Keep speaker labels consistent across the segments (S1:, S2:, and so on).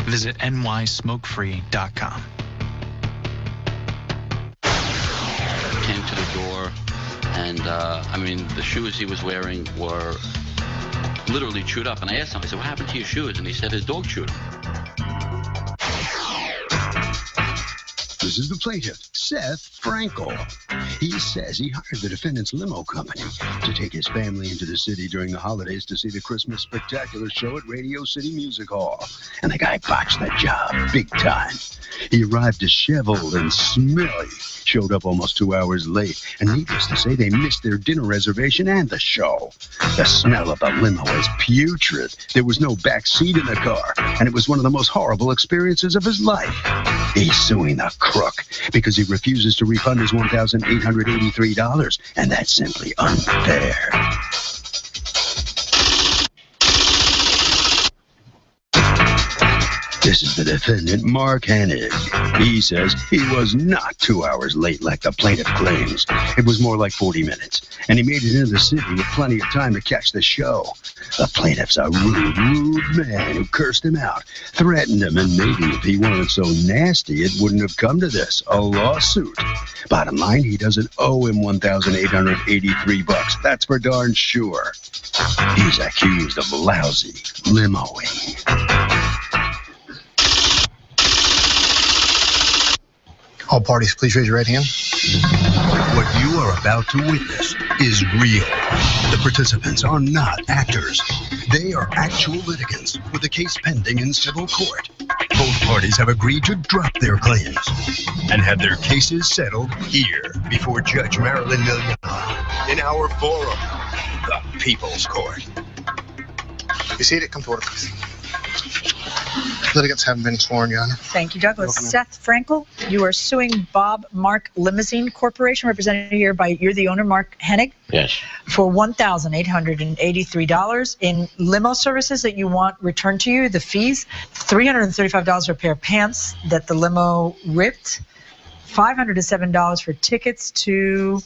S1: Visit nysmokefree.com.
S2: Came to the door, and I mean, the shoes he was wearing were literally chewed up. And I asked him, I said, what happened to your shoes? And he said his dog chewed them.
S3: This is the plaintiff, Seth Frankel. He says he hired the defendant's limo company to take his family into the city during the holidays to see the Christmas Spectacular show at Radio City Music Hall. And the guy botched the job big time. He arrived disheveled and smelly, showed up almost 2 hours late, and needless to say, they missed their dinner reservation and the show. The smell of the limo is putrid. There was no back seat in the car, and it was one of the most horrible experiences of his life. He's suing the crook because he refuses to refund his $1,883, and that's simply unfair. This is the defendant, Mark Hennig. He says he was not 2 hours late like the plaintiff claims. It was more like 40 minutes, and he made it into the city with plenty of time to catch the show. The plaintiff's a rude man who cursed him out, threatened him, and maybe if he weren't so nasty, it wouldn't have come to this, a lawsuit. Bottom line, he doesn't owe him $1,883. That's for darn sure. He's accused of lousy limoing.
S4: All parties, please raise your right hand.
S3: What you are about to witness is real. The participants are not actors. They are actual litigants with a case pending in civil court. Both parties have agreed to drop their claims and have their cases settled here before Judge Marilyn Milian in our forum, the People's Court.
S4: Be seated. Come to order, please. Litigants haven't been sworn, Your Honor.
S5: Thank you, Douglas. Seth Frankel, you are suing Bob Mark Limousine Corporation, represented here by, you're the owner, Mark Hennig?
S2: Yes.
S5: For $1,883 in limo services that you want returned to you, the fees, $335 for a pair of pants that the limo ripped, $507 for tickets to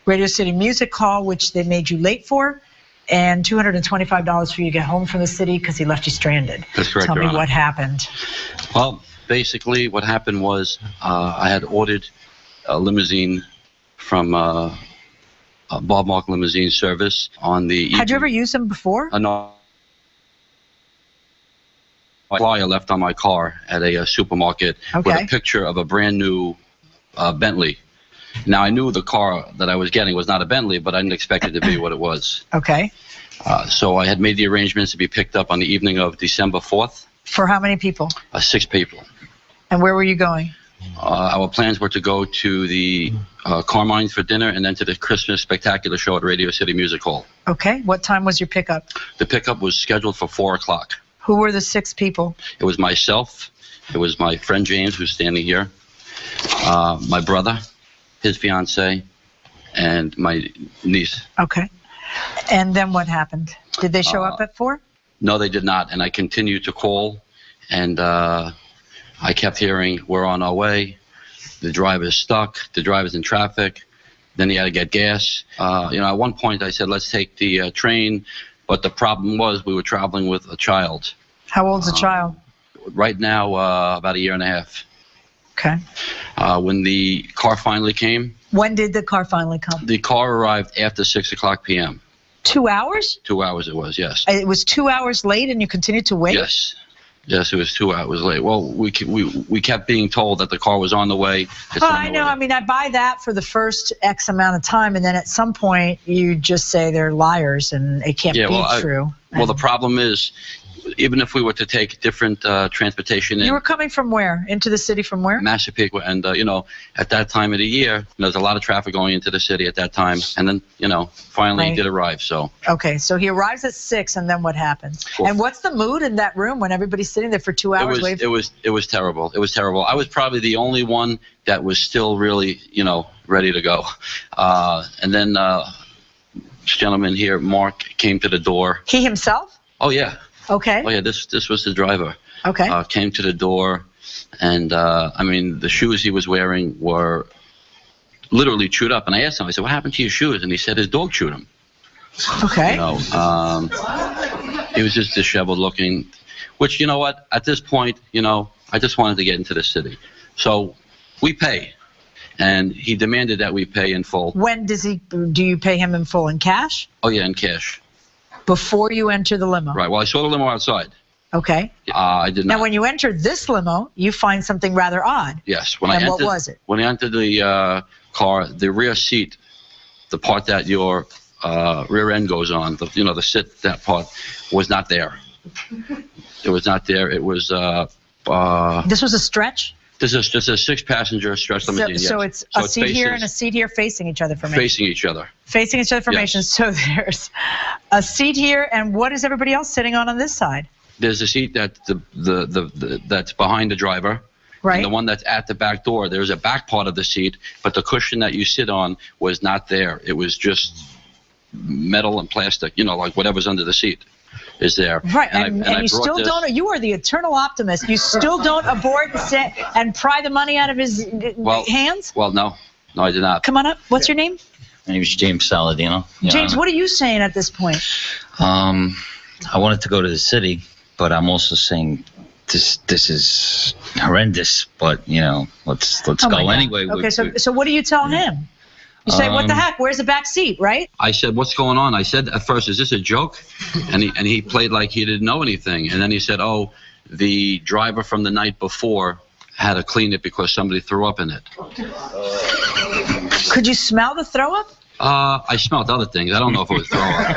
S5: Radio City Music Hall, which they made you late for, and $225 for you to get home from the city because he left you stranded.
S2: That's correct,
S5: Tell
S2: Your
S5: me
S2: Honor.
S5: what happened.
S2: Well, basically what happened was I had ordered a limousine from Bob Mark Limousine Service on the...
S5: Had you ever used them before?
S2: No. A flyer left on my car at a supermarket with a picture of a brand new Bentley. Now, I knew the car that I was getting was not a Bentley, but I didn't expect it to be what it was.
S5: Okay.
S2: So I had made the arrangements to be picked up on the evening of December 4th.
S5: For how many people?
S2: 6 people.
S5: And where were you going?
S2: Our plans were to go to the Carmine for dinner and then to the Christmas Spectacular show at Radio City Music Hall.
S5: Okay. What time was your pickup?
S2: The pickup was scheduled for 4 o'clock.
S5: Who were the 6 people?
S2: It was myself. It was my friend James, who's standing here. My brother, his fiance, and my niece.
S5: Okay. And then what happened? Did they show up at 4?
S2: No, they did not. And I continued to call, and I kept hearing, we're on our way. The driver's stuck. The driver's in traffic. Then he had to get gas. At one point I said, let's take the train. But the problem was we were traveling with a child.
S5: How old's the child?
S2: Right now, about 1.5 years.
S5: Okay.
S2: When the car finally came.
S5: When did the car finally come?
S2: The car arrived after 6 o'clock p.m.
S5: 2 hours?
S2: 2 hours it was, yes.
S5: It was 2 hours late and you continued to wait?
S2: Yes. Yes, it was 2 hours late. Well, we kept being told that the car was on the way.
S5: I know. I mean, I buy that for the first X amount of time, and then at some point you just say they're liars and it can't be true.
S2: Well, the problem is, even if we were to take different transportation in...
S5: You were coming from where? Into the city from where?
S2: Massapequa. And, at that time of the year, there's a lot of traffic going into the city at that time. And then, finally he did arrive, so...
S5: Okay, so he arrives at 6, and then what happens? Cool. And what's the mood in that room when everybody's sitting there for 2 hours waiting?
S2: It was terrible. It was terrible. I was probably the only one that was still really, ready to go. And then this gentleman here, Mark, came to the door.
S5: He himself?
S2: Oh, yeah.
S5: Okay.
S2: Oh, yeah, this was the driver.
S5: Okay.
S2: Came to the door, and, the shoes he was wearing were literally chewed up. And I asked him, I said, what happened to your shoes? And he said his dog chewed them.
S5: Okay.
S2: He was just disheveled looking. which, you know what, at this point, you know, I just wanted to get into the city. So we pay. And he demanded that we pay in full.
S5: When do you pay him in full? In cash?
S2: Oh, yeah, in cash.
S5: Before you enter the limo?
S2: Right. Well, I saw the limo outside.
S5: Okay.
S2: I did not.
S5: Now, when you entered this limo, you find something rather odd.
S2: Yes.
S5: What was it?
S2: When I entered the car, the rear seat, the part that your rear end goes on, the sit, that part, was not there. It was not there. It was...
S5: this was a stretch?
S2: This is just a 6-passenger stretch limousine.
S5: So it's a seat here and a seat here facing each other formation.
S2: Facing each other.
S5: Facing each other formation.
S2: Yes.
S5: So there's a seat here, and what is everybody else sitting on this side?
S2: There's a seat that that's behind the driver.
S5: Right.
S2: And the one that's at the back door, there's a back part of the seat, but the cushion that you sit on was not there. It was just metal and plastic, like whatever's under the seat is there.
S5: Right, and you still don't. You are the eternal optimist. You still don't abort and pry the money out of his hands?
S2: Well, no, I did not.
S5: Come on up. What's your name?
S6: My name is James Saladino.
S5: James, what are you saying at this point?
S6: I wanted to go to the city, but I'm also saying this is horrendous. But let's go anyway.
S5: Okay, so what do you tell him? You say, what the heck? Where's the back seat, right?
S2: I said, what's going on? I said at first, is this a joke? And he played like he didn't know anything. And then he said, oh, the driver from the night before had to clean it because somebody threw up in it.
S5: Could you smell the throw up?
S2: I smelled other things. I don't know if it was throw up.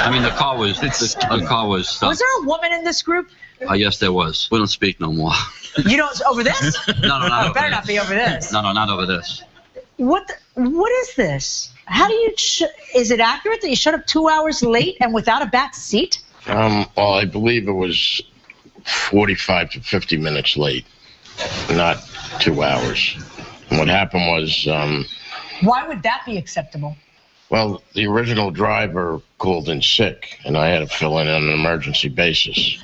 S2: I mean, the car was stuck.
S5: Was there a woman in this group?
S2: Yes, there was. We don't speak no more.
S5: You don't over this?
S2: No, not over this.
S5: Better not be over this.
S2: No, not over this.
S5: What is this? How do you? Is it accurate that you showed up 2 hours late and without a back seat?
S7: Well, I believe it was 45 to 50 minutes late, not 2 hours. And what happened was...
S5: Why would that be acceptable?
S7: Well, the original driver called in sick, and I had to fill in on an emergency basis.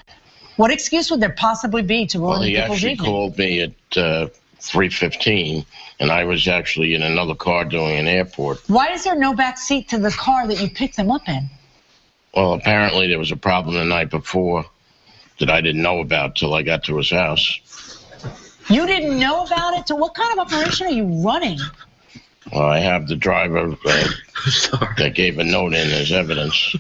S5: What excuse would there possibly be to ruin people's evening?
S7: He actually called me at 3:15, and I was actually in another car doing an airport.
S5: Why is there no back seat to the car that you picked them up in?
S7: Well, apparently there was a problem the night before that I didn't know about till I got to his house.
S5: You didn't know about it? So what kind of operation are you running?
S7: Well, I have the driver that gave a note in as evidence.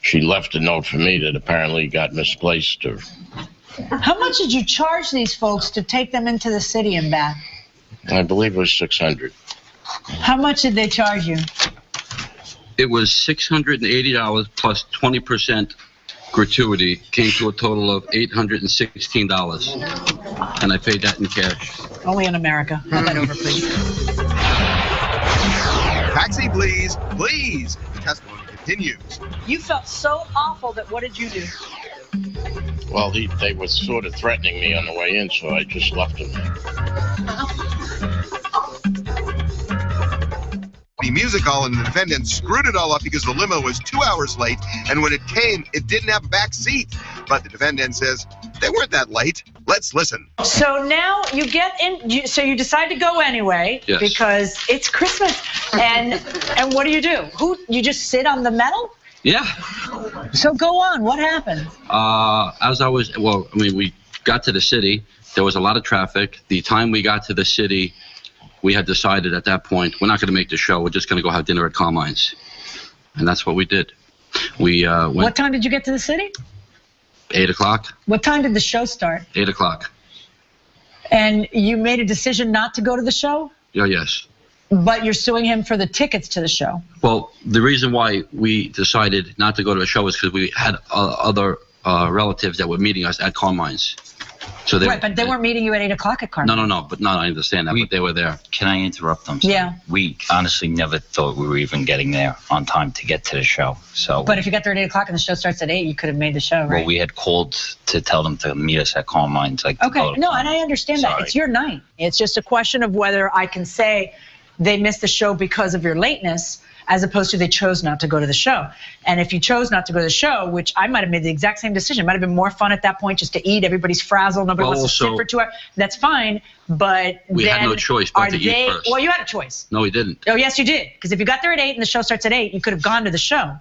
S7: She left a note for me that apparently got misplaced.
S5: How much did you charge these folks to take them into the city and back?
S7: I believe it was $600.
S5: How much did they charge you?
S2: It was $680 plus 20% gratuity, came to a total of $816. And I paid that in cash.
S5: Only in America. Have that over, please.
S8: Taxi, please, please. The testimony continues.
S5: You felt so awful that what did you do?
S7: Well, they were sort of threatening me on the way in, so I just left them there.
S8: The music hall and the defendant screwed it all up because the limo was 2 hours late, and when it came, it didn't have a back seat. But the defendant says they weren't that late. Let's listen.
S5: So now you get in, so you decide to go anyway,
S2: yes,
S5: because it's Christmas, and what do? You just sit on the metal?
S2: Yeah.
S5: So go on. What happened?
S2: We got to the city. There was a lot of traffic. The time we got to the city, we had decided at that point, we're not going to make the show. We're just going to go have dinner at Carmine's. And that's what we did. We went.
S5: What time did you get to the city?
S2: 8 o'clock.
S5: What time did the show start?
S2: 8 o'clock.
S5: And you made a decision not to go to the show?
S2: Yeah, yes.
S5: But you're suing him for the tickets to the show.
S2: Well, the reason why we decided not to go to the show is because we had other relatives that were meeting us at Carmine's. So
S5: right, but they weren't meeting you at 8 o'clock at Carmine's.
S2: No, I understand that, but they were there.
S6: Can I interrupt them?
S5: Yeah.
S6: We honestly never thought we were even getting there on time to get to the show. So.
S5: But if you got there at 8 o'clock and the show starts at 8, you could have made the show, right?
S6: Well, we had called to tell them to meet us at Carmine's.
S5: Okay, no, and I understand that. It's your night. It's just a question of whether I can say they missed the show because of your lateness, as opposed to they chose not to go to the show. And if you chose not to go to the show, which I might have made the exact same decision, it might have been more fun at that point just to eat, everybody's frazzled, nobody wants to sit for 2 hours, that's fine, but
S2: we had no choice but to eat first.
S5: Well, you had a choice.
S2: No, we didn't.
S5: Oh, yes, you did, because if you got there at 8 and the show starts at 8, you could have gone to the show.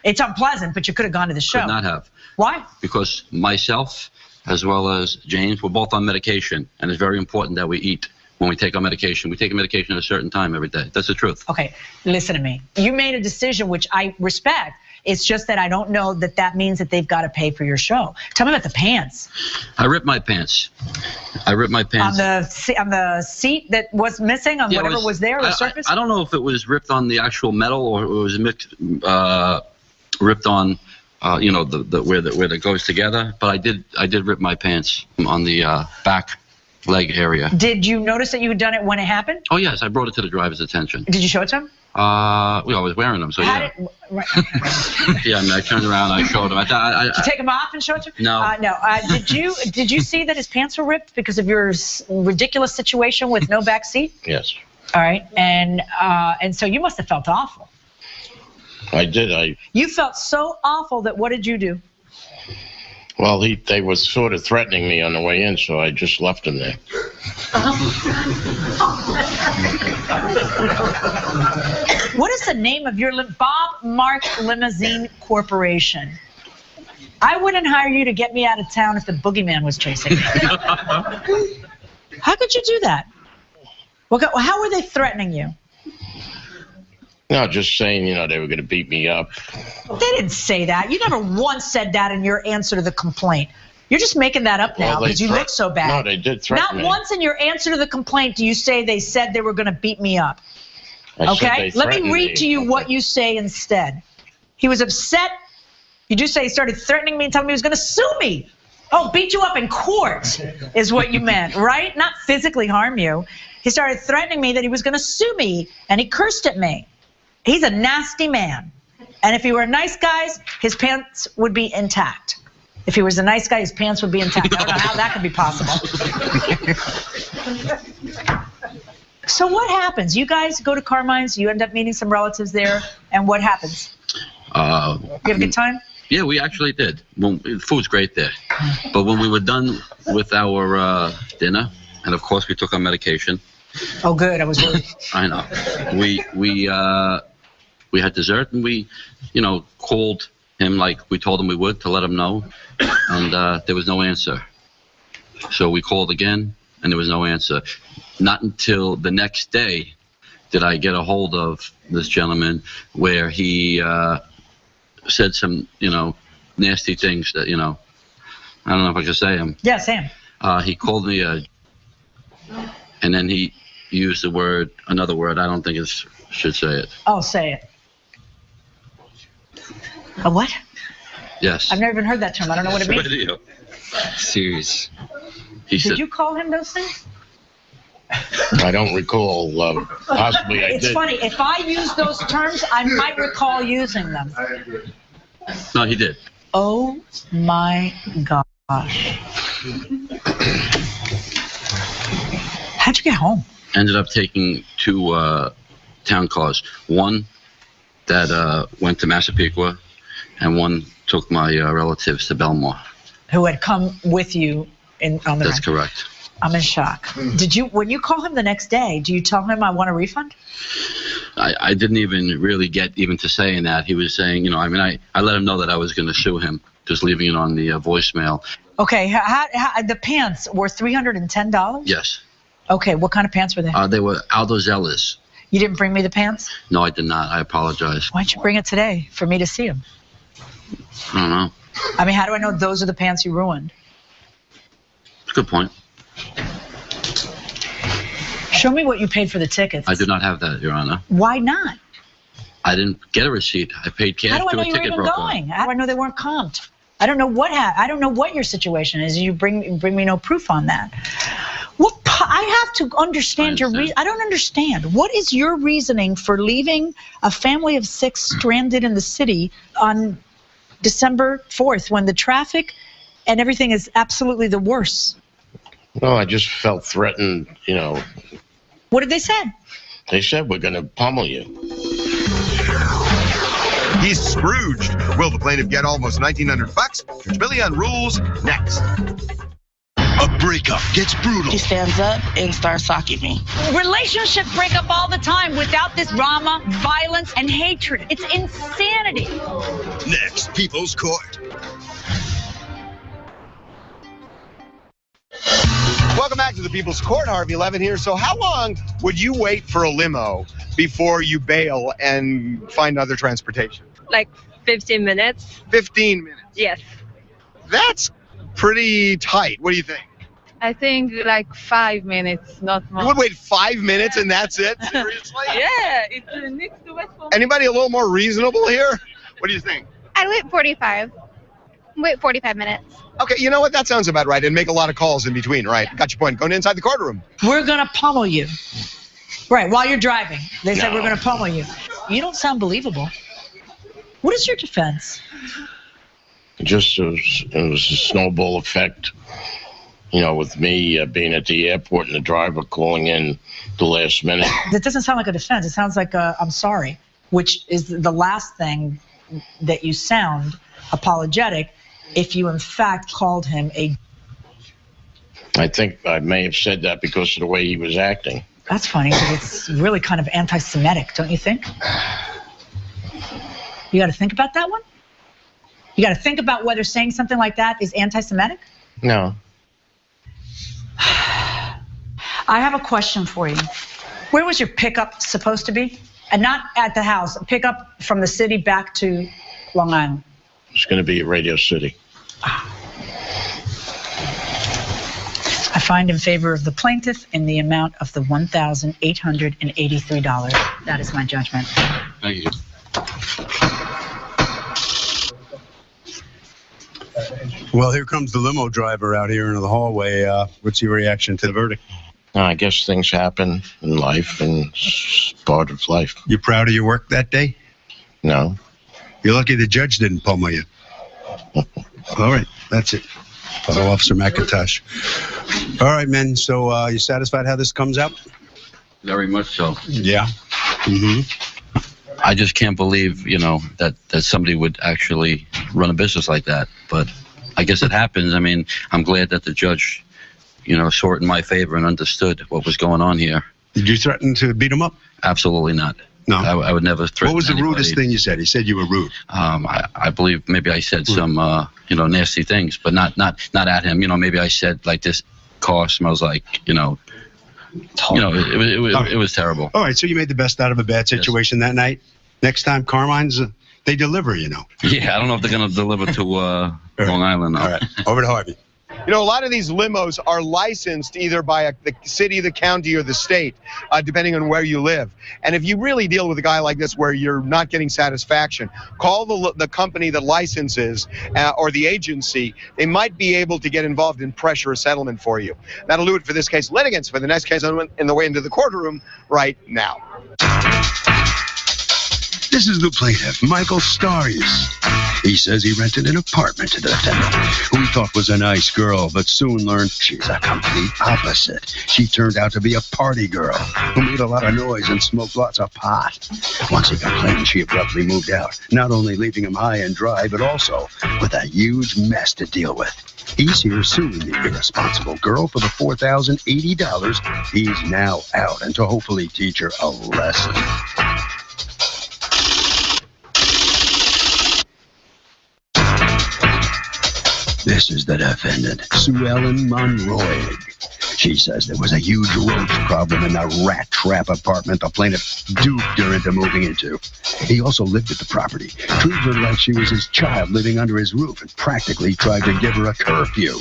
S5: It's unpleasant, but you could have gone to the show.
S2: Could not have.
S5: Why?
S2: Because myself, as well as James, we're both on medication, and it's very important that we eat when we take our medication. We take a medication at a certain time every day. That's the truth.
S5: Okay, listen to me. You made a decision, which I respect. It's just that I don't know that means that they've got to pay for your show. Tell me about the pants.
S2: I ripped my pants. On
S5: the seat that was missing, on whatever was there, the surface?
S2: I don't know if it was ripped on the actual metal or it was ripped on, where that goes together. But I did rip my pants on the back leg area.
S5: Did you notice that you had done it when it happened?
S2: Oh yes, I brought it to the driver's attention.
S5: Did you show it to him?
S2: I was wearing them, so yeah. Yeah, I mean, I turned around, I showed him.
S5: Did you take them off and show it to him?
S2: No.
S5: No. Did you see that his pants were ripped because of your ridiculous situation with no back seat?
S7: Yes.
S5: All right, and so you must have felt awful.
S7: I did.
S5: You felt so awful that what did you do?
S7: Well, they were sort of threatening me on the way in, so I just left him there.
S5: What is the name of your Bob Mark Limousine Corporation? I wouldn't hire you to get me out of town if the boogeyman was chasing me. How could you do that? How were they threatening you?
S7: No, just saying, they were going to beat me up.
S5: They didn't say that. You never once said that in your answer to the complaint. You're just making that up now because you look so bad.
S7: No, they did threaten me.
S5: Not once in your answer to the complaint do you say they said they were going to beat me up. Okay? Let me read to you what you say instead. He was upset. You do say he started threatening me and telling me he was going to sue me. Oh, beat you up in court is what you meant, right? Not physically harm you. He started threatening me that he was going to sue me, and he cursed at me. He's a nasty man. And if he were a nice guy, his pants would be intact. If he was a nice guy, his pants would be intact. I don't know how that could be possible. So what happens? You guys go to Carmine's, you end up meeting some relatives there, and what happens? You have a good time?
S2: Yeah, we actually did. Well, food's great there. But when we were done with our dinner, and of course we took our medication.
S5: Oh, good. I was worried.
S2: I know. We had dessert, and we, called him like we told him we would to let him know, and there was no answer. So we called again, and there was no answer. Not until the next day did I get a hold of this gentleman where he said some, nasty things that, I don't know if I can say them.
S5: Yeah, say them.
S2: He called me and then he used another word. I don't think it should say it.
S5: Oh, say it. A what?
S2: Yes.
S5: I've never even heard that term. I don't know what it means.
S6: Serious.
S5: Did you call him those things?
S7: I don't recall. Possibly I did.
S5: It's funny. If I use those terms, I might recall using them.
S2: No, he did.
S5: Oh, my gosh. How'd you get home?
S2: Ended up taking two town cars. One that went to Massapequa, and one took my relatives to Belmore.
S5: Who had come with you on the
S2: That's
S5: ride?
S2: correct.
S5: I'm in shock. When you call him the next day, do you tell him I want a refund?
S2: I didn't even really get even to saying that. He was saying, I let him know that I was going to sue him, just leaving it on the voicemail.
S5: Okay, the pants were $310?
S2: Yes.
S5: Okay, what kind of pants were they?
S2: They were Aldo Zellas.
S5: You didn't bring me the pants?
S2: No, I did not. I apologize.
S5: Why'd you bring it today for me to see them?
S2: I don't know.
S5: I mean, how do I know those are the pants you ruined?
S2: Good point.
S5: Show me what you paid for the tickets.
S2: I do not have that, Your Honor.
S5: Why not?
S2: I didn't get a receipt. I paid cash to a ticket broker.
S5: How do I know you were even going? How do I know they weren't comped? I don't know I don't know what your situation is. You bring me no proof on that. I have to understand your reason. I don't understand. What is your reasoning for leaving a family of 6 stranded in the city on December 4th when the traffic and everything is absolutely the worst?
S7: Well, I just felt threatened,
S5: What did they say?
S7: They said, we're going to pummel you.
S8: He's Scrooged. Will the plaintiff get almost $1,900? Judge Billy on Rules next.
S3: A breakup gets brutal.
S9: He stands up and starts socking me.
S5: Relationships break up all the time without this drama, violence, and hatred. It's insanity.
S3: Next, People's Court.
S8: Welcome back to the People's Court. Harvey Levin here. So how long would you wait for a limo before you bail and find other transportation?
S10: Like 15 minutes.
S8: 15 minutes?
S10: Yes.
S8: That's pretty tight. What do you think?
S10: I think like 5 minutes, not more.
S8: You would wait 5 minutes and that's it? Seriously?
S10: Yeah, it needs to wait for
S8: Anybody a little more reasonable here? What do you think?
S11: I'd wait 45. Wait 45 minutes.
S8: Okay, you know what? That sounds about right. And make a lot of calls in between, right? Got your point. Going inside the courtroom.
S5: We're going to pummel you. Right, while you're driving. They said we're going to pummel you. You don't sound believable. What is your defense?
S7: It was a snowball effect. You know, with me being at the airport and the driver calling in the last minute.
S5: That doesn't sound like a defense. It sounds like I'm sorry, which is the last thing that you sound apologetic if you in fact called him a...
S7: I think I may have said that because of the way he was acting.
S5: That's funny, but it's really kind of anti-Semitic, don't you think? You got to think about that one? You got to think about whether saying something like that is anti-Semitic?
S7: No.
S5: I have a question for you. Where was your pickup supposed to be? And not at the house. Pickup from the city back to Long Island.
S7: It's going to be at Radio City.
S5: I find in favor of the plaintiff in the amount of the $1,883. That is my judgment.
S2: Thank you.
S3: Well, here comes the limo driver out here into the hallway. What's your reaction to the verdict?
S7: I guess things happen in life, and it's part of life.
S3: You proud of your work that day?
S7: No.
S3: You're lucky the judge didn't pummel you. All right, that's it. Fellow Officer McIntosh. All right, men, so you satisfied how this comes out?
S2: Very much so.
S3: Yeah. Mm-hmm.
S2: I just can't believe, that somebody would actually run a business like that. But I guess it happens. I mean, I'm glad that the judge, saw it in my favor and understood what was going on here.
S3: Did you threaten to beat him up?
S2: Absolutely not.
S3: No.
S2: I would never threaten.
S3: What was the
S2: anybody.
S3: rudest thing you said? He said you were rude.
S2: I believe maybe I said some, nasty things, but not at him. Maybe I said like this car smells like, it was terrible.
S3: All right, so you made the best out of a bad situation that night. Next time, Carmine's, they deliver,
S2: Yeah, I don't know if they're going to deliver to Long Island.
S3: All right, over to Harvey.
S8: A lot of these limos are licensed either by the city, the county, or the state, depending on where you live. And if you really deal with a guy like this where you're not getting satisfaction, call the company that licenses or the agency. They might be able to get involved in pressure a settlement for you. That'll do it for this case. Litigants for the next case on the way into the courtroom right now.
S3: This is the plaintiff, Michael Starries. He says he rented an apartment to the defendant, who he thought was a nice girl, but soon learned she's a complete opposite. She turned out to be a party girl who made a lot of noise and smoked lots of pot. Once he complained, she abruptly moved out, not only leaving him high and dry, but also with a huge mess to deal with. He's here suing the irresponsible girl for the $4,080 he's now out, and to hopefully teach her a lesson. This is the defendant, Sue Ellen Monroy. She says there was a huge roach problem in the rat trap apartment the plaintiff duped her into moving into. He also lived at the property, treated her like she was his child living under his roof, and practically tried to give her a curfew.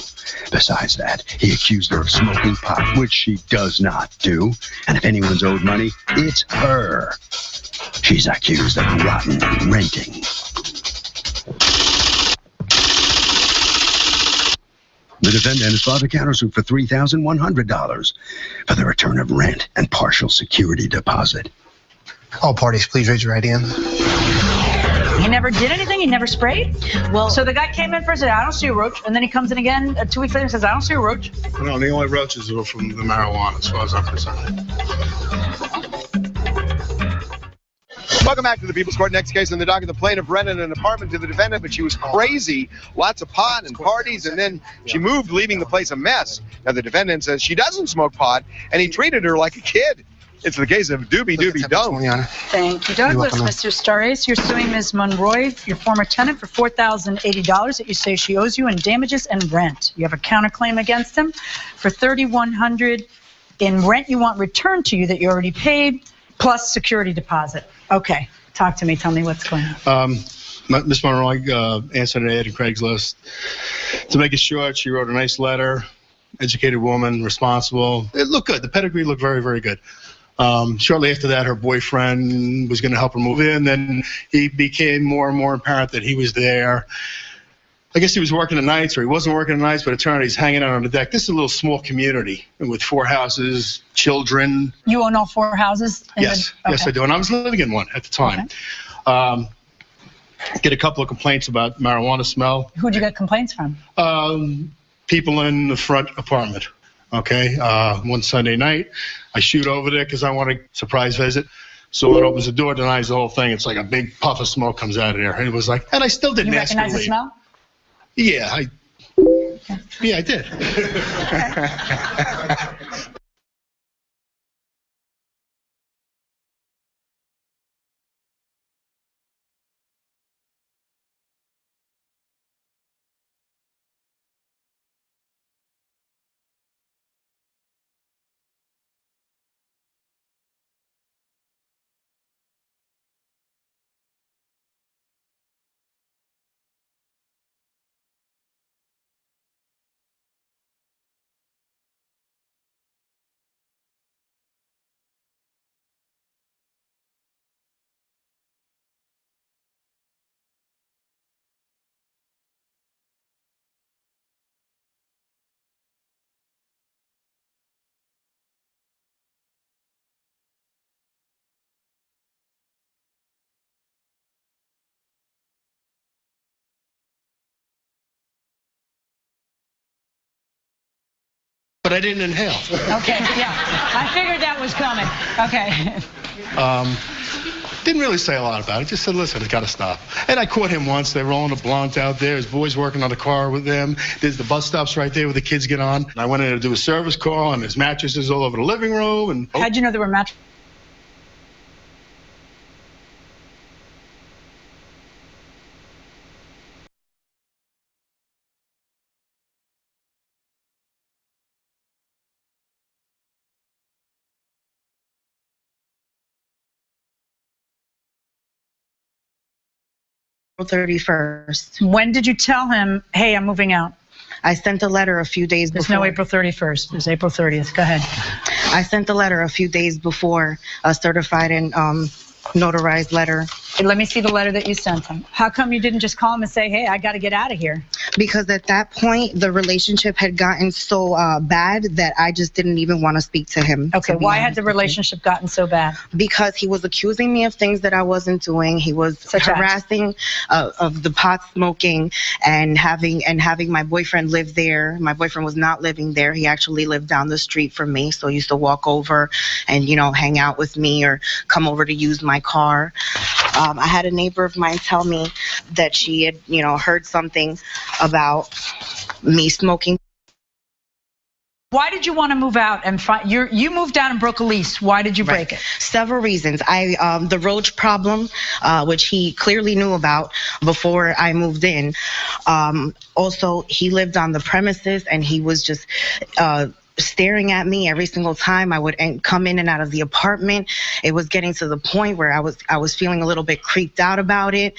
S3: Besides that, he accused her of smoking pot, which she does not do. And if anyone's owed money, it's her. She's accused of rotten renting. The defendant has filed a countersuit for $3,100 for the return of rent and partial security deposit.
S4: All parties, please raise your right hand.
S5: He never did anything? He never sprayed? Well, so the guy came in first and said, I don't see a roach. And then he comes in again 2 weeks later and says, I don't see a roach.
S12: No, the only roaches were from the marijuana, as far as I'm concerned.
S8: Welcome back to the People's Court. Next case on the docket, the plaintiff rented an apartment to the defendant, but she was crazy. Lots of pot and parties, and then she moved, leaving the place a mess. Now, the defendant says she doesn't smoke pot, and he treated her like a kid. It's the case of doobie doobie don't.
S5: Thank you, Douglas.
S4: welcome.
S5: Mr. Starace, you're suing Ms. Monroy, your former tenant, for $4,080 that you say she owes you in damages and rent. You have a counterclaim against him for $3,100 in rent you want returned to you that you already paid, plus security deposit. Okay, talk to me. Tell me what's going on.
S12: Miss Monroy answered an ad in Craigslist. To make it short, she wrote a nice letter. Educated woman, responsible. It looked good. The pedigree looked very, very good. Shortly after that, her boyfriend was going to help her move in. Then he became more and more apparent that he was there. I guess he was working the nights, or he wasn't working the nights, but it turned out he's hanging out on the deck. This is a little small community with 4 houses, children.
S5: You own all 4 houses?
S12: Yes, yes, I do. And I was living in one at the time. Okay. Get a couple of complaints about marijuana smell.
S5: Who'd you get complaints from?
S12: People in the front apartment. Okay, one Sunday night, I shoot over there because I want a surprise visit. So it opens the door, denies the whole thing. It's like a big puff of smoke comes out of there. And it was like, and I still didn't ask her to leave. You recognize the smell? Yeah, I did. But I didn't inhale.
S5: Okay, yeah. I figured that was coming. Okay.
S12: Didn't really say a lot about it. Just said, listen, it's got to stop. And I caught him once. They're rolling a blunt out there. His boy's working on the car with them. There's the bus stops right there where the kids get on. And I went in to do a service call, and there's mattresses all over the living room. And
S5: how'd you know there were mattresses?
S9: April 31st.
S5: When did you tell him, hey, I'm moving out?
S9: I sent a letter a few days before.
S5: There's no April 31st. There's April 30th. Go ahead.
S9: I sent a letter a few days before, a certified and notarized letter.
S5: Let me see the letter that you sent him. How come you didn't just call him and say, hey, I got to get out of here?
S9: Because at that point, the relationship had gotten so bad that I just didn't even want to speak to him.
S5: Okay, why had the relationship gotten so bad?
S9: Because he was accusing me of things that I wasn't doing. He was harassing of the pot smoking and having my boyfriend live there. My boyfriend was not living there. He actually lived down the street from me, so he used to walk over and, you know, hang out with me or come over to use my car. I had a neighbor of mine tell me that she had, you know, heard something about me smoking.
S5: Why did you want to move out and you moved out and broke a lease? Why did you break it?
S9: Several reasons. The roach problem, which he clearly knew about before I moved in. Also, he lived on the premises and he was just staring at me every single time I would come in and out of the apartment. It was getting to the point where I was feeling a little bit creeped out about it.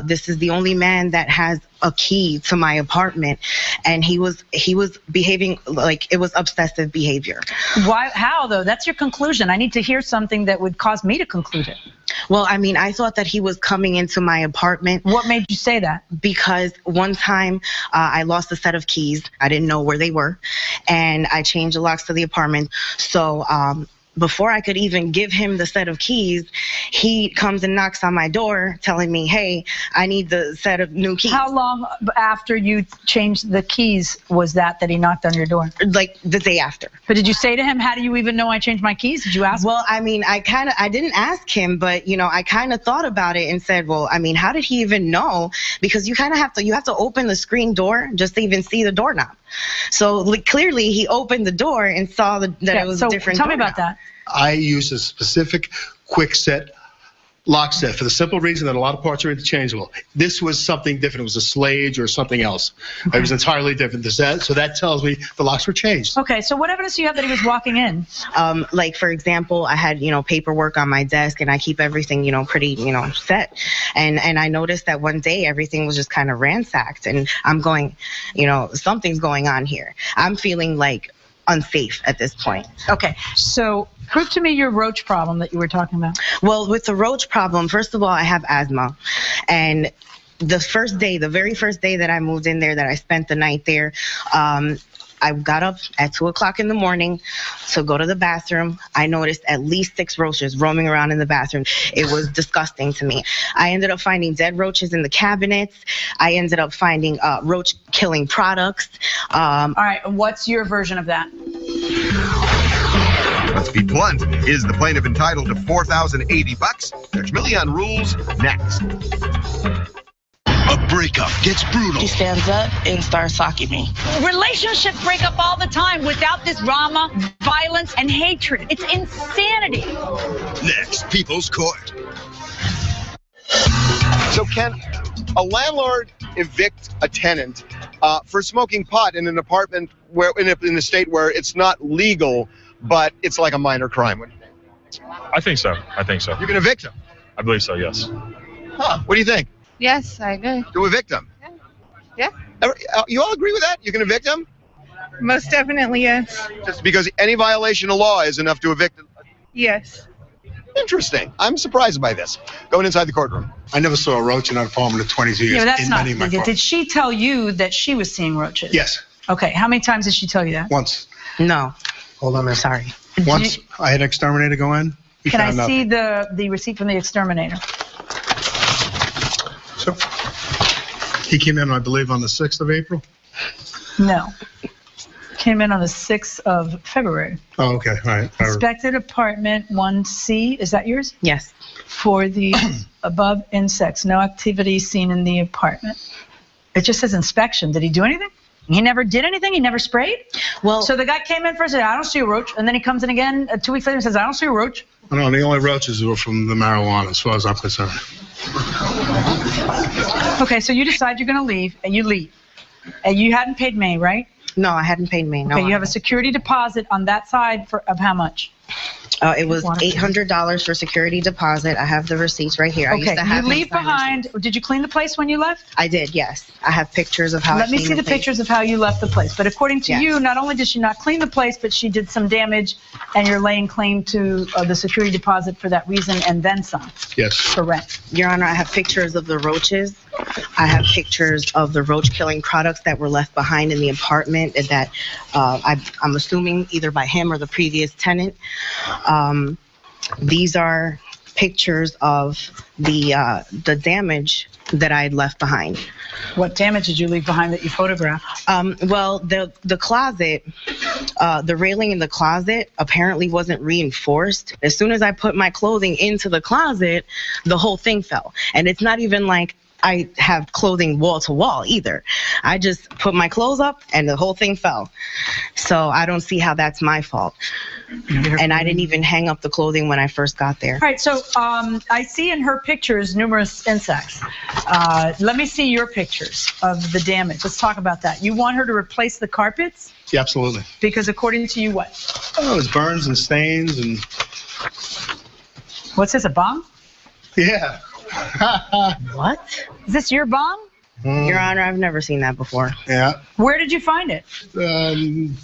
S9: This is the only man that has a key to my apartment, and he was behaving like it was obsessive behavior.
S5: Why? How though? That's your conclusion. I need to hear something that would cause me to conclude it.
S9: Well, I mean, I thought that he was coming into my apartment.
S5: What made you say that?
S9: Because one time I lost a set of keys. I didn't know where they were, and I changed the locks to the apartment. So before I could even give him the set of keys, he comes and knocks on my door telling me, hey, I need the set of new keys.
S5: How long after you changed the keys was that he knocked on your door?
S9: Like the day after.
S5: But did you say to him, how do you even know I changed my keys? Did you ask him?
S9: Well, I mean, I didn't ask him, but, you know, I kind of thought about it and said, well, I mean, how did he even know? Because you kind of have to open the screen door just to even see the doorknob. So clearly he opened the door and saw that it was a different
S5: doorknob. Tell me about that.
S12: I use a specific quick set lock set for the simple reason that a lot of parts are interchangeable. This was something different. It was a Slage or something else. Okay. It was entirely different. So that tells me the locks were changed.
S5: Okay, so what evidence do you have that he was walking in?
S9: Like, for example, I had, paperwork on my desk, and I keep everything, pretty, set. And I noticed that one day everything was just kind of ransacked, and I'm going, something's going on here. I'm feeling like unsafe at this point.
S5: Okay, so prove to me your roach problem that you were talking about.
S9: Well, with the roach problem, first of all, I have asthma. And the very first day that I moved in there, that I spent the night there, I got up at 2 o'clock in the morning to go to the bathroom. I noticed at least 6 roaches roaming around in the bathroom. It was disgusting to me. I ended up finding dead roaches in the cabinets. I ended up finding roach-killing products.
S5: All right, what's your version of that?
S13: Let's be blunt. Is the plaintiff entitled to $4,080? Judge Millian rules next.
S3: A breakup gets brutal.
S14: He stands up and starts socking me.
S15: Relationships break up all the time without this drama, violence, and hatred. It's insanity.
S3: Next, People's Court.
S8: So can a landlord evict a tenant for smoking pot in an apartment where in a state where it's not legal, but it's like a minor crime?
S16: I think so.
S8: You can evict him?
S16: I believe so, yes.
S8: Huh. What do you think?
S10: Yes, I agree.
S8: To evict him?
S10: Yeah.
S8: You all agree with that? You can evict him?
S10: Most definitely, yes.
S8: Just because any violation of law is enough to evict him?
S10: Yes.
S8: Interesting. I'm surprised by this. Going inside the courtroom.
S12: I never saw a roach in an apartment in 22 years.
S5: Yeah, that's
S12: in
S5: not.
S12: many of my
S5: Did she tell you that she was seeing roaches?
S12: Yes.
S5: Okay. How many times did she tell you that?
S12: Once.
S9: No.
S12: Hold on a minute.
S9: Sorry.
S12: Once I had an exterminator go in.
S5: Can I see the receipt from the exterminator?
S12: So he came in, I believe, on the 6th of April?
S5: No. Came in on the 6th of February.
S12: Oh, okay. All right.
S5: Inspected apartment 1C. Is that yours?
S9: Yes.
S5: For the above insects. No activity seen in the apartment. It just says inspection. Did he do anything? He never did anything? He never sprayed?
S9: Well,
S5: so the guy came in first and said, I don't see a roach. And then he comes in again 2 weeks later and says, I don't see a roach.
S12: No, the only roaches were from the marijuana, as far as I'm concerned.
S5: Okay, so you decide you're going to leave, and you leave. And you hadn't paid May, right?
S9: No, I hadn't paid May. No.
S5: Okay, you have a security deposit on that side of how much?
S9: It was $800 for security deposit. I have the receipts right here.
S5: Okay, you leave behind. Did you clean the place when you left?
S9: I did, yes. I have pictures of how I
S5: Let me see the pictures of how you left the place. But according to you, not only did she not clean the place, but she did some damage, and you're laying claim to the security deposit for that reason, and then some.
S12: Yes.
S5: For rent.
S9: Your Honor, I have pictures of the roaches. I have pictures of the roach-killing products that were left behind in the apartment that I'm assuming either by him or the previous tenant. These are pictures of the damage that I had left behind.
S5: What damage did you leave behind that you photographed?
S9: Well, the closet, the railing in the closet apparently wasn't reinforced. As soon as I put my clothing into the closet, the whole thing fell. And it's not even like I have clothing wall to wall either. I just put my clothes up and the whole thing fell. So I don't see how that's my fault. And I didn't even hang up the clothing when I first got there.
S5: All right, so I see in her pictures numerous insects. Let me see your pictures of the damage. Let's talk about that. You want her to replace the carpets?
S12: Yeah, absolutely.
S5: Because according to you, what?
S12: Oh, it was burns and stains and...
S5: What's this, a bomb?
S12: Yeah.
S9: What?
S5: Is this your bomb?
S9: Your Honor, I've never seen that before.
S12: Yeah.
S5: Where did you find it?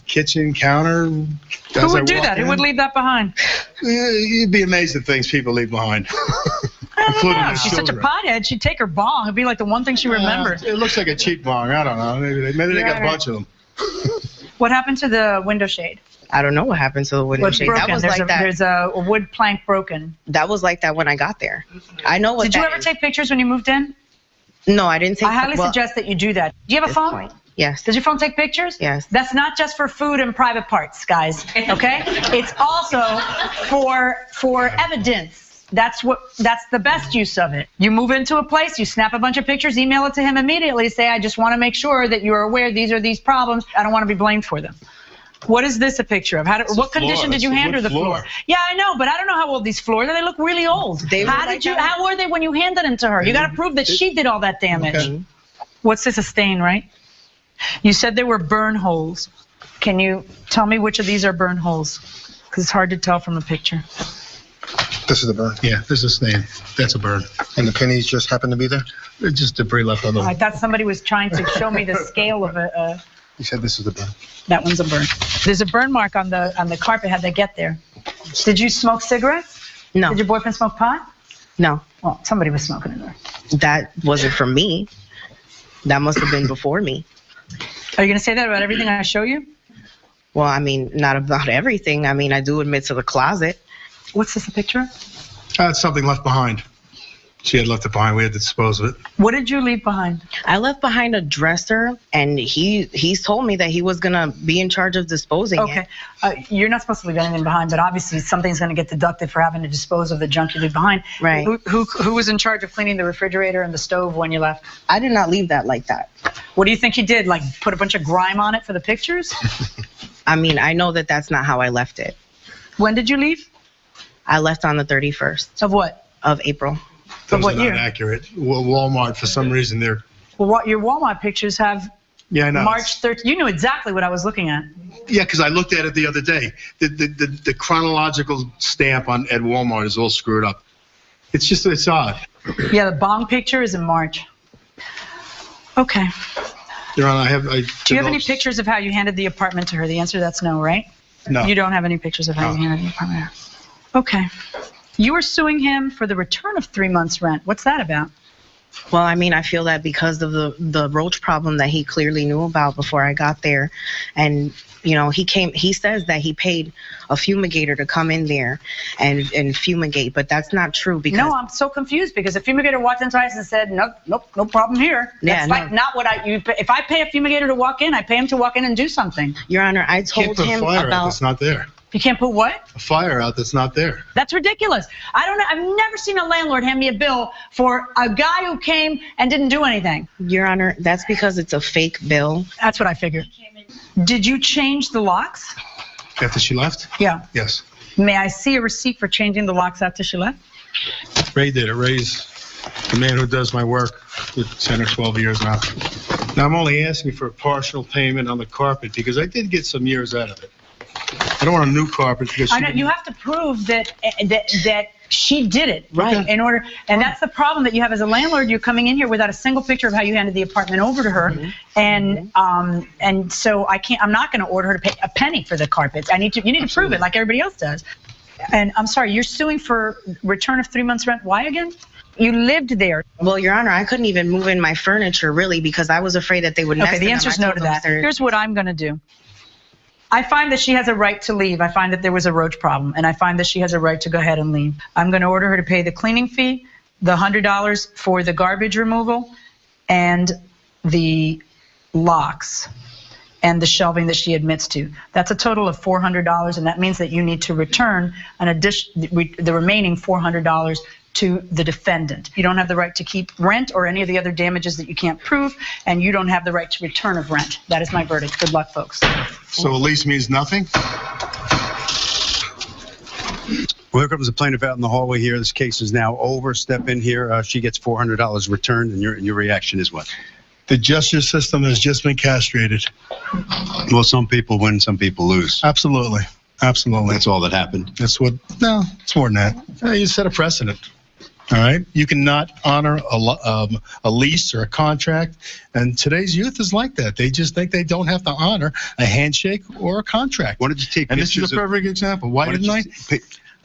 S12: Kitchen counter.
S5: Who would do that? Who would leave that behind?
S12: You'd be amazed at things people leave behind.
S5: She's such a pothead. She'd take her bong. It'd be like the one thing she remembered.
S12: It looks like a cheap bong. I don't know. Maybe they got a bunch of them.
S5: What happened to the window shade?
S9: I don't know what happened to the window shade.
S5: Broken.
S9: That was
S5: There's a wood plank broken.
S9: That was like that when I got there. I know what.
S5: Did you ever take pictures when you moved in?
S9: No, I didn't take.
S5: I highly suggest that you do that. Do you have a phone?
S9: Yes.
S5: Does your phone take pictures?
S9: Yes.
S5: That's not just for food and private parts, guys. Okay? It's also for evidence. That's the best use of it. You move into a place, you snap a bunch of pictures, email it to him immediately, say, I just want to make sure that you're aware these are these problems. I don't want to be blamed for them. What is this a picture of? What condition did you hand her the floor? Yeah, I know, but I don't know how old these floors are. They look really old. How were they when you handed them to her? You got to prove that she did all that damage. Okay. What's this, a stain, right? You said there were burn holes. Can you tell me which of these are burn holes? Because it's hard to tell from the picture.
S12: This is a burn. Yeah, this is a stain. That's a burn. And the pennies just happen to be there? They're just debris left on them.
S5: I thought somebody was trying to show me the scale of a...
S12: You said this is a burn.
S5: That one's a burn. There's a burn mark on the carpet. How'd they get there? Did you smoke cigarettes?
S9: No.
S5: Did your boyfriend smoke pot?
S9: No.
S5: Well, somebody was smoking in there.
S9: That wasn't from me. That must have been before me.
S5: Are you going to say that about everything I show you?
S9: Well, I mean, not about everything. I mean, I do admit to the closet.
S5: What's this a picture of?
S12: It's something left behind. She had left it behind. We had to dispose of it.
S5: What did you leave behind?
S9: I left behind a dresser, and he's told me that he was going to be in charge of disposing it.
S5: Okay. You're not supposed to leave anything behind, but obviously something's going to get deducted for having to dispose of the junk you leave behind.
S9: Right.
S5: Who was in charge of cleaning the refrigerator and the stove when you left?
S9: I did not leave that like that.
S5: What do you think you did? Like put a bunch of grime on it for the pictures?
S9: I mean, I know that that's not how I left it.
S5: When did you leave?
S9: I left on the 31st.
S5: Of what?
S9: Of April.
S12: Those are not accurate. Walmart, for some reason, they're...
S5: Well, what your Walmart pictures have...
S12: Yeah, I know.
S5: March 13th. You knew exactly what I was looking at.
S12: Yeah, because I looked at it the other day. The chronological stamp at Walmart is all screwed up. It's odd.
S5: Yeah, the bong picture is in March. Okay.
S12: Your Honor,
S5: Do you have any pictures of how you handed the apartment to her? The answer to that's no, right?
S12: No.
S5: You don't have any pictures of how you handed the apartment to her. Okay. You were suing him for the return of 3 months' rent. What's that about?
S9: Well, I mean, I feel that because of the roach problem that he clearly knew about before I got there, and you know, he says that he paid a fumigator to come in there and fumigate, but that's not true. Because
S5: no, I'm so confused because the fumigator walked in twice and said, nope, no problem here. That's not what if I pay a fumigator to walk in, I pay him to walk in and do something.
S9: Your Honor, I told him
S12: about...
S9: about...
S12: It's not there.
S5: You can't put what?
S12: A fire out that's not there.
S5: That's ridiculous. I've never seen a landlord hand me a bill for a guy who came and didn't do anything.
S9: Your Honor, that's because it's a fake bill.
S5: That's what I figured. Did you change the locks?
S12: After she left?
S5: Yeah.
S12: Yes.
S5: May I see a receipt for changing the locks after she left?
S12: Ray did it. Ray's the man who does my work for 10 or 12 years now. Now, I'm only asking for a partial payment on the carpet because I did get some years out of it. I don't want a new carpet because
S5: you have to prove that she did it, right?
S9: Okay.
S5: In order, and that's the problem that you have as a landlord. You're coming in here without a single picture of how you handed the apartment over to her, and so I'm not going to order her to pay a penny for the carpets. You need to prove it like everybody else does. And I'm sorry, you're suing for return of 3 months' rent. Why again? You lived there.
S9: Well, Your Honor, I couldn't even move in my furniture really because I was afraid that they would.
S5: Okay, the answer's no to that. Here's what I'm going to do. I find that she has a right to leave. I find that there was a roach problem, and I find that she has a right to go ahead and leave. I'm going to order her to pay the cleaning fee, the $100 for the garbage removal, and the locks and the shelving that she admits to. That's a total of $400, and that means that you need to return the remaining $400 to the defendant. You don't have the right to keep rent or any of the other damages that you can't prove, and you don't have the right to return of rent. That is my verdict. Good luck, folks.
S12: So a lease means nothing?
S3: Well, here comes the plaintiff out in the hallway here. This case is now over. Step in here. She gets $400 returned, and your reaction is what?
S12: The justice system has just been castrated.
S3: Well, some people win, some people lose.
S12: Absolutely. Absolutely.
S3: That's all that happened.
S12: No, it's more than that. You set a precedent. All right? You cannot honor a lease or a contract, and today's youth is like that. They just think they don't have to honor a handshake or a contract.
S3: Why did you take
S12: and this is a perfect example. Why didn't I?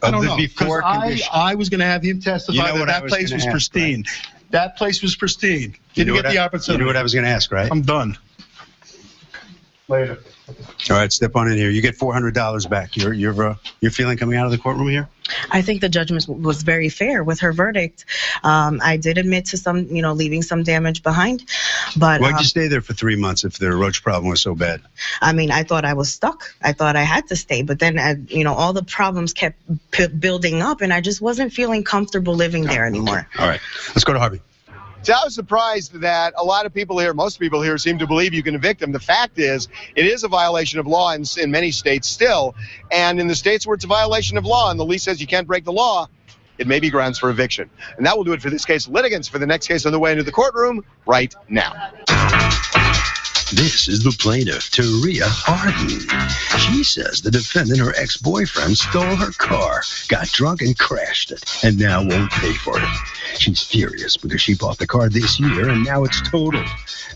S12: I don't know. Because I was going to have him testify that place was pristine. Right? That place was pristine. Didn't get the opportunity.
S3: You knew what I was going to ask, right?
S12: I'm done. Later.
S3: All right, step on in here. You get $400 back. You're feeling coming out of the courtroom here?
S9: I think the judgment was very fair with her verdict. I did admit to some, leaving some damage behind, but
S3: why'd you stay there for 3 months if the roach problem was so bad?
S9: I mean, I thought I was stuck. I thought I had to stay, but then, all the problems kept building up, and I just wasn't feeling comfortable living there anymore.
S3: All right, let's go to Harvey.
S8: So I was surprised that a lot of people here, most people here, seem to believe you can evict them. The fact is, it is a violation of law in many states still. And in the states where it's a violation of law and the lease says you can't break the law, it may be grounds for eviction. And that will do it for this case. Litigants for the next case on the way into the courtroom right now.
S3: This is the plaintiff, Taria Harden. She says the defendant, her ex-boyfriend, stole her car, got drunk and crashed it, and now won't pay for it. She's furious because she bought the car this year and now it's totaled.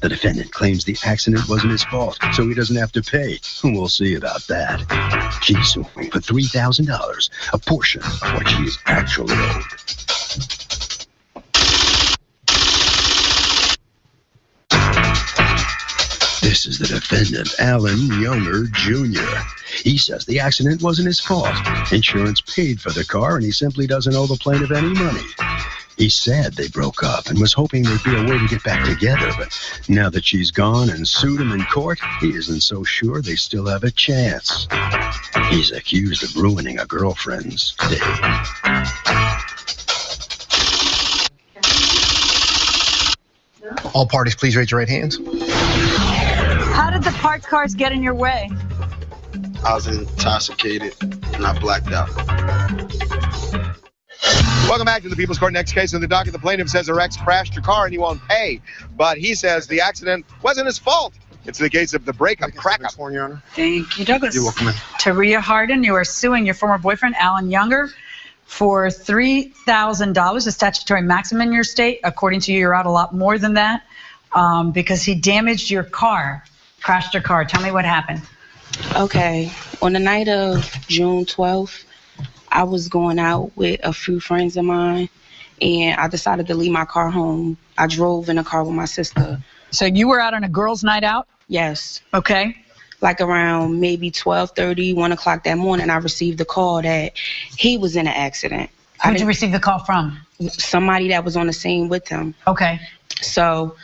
S3: The defendant claims the accident wasn't his fault, so he doesn't have to pay. We'll see about that. She's suing for $3,000, a portion of what she is actually owed. This is the defendant, Alan Younger, Jr. He says the accident wasn't his fault. Insurance paid for the car, and he simply doesn't owe the plaintiff any money. He said they broke up and was hoping there'd be a way to get back together, but now that she's gone and sued him in court, he isn't so sure they still have a chance. He's accused of ruining a girlfriend's day.
S4: All parties, please raise your right hands.
S15: How did the parked cars get in your way?
S17: I was intoxicated and I blacked out.
S8: Welcome back to the People's Court. Next case on the docket. The plaintiff says her ex crashed her car and he won't pay. But he says the accident wasn't his fault. It's the case of the breakup, crack-up.
S17: Your Honor.
S15: Thank you, Douglas.
S17: You're welcome.
S15: Taria Harden, you are suing your former boyfriend, Alan Younger, for $3,000, the statutory maximum in your state. According to you, you're out a lot more than that because he damaged your car, crashed your car. Tell me what happened.
S14: Okay. On the night of June 12th, I was going out with a few friends of mine, and I decided to leave my car home. I drove in a car with my sister.
S15: So you were out on a girls' night out?
S14: Yes.
S15: Okay.
S14: Like around maybe 12:30, 1 o'clock that morning, I received a call that he was in an accident.
S15: Who did you receive the call from?
S14: Somebody that was on the scene with him.
S15: Okay.
S14: So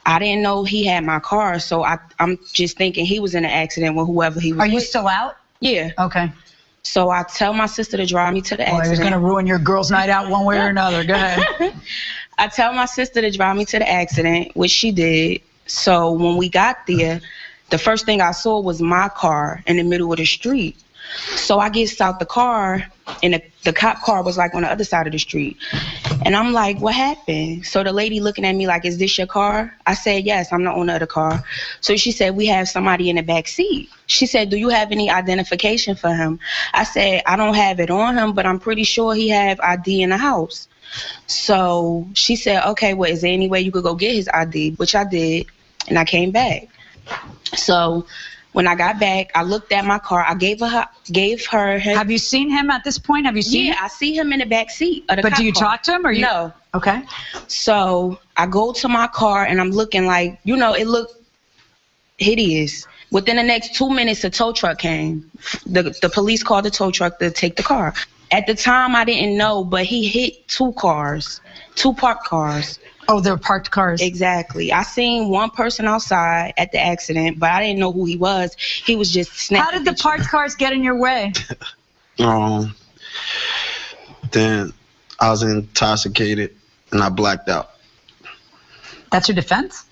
S14: I didn't know he had my car, so I'm just thinking he was in an accident with whoever he was with.
S15: Are you still out?
S14: Yeah.
S15: Okay.
S14: So I tell my sister to drive me to the accident.
S15: Well, it was going to ruin your girls' night out one way or another. Go ahead.
S14: I tell my sister to drive me to the accident, which she did. So when we got there, the first thing I saw was my car in the middle of the street. So I get out the car, and the cop car was like on the other side of the street. And I'm like, what happened? So the lady looking at me like, is this your car? I said, yes, I'm the owner of the car. So she said, we have somebody in the back seat. She said, do you have any identification for him? I said, I don't have it on him, but I'm pretty sure he have ID in the house. So she said, okay, well, is there any way you could go get his ID? Which I did, and I came back. So when I got back, I looked at my car. I gave her his.
S15: Have you seen him at this point? Have you seen him?
S14: Yeah, I see him in the back seat of the
S15: But
S14: cop
S15: do you
S14: car.
S15: talk to him or you?
S14: No.
S15: Okay.
S14: So I go to my car and I'm looking like, it looked hideous. Within the next 2 minutes, a tow truck came. The police called the tow truck to take the car. At the time, I didn't know, but he hit two parked cars.
S15: Oh, they're parked cars.
S14: Exactly. I seen one person outside at the accident, but I didn't know who he was. He was just snapping.
S15: How did the parked cars get in your way?
S17: Then I was intoxicated and I blacked out.
S15: That's your defense?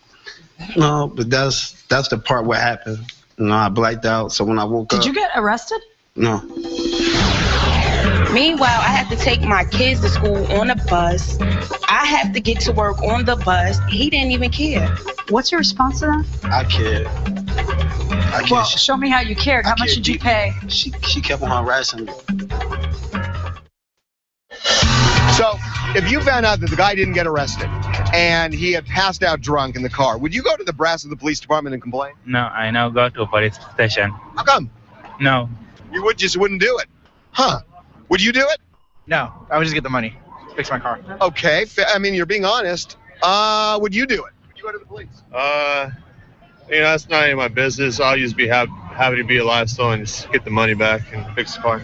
S17: No, but that's the part what happened. I blacked out. So when I woke up.
S15: Did you get arrested?
S17: No.
S14: Meanwhile, I had to take my kids to school on a bus. I have to get to work on the bus. He didn't even care.
S15: What's your response to that?
S17: I cared.
S15: Well, show me how you cared. How much did you pay?
S17: She kept on harassing me.
S8: So, if you found out that the guy didn't get arrested and he had passed out drunk in the car, would you go to the brass of the police department and complain?
S18: No, I now go to a police station.
S8: How come?
S18: No.
S8: You wouldn't do it? Huh? Would you do it?
S19: No, I would just get the money, fix my car.
S8: Okay, I mean, you're being honest. Would you do it? Would you go to the police?
S16: That's not any of my business. I'll just be happy to be alive still and just get the money back and fix the car.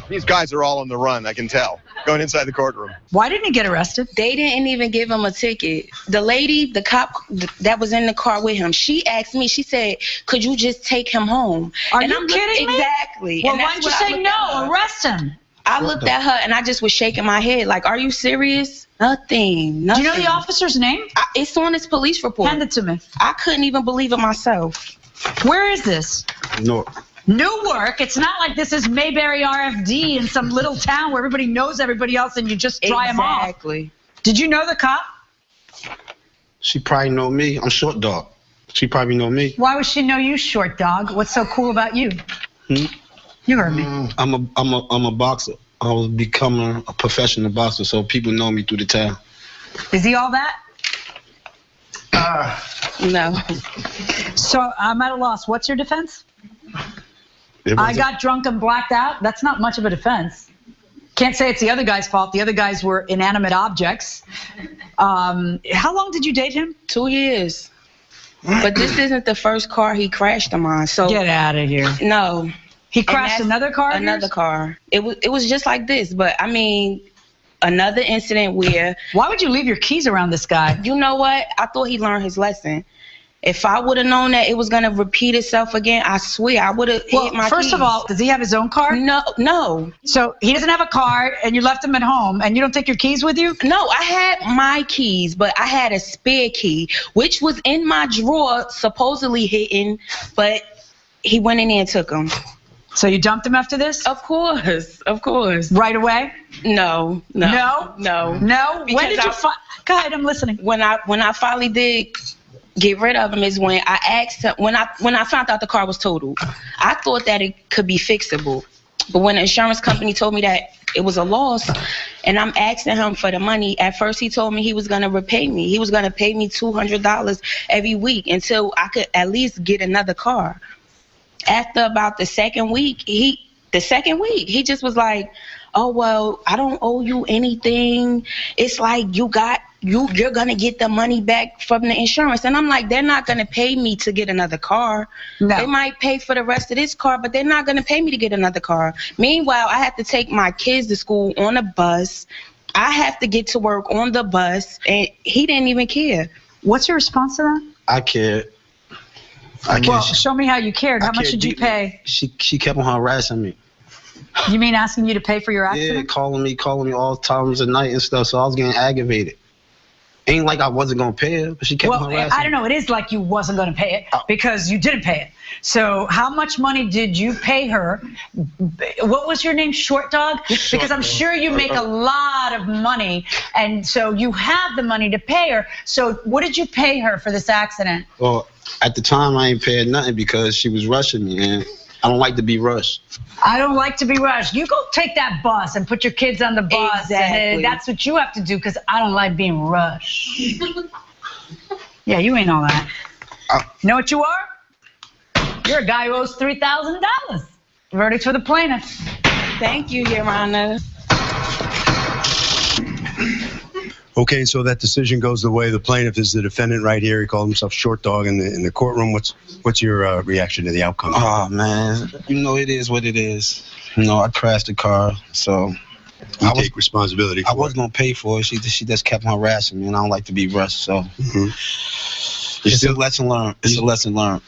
S8: These guys are all on the run, I can tell, going inside the courtroom.
S15: Why didn't he get arrested?
S14: They didn't even give him a ticket. The lady, the cop that was in the car with him, she asked me, she said, could you just take him home?
S15: Are you kidding me?
S14: Exactly.
S15: Well, why didn't you say no? Arrest him.
S14: I looked at her and I just was shaking my head like, are you serious? Nothing.
S15: Do you know the officer's name?
S14: It's on his police report.
S15: Hand it to me.
S14: I couldn't even believe it myself.
S15: Where is this?
S17: No.
S15: Newark. It's not like this is Mayberry RFD in some little town where everybody knows everybody else and you just dry them off.
S14: Exactly.
S15: Did you know the cop?
S17: She probably know me. I'm Short Dog. She probably know me.
S15: Why would she know you, Short Dog? What's so cool about you? You heard me.
S17: I'm a boxer. I was becoming a professional boxer, so people know me through the town.
S15: Is he all that?
S14: No.
S15: So I'm at a loss. What's your defense? I got drunk and blacked out. That's not much of a defense. Can't say it's the other guy's fault. The other guys were inanimate objects. How long did you date him?
S14: 2 years. But this isn't the first car he crashed on mine. So
S15: get out of here.
S14: No.
S15: He crashed another car?
S14: Another car. It was just like this. But I mean, another incident where.
S15: Why would you leave your keys around this guy?
S14: You know what? I thought he learned his lesson. If I would have known that it was going to repeat itself again, I swear I would have hit my keys.
S15: First of all, does he have his own car?
S14: No.
S15: So he doesn't have a car and you left him at home and you don't take your keys with you?
S14: No, I had my keys, but I had a spare key, which was in my drawer, supposedly hidden, but he went in there and took them.
S15: So you dumped him after this?
S14: Of course.
S15: Right away?
S14: No.
S15: When did you go ahead, I'm listening.
S14: When I finally did get rid of him is when I asked him, when I found out the car was totaled. I thought that it could be fixable. But when the insurance company told me that it was a loss and I'm asking him for the money, at first he told me he was going to repay me. He was going to pay me $200 every week until I could at least get another car. After about the second week, he just was like, oh, well, I don't owe you anything. It's like you're going to get the money back from the insurance. And I'm like, they're not going to pay me to get another car.
S15: No.
S14: They might pay for the rest of this car, but they're not going to pay me to get another car. Meanwhile, I have to take my kids to school on a bus. I have to get to work on the bus, and he didn't even care.
S15: What's your response to that?
S17: I cared.
S15: Well, show me how you cared. How much did you pay?
S17: She kept on harassing me.
S15: You mean asking you to pay for your accident?
S17: Yeah, calling me all times of night and stuff, so I was getting aggravated. Ain't like I wasn't going to pay her, but she kept on harassing me.
S15: I don't know. It is like you wasn't going to pay it because you didn't pay it. So how much money did you pay her? What was your name? Short Dog? Because I'm sure you make a lot of money, and so you have the money to pay her. So what did you pay her for this accident?
S17: Well, at the time, I ain't paid nothing because she was rushing me, and I don't like to be rushed.
S15: I don't like to be rushed. You go take that bus and put your kids on the bus.
S14: Exactly.
S15: And that's what you have to do because I don't like being rushed. Yeah, you ain't all that. You know what you are? You're a guy who owes $3,000. Verdict for the plaintiff.
S14: Thank you, Your Honor.
S3: Okay, so that decision goes the way the plaintiff is the defendant right here. He called himself Short Dog in the courtroom. What's your reaction to the outcome?
S17: Oh, man. You know, it is what it is. You know, I crashed the car, so...
S3: You take responsibility for
S17: I was going to pay for it. She just kept on harassing me, and I don't like to be rushed, so... It's a lesson learned. It's a lesson learned.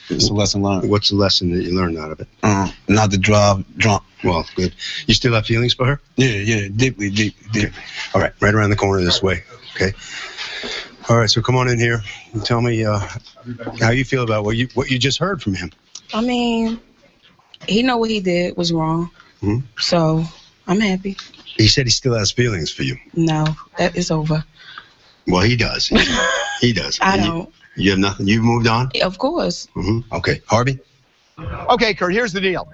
S3: What's the lesson that you learned out of it?
S17: Not to drive drunk.
S3: Well, good. You still have feelings for her?
S17: Yeah, deeply.
S3: Okay. All right, right around the corner this way, okay? All right, so come on in here and tell me how you feel about what you just heard from him.
S14: I mean, he know what he did was wrong, so I'm happy.
S3: He said he still has feelings for you.
S14: No, that is over.
S3: Well, he does. He does.
S14: I don't.
S3: You have nothing? You've moved on?
S14: Of course.
S3: Okay. Harvey?
S8: Okay, Kurt, here's the deal.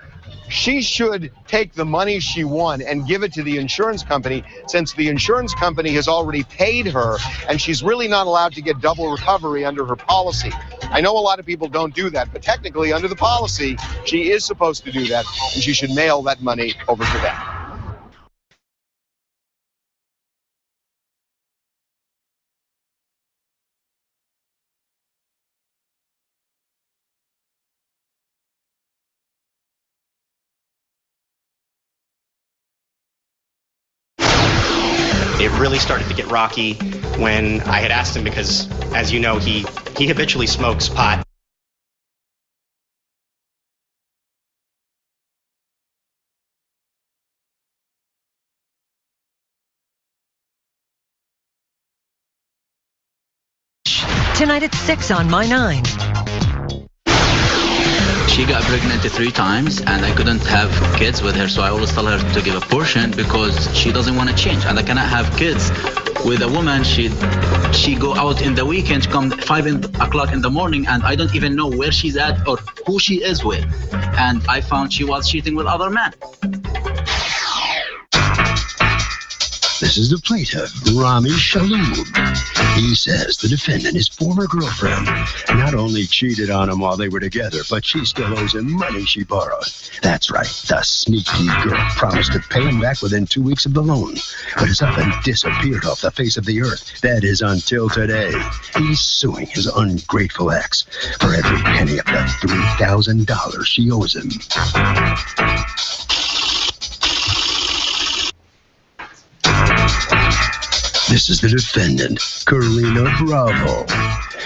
S8: She should take the money she won and give it to the insurance company, since the insurance company has already paid her and she's really not allowed to get double recovery under her policy. I know a lot of people don't do that, but technically under the policy, she is supposed to do that, and she should mail that money over to them.
S20: It really started to get rocky when I had asked him, because, as you know, he habitually smokes pot.
S21: Tonight at 6 on My 9.
S2: She got pregnant 3 times, and I couldn't have kids with her, so I always tell her to give a portion because she doesn't want to change, and I cannot have kids with a woman. She go out in the weekend, come 5 o'clock in the morning, and I don't even know where she's at or who she is with, and I found she was cheating with other men.
S3: This is the plaintiff, Rami Shalhoub. He says the defendant, his former girlfriend, not only cheated on him while they were together, but she still owes him money she borrowed. That's right, the sneaky girl promised to pay him back within 2 weeks of the loan, but has up and disappeared off the face of the earth. That is until today. He's suing his ungrateful ex for every penny of the $3,000 she owes him. This is the defendant, Karina Bravo.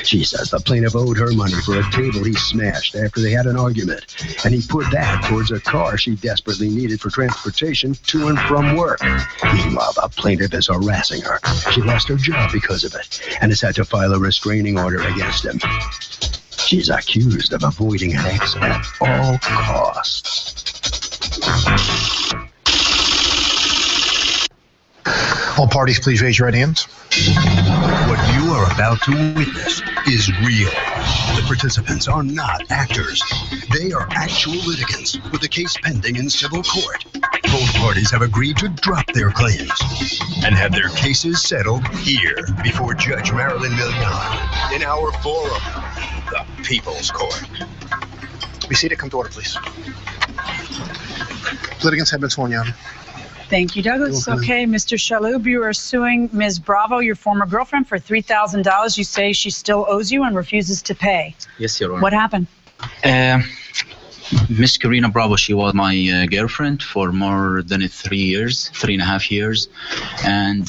S3: She says the plaintiff owed her money for a table he smashed after they had an argument, and he put that towards a car she desperately needed for transportation to and from work. Meanwhile, the plaintiff is harassing her. She lost her job because of it and has had to file a restraining order against him. She's accused of avoiding an ex at all costs.
S4: All parties, please raise your right hands.
S3: What you are about to witness is real. The participants are not actors. They are actual litigants with the case pending in civil court. Both parties have agreed to drop their claims and have their cases settled here before Judge Marilyn Millian in our forum, the People's Court.
S4: Be seated. Come to order, please. Litigants have been sworn, Your Honor.
S15: Thank you, Douglas. Okay, Mr. Shalhoub, you are suing Ms. Bravo, your former girlfriend, for $3,000. You say she still owes you and refuses to pay.
S2: Yes, Your Honor.
S15: What happened?
S2: Miss Karina Bravo, she was my girlfriend for more than 3.5 years. And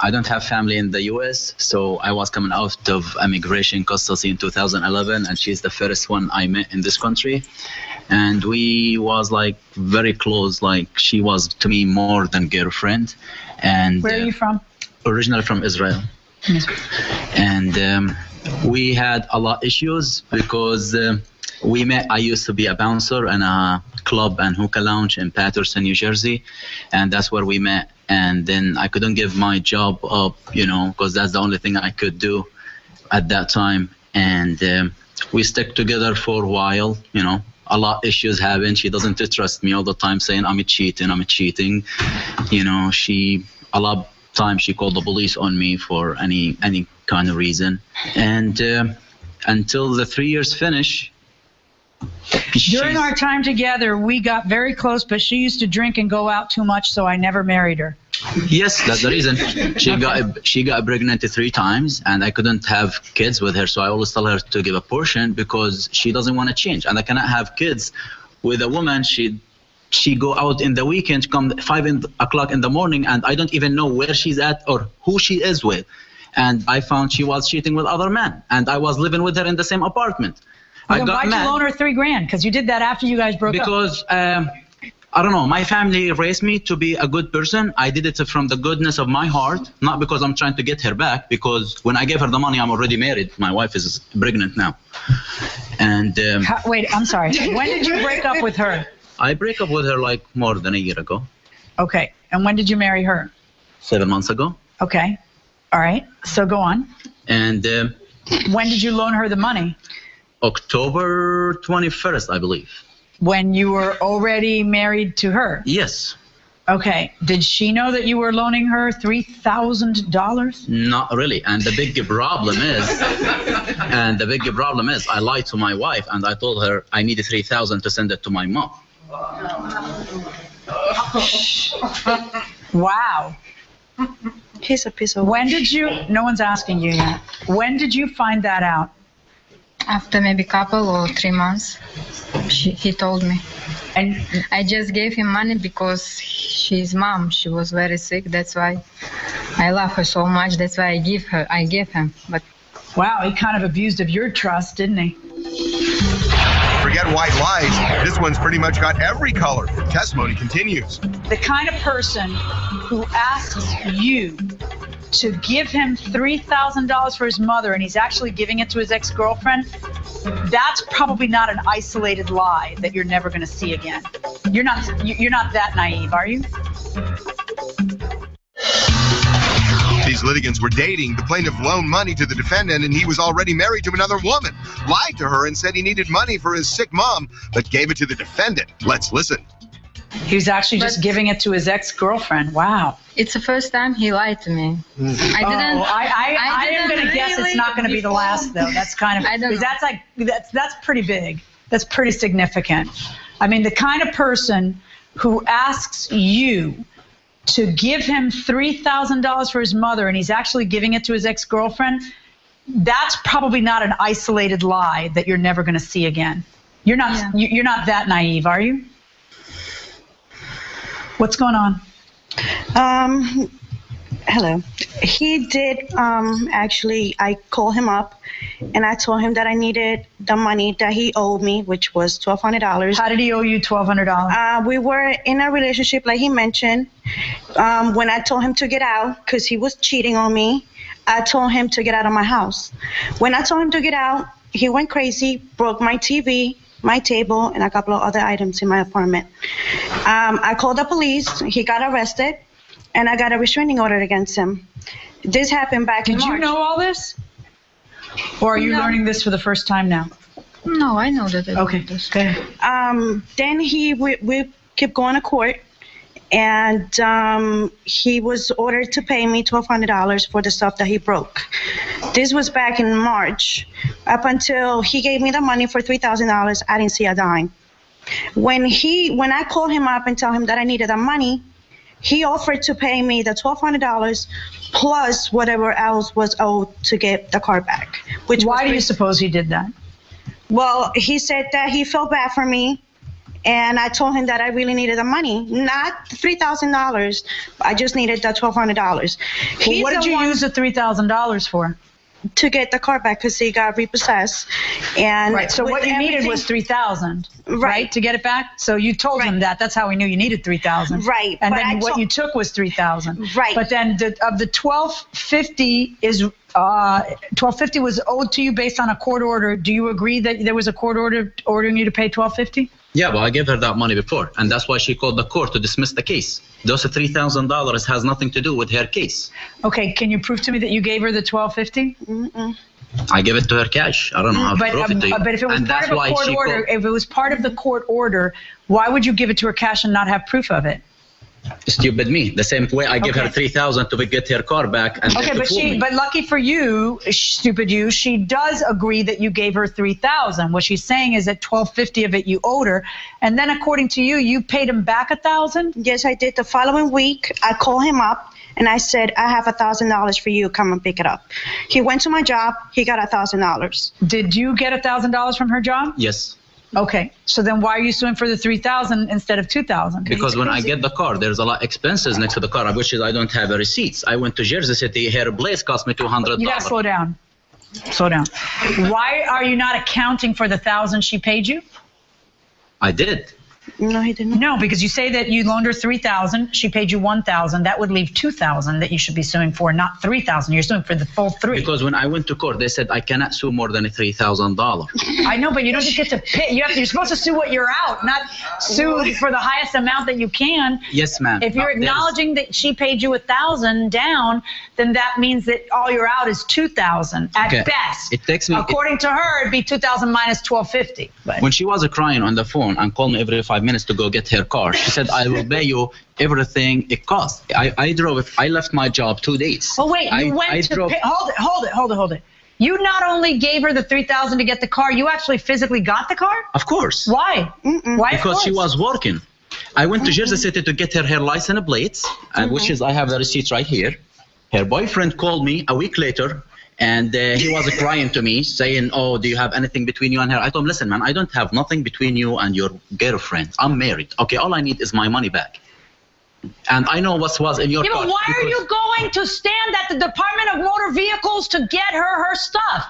S2: I don't have family in the U.S., so I was coming out of immigration custody in 2011, and she's the first one I met in this country. And we was like very close, like she was to me more than girlfriend. And
S15: where are you from?
S2: Originally from Israel. And we had a lot of issues because we met. I used to be a bouncer in a club and hookah lounge in Paterson, New Jersey, and that's where we met. And then I couldn't give my job up, because that's the only thing I could do at that time. And we stuck together for a while, A lot of issues happened. She doesn't trust me all the time, saying I'm cheating. A lot of times she called the police on me for any kind of reason. And until the 3 years finish.
S15: During our time together, we got very close, but she used to drink and go out too much, so I never married her.
S2: Yes, that's the reason. She got pregnant 3 times, and I couldn't have kids with her, so I always tell her to give a portion because she doesn't want to change, and I cannot have kids with a woman. She go out in the weekend, come 5 o'clock in the morning, and I don't even know where she's at or who she is with, and I found she was cheating with other men, and I was living with her in the same apartment.
S15: Why'd you loan her $3,000? Because you did that after you guys broke up.
S2: Because I don't know. My family raised me to be a good person. I did it from the goodness of my heart, not because I'm trying to get her back. Because when I gave her the money, I'm already married. My wife is pregnant now. And
S15: wait, I'm sorry. When did you break up with her?
S2: I break up with her like more than a year ago.
S15: Okay. And when did you marry her?
S2: 7 months ago.
S15: Okay. All right. So go on.
S2: And
S15: when did you loan her the money?
S2: October 21st, I believe.
S15: When you were already married to her?
S2: Yes.
S15: Okay. Did she know that you were loaning her $3,000?
S2: Not really. And the big problem is, I lied to my wife and I told her I needed $3,000 to send it to my mom.
S15: Wow. When did you? No one's asking you yet. When did you find that out?
S22: After maybe a couple or 3 months, he told me.
S15: And
S22: I just gave him money because his mom, she was very sick. That's why I love her so much. That's why I gave him. But
S15: wow, he kind of abused of your trust, didn't he?
S13: Forget white lies. This one's pretty much got every color. Testimony continues.
S15: The kind of person who asks you to give him $3,000 for his mother and he's actually giving it to his ex-girlfriend, that's probably not an isolated lie that you're never going to see again. You're not that naive, are you?
S13: These litigants were dating. The plaintiff loaned money to the defendant, and he was already married to another woman. Lied to her and said he needed money for his sick mom, but gave it to the defendant. Let's listen.
S15: He was actually just giving it to his ex-girlfriend. Wow.
S22: It's the first time he lied to me.
S15: I am going to guess it's not going to be the last, though. That's kind of, that's pretty big. That's pretty significant. I mean, the kind of person who asks you to give him $3,000 for his mother and he's actually giving it to his ex-girlfriend, that's probably not an isolated lie that you're never going to see again. You're not that naive, are you? What's going on?
S9: Hello. He did, actually, I called him up and I told him that I needed the money that he owed me, which was $1,200.
S15: How did he owe you $1,200?
S9: We were in a relationship, like he mentioned. When I told him to get out, because he was cheating on me, I told him to get out of my house. When I told him to get out, he went crazy, broke my TV, my table, and a couple of other items in my apartment. I called the police. He got arrested, and I got a restraining order against him. This happened back in March.
S15: Did you know all this? Or are you learning this for the first time now?
S22: No, I know that.
S15: Okay.
S9: Then we kept going to court, and he was ordered to pay me $1,200 for the stuff that he broke. This was back in March. Up until he gave me the money for $3,000, I didn't see a dime. When I called him up and told him that I needed the money, he offered to pay me the $1,200 plus whatever else was owed to get the car back.
S15: Why do you suppose he did that?
S9: Well, he said that he felt bad for me, and I told him that I really needed the money, not $3,000. I just needed the $1,200.
S15: Well, what did you use the $3,000 for?
S9: To get the car back because he got repossessed. And
S15: right. So what you needed was $3,000, right, to get it back. So you told him that. That's how we knew you needed $3,000.
S9: Right.
S15: And then what you took was $3,000.
S9: Right.
S15: But then of the $1,250 is $1,250 was owed to you based on a court order. Do you agree that there was a court order ordering you to pay $1,250?
S1: Yeah, well, I gave her that money before, and that's why she called the court to dismiss the case. Those $3,000 has nothing to do with her case.
S15: Okay, can you prove to me that you gave her the $1,250?
S1: I gave it to her cash. I don't know how to prove it to you.
S15: But if it was part of a court order, if it was part of the court order, why would you give it to her cash and not have proof of it?
S1: Stupid me. The same way I give her $3,000 to get her car back. And
S15: but lucky for you, stupid you, she does agree that you gave her $3,000. What she's saying is that $1,250 of it you owed her, and then according to you, you paid him back $1,000.
S9: Yes, I did. The following week, I called him up and I said, I have $1,000 for you. Come and pick it up. He went to my job. He got $1,000.
S15: Did you get $1,000 from her job?
S1: Yes.
S15: Okay, so then why are you suing for the $3,000 instead of $2,000?
S1: Because when I get the car, there's a lot of expenses next to the car, which is I don't have receipts. I went to Jersey City. Her blaze cost me $200.
S15: You gotta slow down. Slow down. Why are you not accounting for the $1,000 she paid you?
S1: I did.
S9: No, he didn't.
S15: No, because you say that you loaned her $3,000. She paid you $1,000. That would leave $2,000 that you should be suing for, not $3,000. You're suing for the full $3,000.
S1: Because when I went to court, they said I cannot sue more than $3,000.
S15: I know, but you don't just get to pay. You're supposed to sue what you're out, not sue for the highest amount that you can.
S1: Yes, ma'am.
S15: If you're acknowledging that she paid you $1,000 down, then that means that all you're out is $2,000 at best.
S1: It takes me.
S15: According to her, it'd be $2,000 minus $1,250. But
S1: when she was crying on the phone and called me every 5 minutes to go get her car, she said, I will pay you everything it costs. I drove it. I left my job 2 days.
S15: Oh, wait, you went to pay. Hold it. You not only gave her the $3,000 to get the car, you actually physically got the car?
S1: Of course.
S15: Why? Why?
S1: Because she was working. I went to Jersey City to get her license plates, which is, I have the receipts right here. Her boyfriend called me a week later, and he was crying to me, saying, oh, do you have anything between you and her? I told him, listen, man, I don't have nothing between you and your girlfriend. I'm married. Okay, all I need is my money back. And I know what was in your car.
S15: But why are you going to stand at the Department of Motor Vehicles to get her stuff?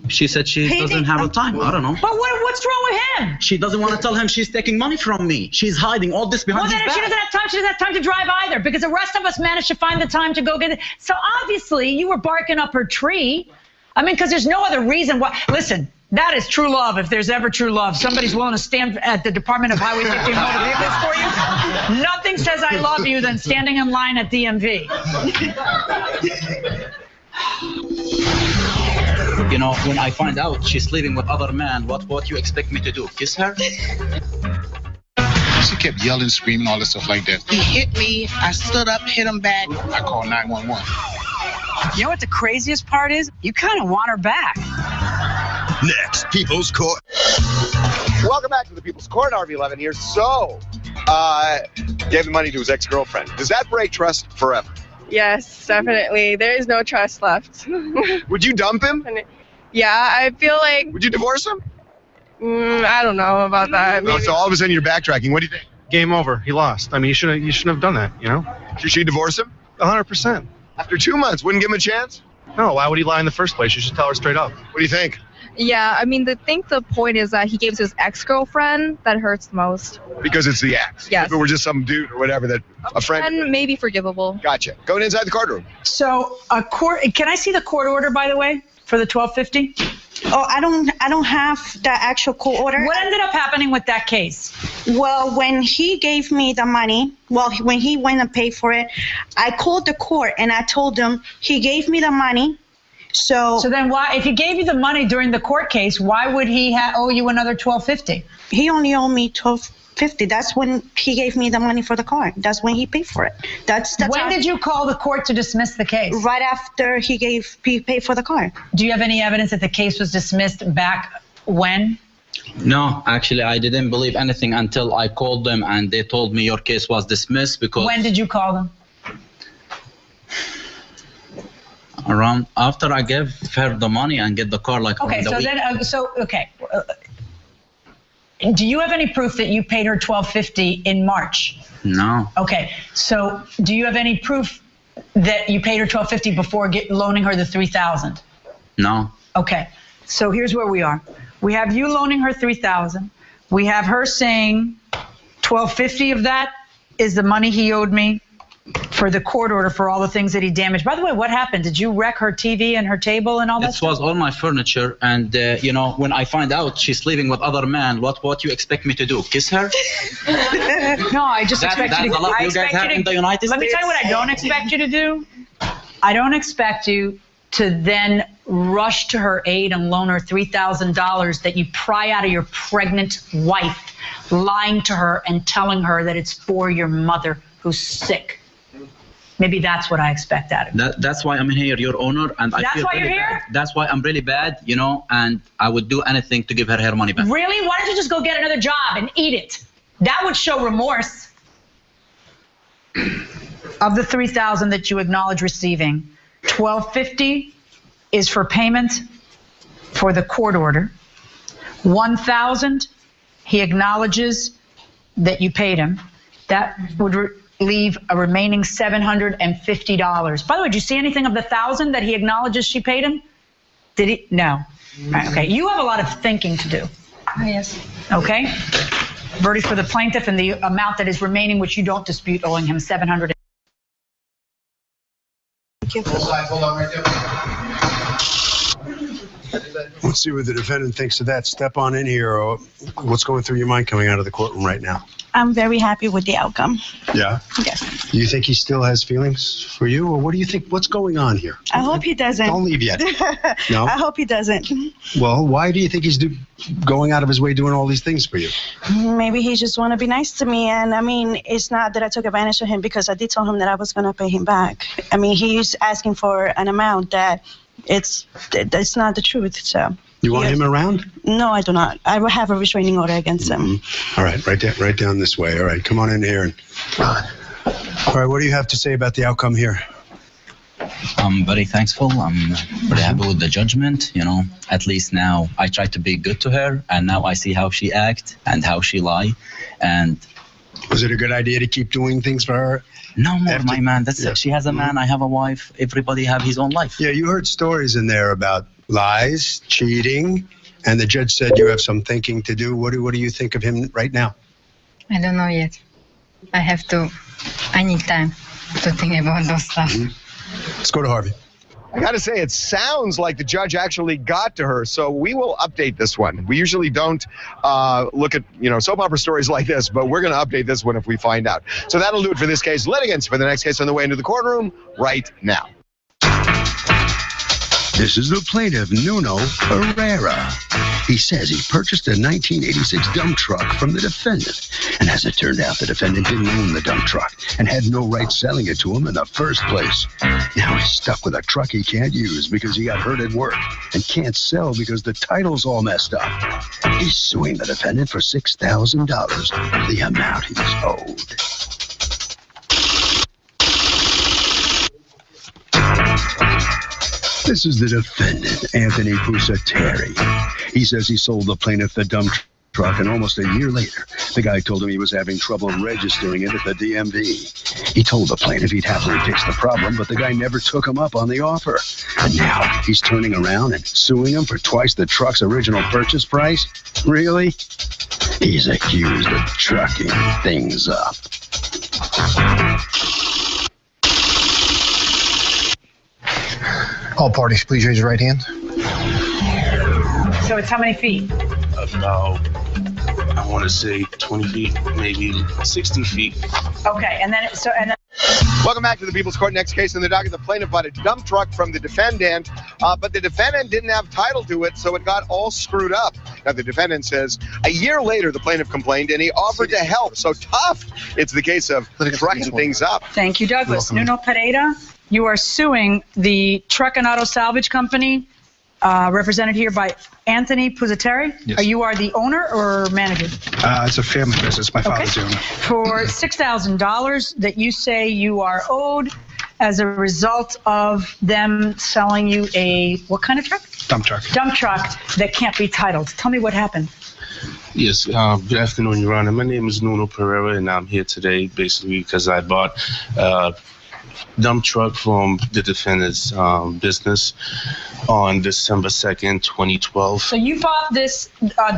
S1: She said she doesn't have a time. I don't know.
S15: But what's wrong with him?
S1: She doesn't want to tell him she's taking money from me. She's hiding all this behind
S15: Well, then
S1: his
S15: if she
S1: back.
S15: doesn't have time, she doesn't have time to drive either, because the rest of us managed to find the time to go get it. So obviously, you were barking up her tree. I mean, because there's no other reason why. Listen, that is true love, if there's ever true love. Somebody's willing to stand at the Department of Highway Safety and Motor Vehicles for you. Nothing says I love you than standing in line at DMV.
S1: You know, when I find out she's sleeping with other men, what you expect me to do? Kiss her?
S6: She kept yelling, screaming, all this stuff like that.
S11: He hit me. I stood up, hit him back.
S6: I called 911.
S15: You know what the craziest part is? You kind of want her back.
S13: Next, People's Court. Welcome back to the People's Court. RV11 here. So, gave the money to his ex-girlfriend. Does that break trust forever?
S23: Yes, definitely. There is no trust left.
S13: Would you dump him?
S23: Yeah, I feel like.
S13: Would you divorce him?
S23: I don't know about that.
S13: Oh, so all of a sudden you're backtracking. What do you think?
S4: Game over. He lost. I mean, you shouldn't have done that, you know?
S13: Should she divorce him?
S4: 100%.
S13: After 2 months, wouldn't give him a chance?
S4: No, why would he lie in the first place? You should tell her straight up.
S13: What do you think?
S23: Yeah, I mean, I think the point is that he gave it to his ex-girlfriend. That hurts the most.
S13: Because it's the ex.
S23: Yes.
S13: If it were just some dude or whatever that a friend.
S23: And maybe forgivable.
S13: Gotcha. Going inside the courtroom.
S15: So a court. Can I see the court order, by the way, for the 1250?
S9: Oh, I don't have the actual court order.
S15: What ended up happening with that case?
S9: Well, when he gave me the money, when he went and paid for it, I called the court and I told them he gave me the money. So
S15: then why, if he gave you the money during the court case, why would he owe you another $1250?
S9: He only owed me $1250. That's when he gave me the money for the car. That's when he paid for it. That's
S15: when did you call the court to dismiss the case?
S9: Right after he paid for the car.
S15: Do you have any evidence that the case was dismissed back when?
S1: No, actually, I didn't believe anything until I called them and they told me your case was dismissed because.
S15: When did you call them?
S1: Around after I gave her the money and get the car, like
S15: Okay,
S1: around
S15: so
S1: the week.
S15: then do you have any proof that you paid her $1250 in March?
S1: No.
S15: Okay, so do you have any proof that you paid her $1250 before loaning her the $3,000?
S1: No.
S15: Okay, so here's where we are. We have you loaning her $3,000. We have her saying $1250 of that is the money he owed me for the court order for all the things that he damaged. By the way, what happened? Did you wreck her TV and her table and all that
S1: This was all my furniture, and you know, when I find out she's sleeping with other men, what you expect me to do? Kiss her?
S15: No, I just expect you to.
S1: That's a lot you guys have in the United
S15: Let me tell you what I don't expect you to do. I don't expect you to then rush to her aid and loan her $3,000 that you pry out of your pregnant wife, lying to her and telling her that it's for your mother who's sick. Maybe that's what I expect out of you.
S1: That's why I'm here, your honor, and I
S15: That's
S1: feel
S15: why
S1: really
S15: you're here?
S1: bad. That's why I'm really bad, you know, and I would do anything to give her money back.
S15: Really? Why don't you just go get another job and eat it? That would show remorse. Of the $3,000 that you acknowledge receiving, $1,250 is for payment for the court order. $1,000 he acknowledges that you paid him. That would leave a remaining $750. By the way, did you see anything of the $1,000 that he acknowledges she paid him? Did he? No. Right, okay. You have a lot of thinking to do.
S22: Yes.
S15: Okay. Verdict for the plaintiff and the amount that is remaining, which you don't dispute, owing him $700.
S3: Hold on right there. Let's see what the defendant thinks of that. Step on in here. Or what's going through your mind coming out of the courtroom right now?
S9: I'm very happy with the outcome.
S3: Yeah?
S9: Yes.
S3: Do you think he still has feelings for you, or what do you think? What's going on here?
S9: I hope he doesn't.
S3: Don't leave yet. No?
S9: I hope he doesn't.
S3: Well, why do you think he's going out of his way doing all these things for you?
S9: Maybe he just want to be nice to me. And I mean, it's not that I took advantage of him, because I did tell him that I was going to pay him back. I mean, he's asking for an amount that it's not the truth. So.
S3: You want him around?
S9: No, I do not. I will have a restraining order against him.
S3: All right, right down this way. All right, come on in here. And all right, what do you have to say about the outcome here?
S1: I'm very thankful. I'm very happy with the judgment. You know, at least now I try to be good to her, and now I see how she acts and how she lie. And
S3: was it a good idea to keep doing things for her?
S1: No more, my man. That's it. She has a man. I have a wife. Everybody have his own life.
S3: Yeah, you heard stories in there about Lies, cheating, and the judge said you have some thinking to do. What do you think of him right now?
S22: I don't know yet. I need time to think about those stuff.
S3: Let's go to Harvey.
S8: I got to say, it sounds like the judge actually got to her, so we will update this one. We usually don't look at, soap opera stories like this, but we're going to update this one if we find out. So that'll do it for this case. Litigants for the next case on the way into the courtroom right now.
S3: This is the plaintiff, Nuno Pereira. He says he purchased a 1986 dump truck from the defendant. And as it turned out, the defendant didn't own the dump truck and had no right selling it to him in the first place. Now he's stuck with a truck he can't use because he got hurt at work and can't sell because the title's all messed up. He's suing the defendant for $6,000, the amount he's owed. This is the defendant, Anthony Pusateri. He says he sold the plaintiff the dump truck, and almost a year later, the guy told him he was having trouble registering it at the DMV. He told the plaintiff he'd happily fix the problem, but the guy never took him up on the offer. And now he's turning around and suing him for twice the truck's original purchase price? Really? He's accused of trucking things up.
S5: All parties, please raise your right hand.
S15: So it's how many feet?
S7: About, I want to say 20 feet, maybe 60 feet.
S15: Okay, and then
S8: Welcome back to the People's Court. Next case in the docket, the plaintiff bought a dump truck from the defendant, but the defendant didn't have title to it, so it got all screwed up. Now, the defendant says a year later, the plaintiff complained, and he offered to help. So tough. It's the case of trucking things up.
S15: Thank you, Douglas. Nuno Pereira, you are suing the Truck and Auto Salvage Company, represented here by Anthony Pusateri.
S5: Yes.
S15: You are the owner or manager?
S5: It's a family business. My father's the owner.
S15: For $6,000 that you say you are owed as a result of them selling you a, what kind of truck?
S5: Dump truck.
S15: Dump truck that can't be titled. Tell me what happened.
S7: Yes, good afternoon, Your Honor. My name is Nuno Pereira, and I'm here today basically because I bought a dump truck from the defendant's business on December 2nd, 2012.
S15: So you bought this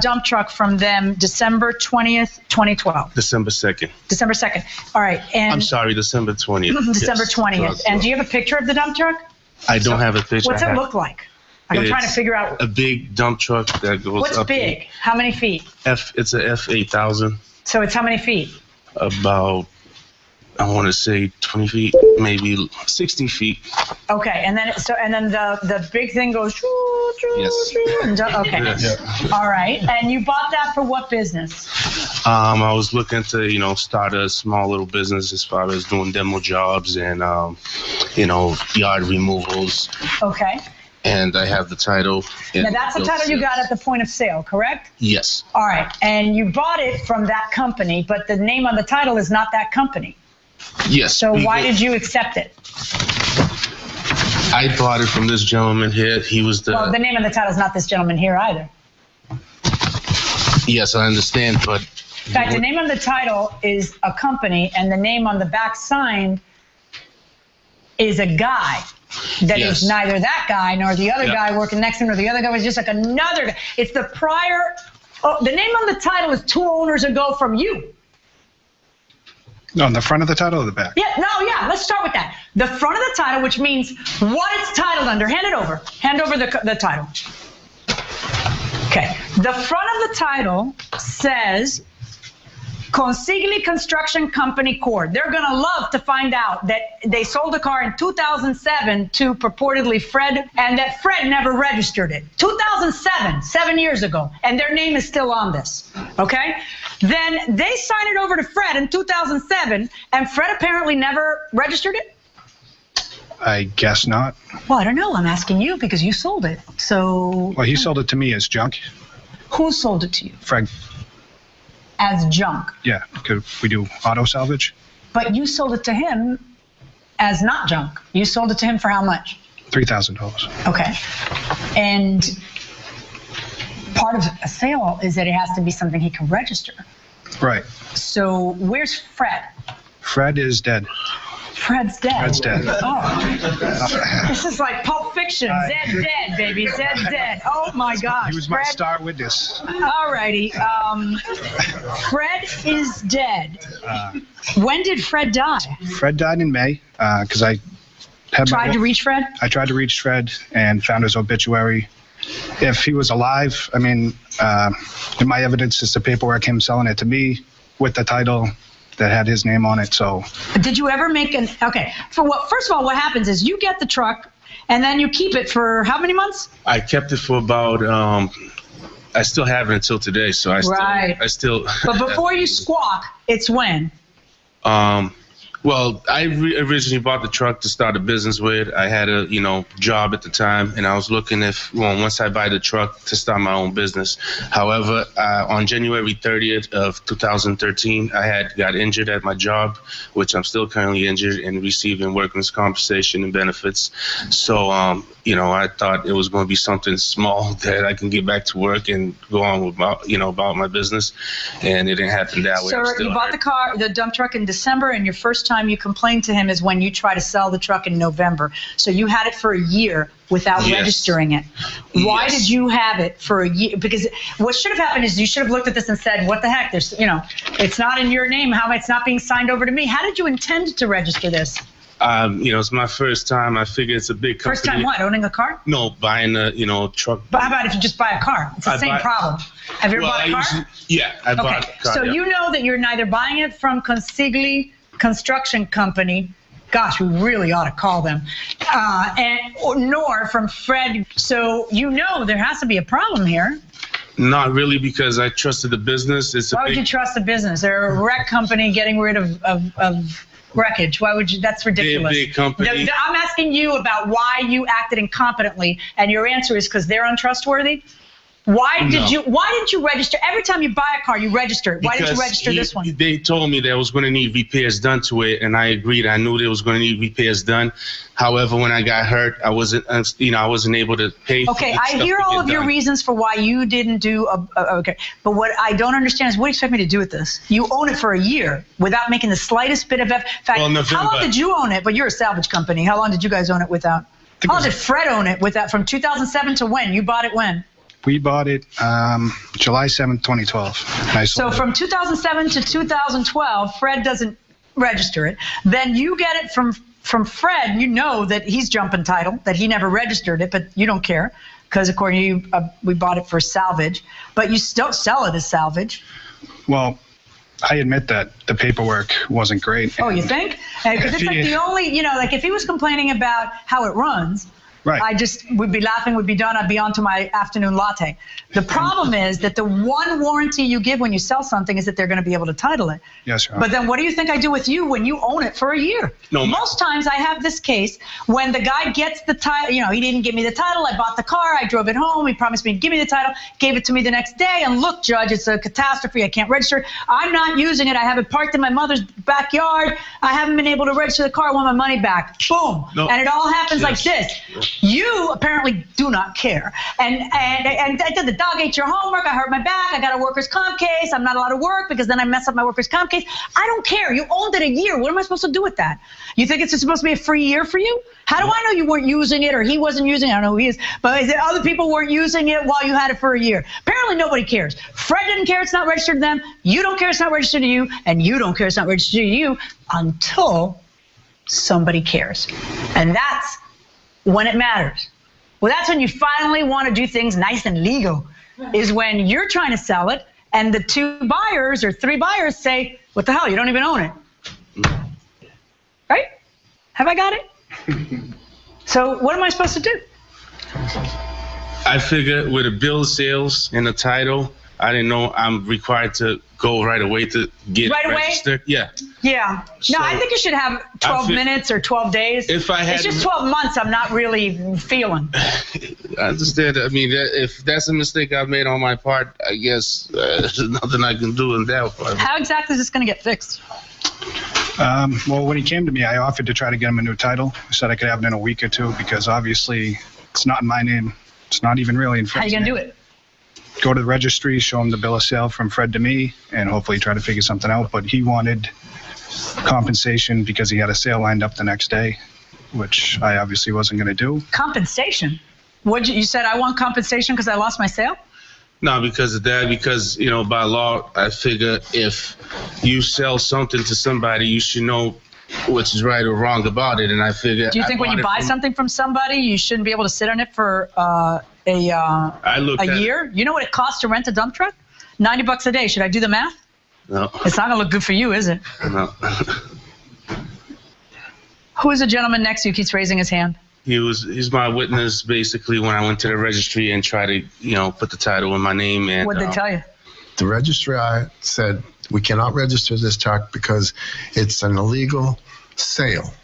S15: dump truck from them December 20th, 2012.
S7: December 2nd.
S15: December 2nd. All right. And
S7: I'm sorry, December 20th.
S15: December
S7: Yes.
S15: 20th. And do you have a picture of the dump truck?
S7: I don't have a picture.
S15: What's it look like? I'm trying to figure out.
S7: A big dump truck that goes
S15: What's
S7: up.
S15: big? How many feet?
S7: It's a F8000.
S15: So it's how many feet?
S7: About, I want to say 20 feet, maybe 60 feet.
S15: Okay, and then the big thing goes.
S7: Yes.
S15: Okay.
S7: Yes.
S15: All right. And you bought that for what business?
S7: I was looking to, start a small little business as far as doing demo jobs and, yard removals.
S15: Okay.
S7: And I have the title.
S15: Now that's the title you got at the point of sale, correct?
S7: Yes.
S15: All right. And you bought it from that company, but the name on the title is not that company.
S7: Yes.
S15: So why did you accept it?
S7: I bought it from this gentleman here. He was the...
S15: Well, the name of the title is not this gentleman here either.
S7: Yes, I understand, but...
S15: In fact, the name on the title is a company, and the name on the back sign is a guy that is neither that guy nor the other guy working next to him, or the other guy was just like another guy. It's the prior... Oh, the name on the title is 2 owners ago from you.
S5: No, on the front of the title or the back?
S15: Let's start with that. The front of the title, which means what it's titled under. Hand it over. Hand over the title. Okay. The front of the title says Consigli Construction Company Corp. They're going to love to find out that they sold a car in 2007 to purportedly Fred, and that Fred never registered it. 2007, 7 years ago, and their name is still on this, okay? Then they signed it over to Fred in 2007, and Fred apparently never registered it?
S5: I guess not.
S15: Well, I don't know. I'm asking you because you sold it, so...
S5: Well, he sold it to me as junk.
S15: Who sold it to you?
S5: Fred.
S15: As junk?
S5: Yeah, because we do auto salvage.
S15: But you sold it to him as not junk. You sold it to him for how much?
S5: $3,000.
S15: Okay. And part of a sale is that it has to be something he can register.
S5: Right.
S15: So where's Fred?
S5: Fred is dead.
S15: Fred's dead.
S5: Fred's dead.
S15: Oh. This is like Pulp Fiction. Zed dead, baby. Zed's dead. Oh, my gosh.
S5: He was my
S15: Fred.
S5: star witness.
S15: All righty. Fred is dead. When did Fred die?
S5: Fred died in May because I had
S15: Tried to reach Fred?
S5: I tried to reach Fred and found his obituary. If he was alive, I mean, in my evidence is the paperwork, him selling it to me with the title that had his name on it. So,
S15: did you ever make an okay? First of all, what happens is you get the truck and then you keep it for how many months?
S7: I kept it for about. I still have it until today, so I still.
S15: But before you squawk, it's when.
S7: Well, I originally bought the truck to start a business with. I had a, job at the time, and I was looking once I buy the truck to start my own business. However, on January 30th of 2013, I got injured at my job, which I'm still currently injured and receiving workers' compensation and benefits. So, I thought it was going to be something small that I can get back to work and go on with about my business, and it didn't happen that way.
S15: So you bought the dump truck in December, and your first time you complained to him is when you try to sell the truck in November. So you had it for a year without registering it. Why did you have it for a year? Because what should have happened is you should have looked at this and said, what the heck? There's, it's not in your name. How it's not being signed over to me? How did you intend to register this?
S7: It's my first time. I figure it's a big company.
S15: First time what? Owning a car?
S7: No, buying a, truck.
S15: But how about if you just buy a car? It's the same problem. Have you ever bought a car?
S7: I bought a car.
S15: So you know that you're neither buying it from Consigli Construction Company. Gosh, we really ought to call them. Nor from Fred. So you know there has to be a problem here.
S7: Not really, because I trusted the business.
S15: Why would you trust the business? They're a wreck company getting rid of wreckage. Why would you? That's ridiculous.
S7: Big company.
S15: I'm asking you about why you acted incompetently, and your answer is because they're untrustworthy. Why did you register? Every time you buy a car, you register it. Why did you register this one?
S7: They told me that I was going to need repairs done to it, and I agreed. I knew there was going to need repairs done. However, when I got hurt, I wasn't able to pay.
S15: Okay, I hear all of your reasons for why you didn't do. Okay, but what I don't understand is what do you expect me to do with this? You own it for a year without making the slightest bit of effort. In fact, how long did you own it? But you're a salvage company. How long did you guys own it without? How long did Fred own it without? From 2007 to when? You bought it when?
S5: We bought it July 7th, 2012.
S15: So from 2007 to 2012, Fred doesn't register it. Then you get it from Fred. You know that he's jumping title, that he never registered it, but you don't care because according to you, we bought it for salvage. But you still sell it as salvage.
S5: Well, I admit that the paperwork wasn't great.
S15: Oh, you think? Because it's like the only, like if he was complaining about how it runs,
S5: right.
S15: We'd be laughing, we'd be done, I'd be on to my afternoon latte. The problem is that the one warranty you give when you sell something is that they're going to be able to title it.
S5: Yes, sir.
S15: But then what do you think I do with you when you own it for a year?
S7: No,
S15: most times I have this case when the guy gets the title, he didn't give me the title, I bought the car, I drove it home, he promised me to give me the title, gave it to me the next day, and look, Judge, it's a catastrophe, I can't register it. I'm not using it, I have it parked in my mother's backyard, I haven't been able to register the car, I want my money back. Boom. No. And it all happens like this. You apparently do not care. And the dog ate your homework, I hurt my back, I got a workers' comp case, I'm not allowed to work because then I mess up my workers' comp case. I don't care. You owned it a year. What am I supposed to do with that? You think it's supposed to be a free year for you? How do I know you weren't using it or he wasn't using it? I don't know who he is. But is it other people weren't using it while you had it for a year? Apparently nobody cares. Fred didn't care. It's not registered to them. You don't care. It's not registered to you. And you don't care. It's not registered to you until somebody cares. And that's when it matters. Well, that's when you finally want to do things nice and legal, is when you're trying to sell it and the 2 buyers or 3 buyers say, what the hell, you don't even own it. Right? Have I got it? So what am I supposed to do?
S7: I figured with a bill of sales and a title, I didn't know I'm required to go right away to get registered. Yeah.
S15: Yeah. No, I think you should have 12 minutes or 12 days.
S7: If I had,
S15: it's just 12 months I'm not really feeling.
S7: I understand. I mean, if that's a mistake I've made on my part, I guess there's nothing I can do in that part.
S15: How exactly is this going to get fixed?
S5: Well, when he came to me, I offered to try to get him a new title. I said I could have it in a week or 2 because obviously it's not in my name. It's not even really in Fred's name.
S15: How are you going to do it?
S5: Go to the registry, show him the bill of sale from Fred to me, and hopefully try to figure something out. But he wanted compensation because he had a sale lined up the next day, which I obviously wasn't going to do.
S15: Compensation? You said I want compensation because I lost my sale?
S7: No, because of that. Because, you know, by law, I figure if you sell something to somebody, you should know what's right or wrong about it. And I figure.
S15: Do you think when you buy something from somebody, you shouldn't be able to sit on it for a year? You know what it costs to rent a dump truck? $90 a day. Should I do the math?
S7: No.
S15: It's not going to look good for you, is it?
S7: No.
S15: Who is the gentleman next to you who keeps raising his hand?
S7: He's my witness basically when I went to the registry and tried to, you know, put the title in my name. And
S15: what did they tell you?
S10: The registry said we cannot register this truck because it's an illegal sale.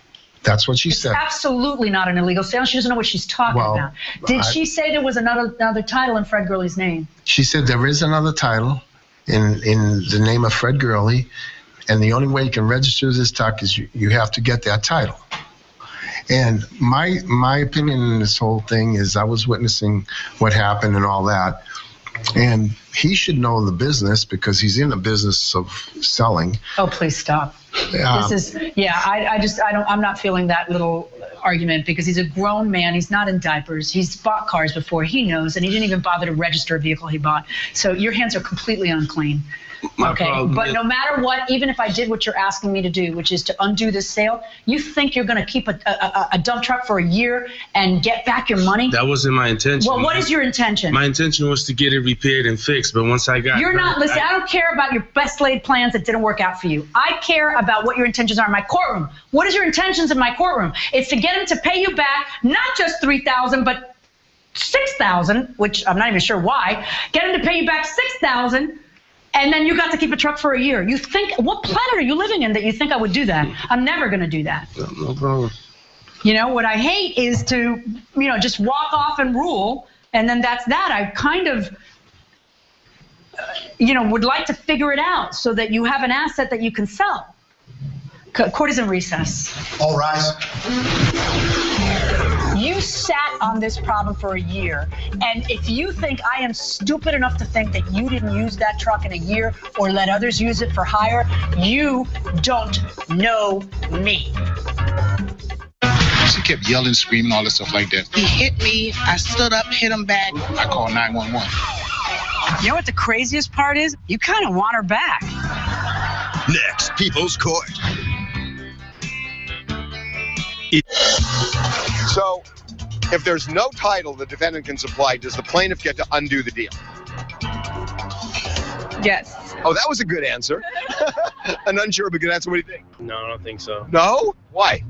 S10: That's what she said.
S15: Absolutely not an illegal sale. She doesn't know what she's talking about. Did she say there was another title in Fred Gurley's name?
S10: She said there is another title in the name of Fred Gurley, and the only way you can register this truck is you have to get that title. And my opinion in this whole thing is I was witnessing what happened and all that. And he should know the business because he's in the business of selling.
S15: Oh, please stop. I'm not feeling that little argument because he's a grown man. He's not in diapers. He's bought cars before. He knows, and he didn't even bother to register a vehicle he bought. So your hands are completely unclean. Okay, but no matter what, even if I did what you're asking me to do, which is to undo this sale, you think you're going to keep a dump truck for a year and get back your money?
S7: That wasn't my intention.
S15: Well, what is your intention?
S7: My intention was to get it repaired and fixed, but once I got
S15: listen, I don't care about your best laid plans that didn't work out for you. I care about what your intentions are in my courtroom. What is your intentions in my courtroom? It's to get him to pay you back, not just $3,000, but $6,000, which I'm not even sure why. Get him to pay you back $6,000. And then you got to keep a truck for a year. You think, what planet are you living in that you think I would do that? I'm never going to do that.
S7: No problem.
S15: You know, what I hate is to, you know, just walk off and rule, and then that's that. I kind of, would like to figure it out so that you have an asset that you can sell. Court is in recess.
S10: All rise.
S15: You sat on this problem for a year, and if you think I am stupid enough to think that you didn't use that truck in a year or let others use it for hire, you don't know me.
S6: She kept yelling, screaming, all that stuff like that.
S11: He hit me. I stood up, hit him back.
S6: I called 911.
S15: You know what the craziest part is? You kind of want her back.
S13: Next, People's Court. So, if there's no title the defendant can supply, does the plaintiff get to undo the deal?
S23: Yes.
S13: Oh, that was a good answer. An unsure but good answer. What do you think?
S12: No, I don't think so.
S13: No? Why?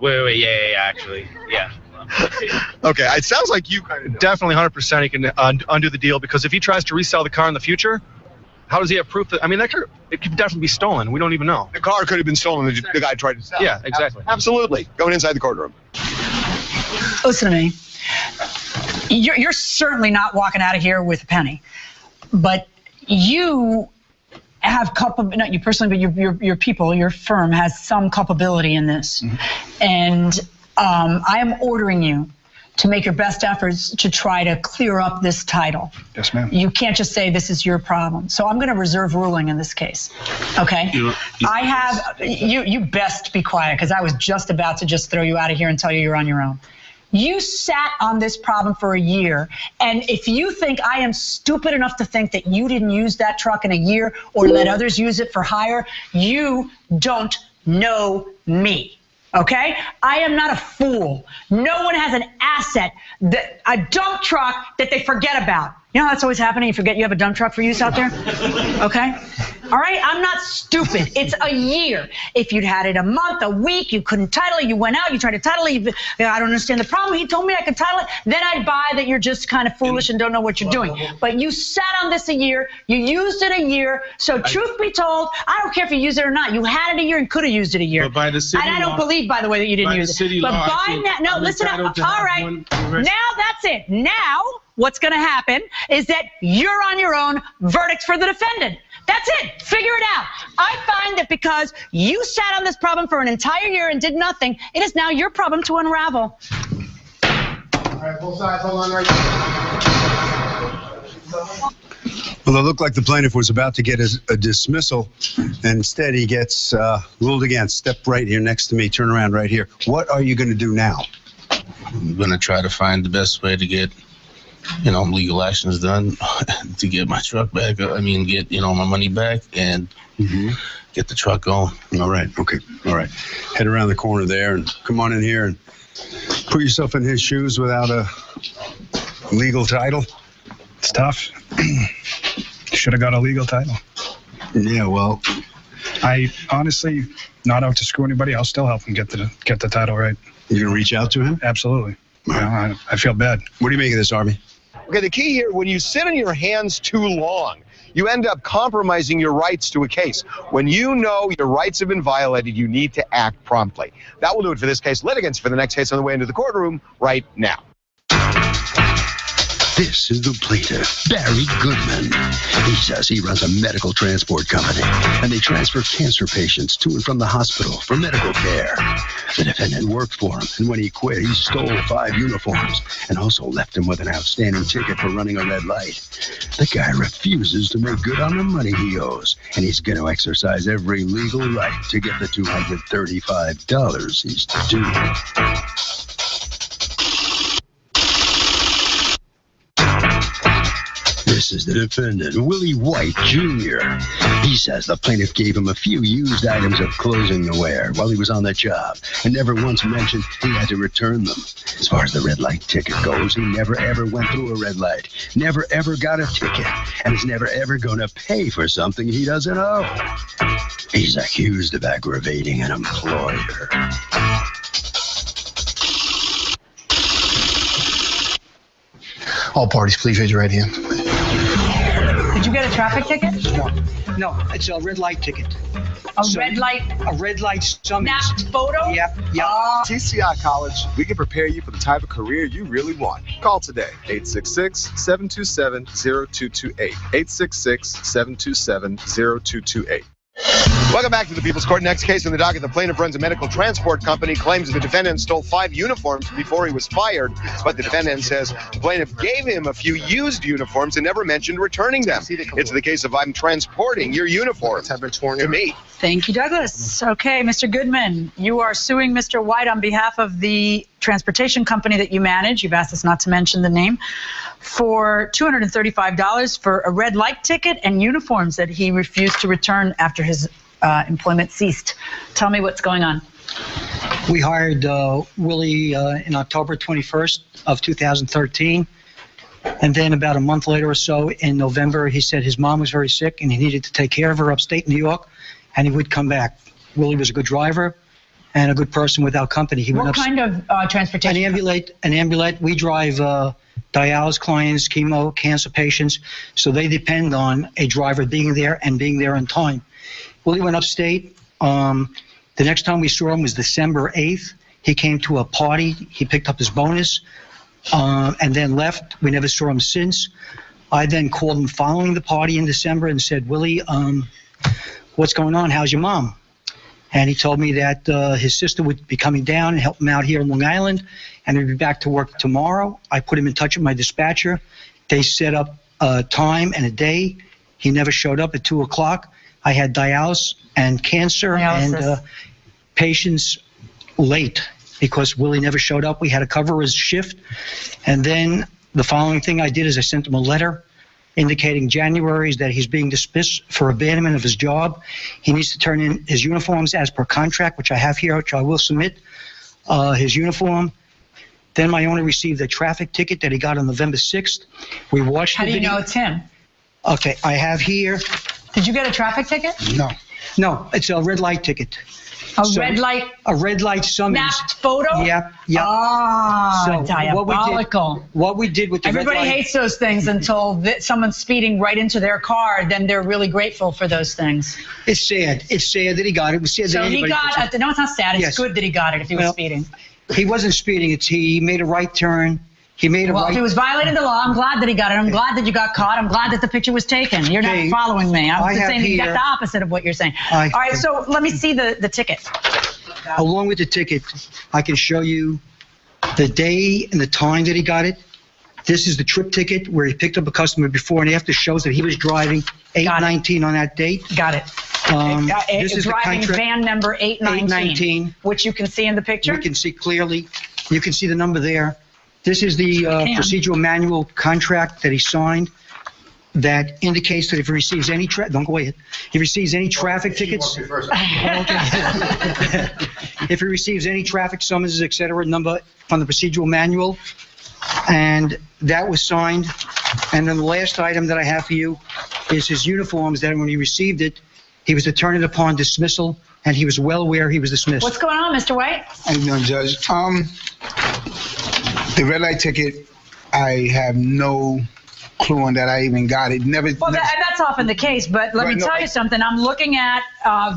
S12: Wait, yeah, actually, yeah.
S13: Okay, it sounds like you kind of know.
S4: Definitely 100% he can undo the deal, because if he tries to resell the car in the future, how does he have proof that, I mean, it could definitely be stolen. We don't even know.
S13: The car could have been stolen. The guy tried to sell.
S4: Yeah, exactly.
S13: Absolutely. Going inside the courtroom.
S15: Listen to me. You're certainly not walking out of here with a penny, but you have not you personally, but your people, your firm has some culpability in this. Mm-hmm. And I am ordering you to make your best efforts to try to clear up this title.
S5: Yes, ma'am.
S15: You can't just say this is your problem. So I'm going to reserve ruling in this case. Okay? You best be quiet, because I was just about to just throw you out of here and tell you you're on your own. You sat on this problem for a year, and if you think I am stupid enough to think that you didn't use that truck in a year or let others use it for hire, you don't know me. Okay? I am not a fool. No one has an asset, a dump truck that they forget about. You know, that's always happening. You forget you have a dump truck for use out there. Okay? All right? I'm not stupid. It's a year. If you'd had it a month, a week, you couldn't title it. You went out, you tried to title it. I don't understand the problem. He told me I could title it. Then I'd buy that you're just kind of foolish and don't know what you're doing. But you sat on this a year. You used it a year. So truth be told, I don't care if you used it or not. You had it a year and could have used it a year.
S7: But by the city
S15: and I don't believe, by the way, that you didn't use it. But by now, no, listen up. All right. Now that's it. Now what's going to happen is that you're on your own. Verdicts for the defendant. That's it. Figure it out. I find that because you sat on this problem for an entire year and did nothing, it is now your problem to unravel.
S10: All right, both sides, hold on right there.
S3: Well, it looked like the plaintiff was about to get a dismissal, and instead he gets ruled against. Step right here next to me. Turn around right here. What are you going to do now?
S7: I'm going to try to find the best way to get, legal actions done to get my truck back. I mean, get, my money back and get the truck going.
S3: All right. Okay. All right. Head around the corner there and come on in here and put yourself in his shoes without a legal title.
S5: It's tough. Should have got a legal title.
S3: Yeah, well,
S5: I honestly, not out to screw anybody. I'll still help him get the title right.
S3: You're gonna reach out to him?
S5: Absolutely. I feel bad.
S3: What do you make of this, Army?
S8: Okay, the key here, when you sit on your hands too long, you end up compromising your rights to a case. When you know your rights have been violated, you need to act promptly. That will do it for this case. Litigants for the next case on the way into the courtroom right now.
S3: This is the plaintiff, Barry Goodman. He says he runs a medical transport company, and they transfer cancer patients to and from the hospital for medical care. The defendant worked for him, and when he quit, he stole 5 uniforms and also left him with an outstanding ticket for running a red light. The guy refuses to make good on the money he owes, and he's going to exercise every legal right to get the $235 he's due. This is the defendant, Willie White, Jr. He says the plaintiff gave him a few used items of clothing to wear while he was on the job and never once mentioned he had to return them. As far as the red light ticket goes, he never ever went through a red light, never ever got a ticket, and is never ever going to pay for something he doesn't owe. He's accused of aggravating an employer.
S17: All parties, please raise your right hand.
S15: Did you get a traffic ticket?
S16: No, it's a red light ticket.
S15: A red light?
S16: A red light summons.
S15: Snapped photo?
S16: Yep.
S18: TCI College, we can prepare you for the type of career you really want. Call today, 866-727-0228. 866-727-0228.
S8: Welcome back to the People's Court. Next case in the docket, the plaintiff runs a medical transport company, claims the defendant stole 5 uniforms before he was fired, but the defendant says the plaintiff gave him a few used uniforms and never mentioned returning them. It's the case of I'm transporting your uniforms to me.
S15: Thank you, Douglas. Okay, Mr. Goodman, you are suing Mr. White on behalf of the transportation company that you manage. You've asked us not to mention the name, for $235 for a red light ticket and uniforms that he refused to return after his employment ceased. Tell me what's going on.
S16: We hired Willie in October 21st of 2013. And then about a month later or so, in November, he said his mom was very sick and he needed to take care of her upstate New York, and he would come back. Willie was a good driver and a good person without company. He
S15: What kind of transportation?
S16: An ambulate. We drive dialysis clients, chemo, cancer patients, so they depend on a driver being there and being there on time. Willie went upstate. The next time we saw him was December 8th. He came to a party. He picked up his bonus and then left. We never saw him since. I then called him following the party in December and said, Willie, what's going on? How's your mom? And he told me that his sister would be coming down and help him out here in Long Island, and he'd be back to work tomorrow. I put him in touch with my dispatcher. They set up a time and a day. He never showed up at 2 o'clock. I had dialysis and cancer and patients late because Willie never showed up. We had to cover his shift. And then the following thing I did is I sent him a letter indicating January that he's being dismissed for abandonment of his job. He needs to turn in his uniforms as per contract, which I have here, which I will submit, his uniform. Then my owner received a traffic ticket that he got on November 6th. We watched
S15: How do you know it's him?
S16: Okay, I have here.
S15: Did you get a traffic ticket?
S16: No, it's a red light ticket.
S15: A red light
S16: summons.
S15: Snapped photo?
S16: Yep.
S15: Ah,
S16: So
S15: diabolical.
S16: What we did with the
S15: Everybody
S16: red light,
S15: hates those things until someone's speeding right into their car. Then they're really grateful for those things.
S16: It's sad. It's sad that he got it. It was sad
S15: So
S16: that
S15: he
S16: anybody
S15: got it. No, it's not sad. It's
S16: Yes.
S15: good that he got it if he was speeding.
S16: He wasn't speeding. He made a right turn. He made a
S15: Well,
S16: right.
S15: if he was violating the law, I'm glad that he got it. I'm glad that you got caught. I'm glad that the picture was taken. You're not
S16: Okay.
S15: following me. I'm
S16: I
S15: just
S16: have
S15: saying you got
S16: here-
S15: the opposite of what you're saying.
S16: I-
S15: All right, so let me see the ticket.
S16: Along with the ticket, I can show you the day and the time that he got it, This is the trip ticket where he picked up a customer before and after, shows that he was driving 819 on that date.
S15: Got it.
S16: This is the
S15: driving
S16: contract.
S15: van number 819, which you can see in the picture.
S16: We can see clearly. You can see the number there. This is the procedural manual contract that he signed that indicates that if he receives any don't go ahead. He receives any traffic tickets. If he receives any traffic summonses, etc., number from the procedural manual, and that was signed. And then the last item that I have for you is his uniforms. That when he received it, he was determined upon dismissal, and he was well aware he was dismissed.
S15: What's going on, Mr. White?
S14: How you doing, Judge? The red light ticket, I have no clue on that. I even got it.
S15: Well, that's often the case, but let me tell you something. I'm looking at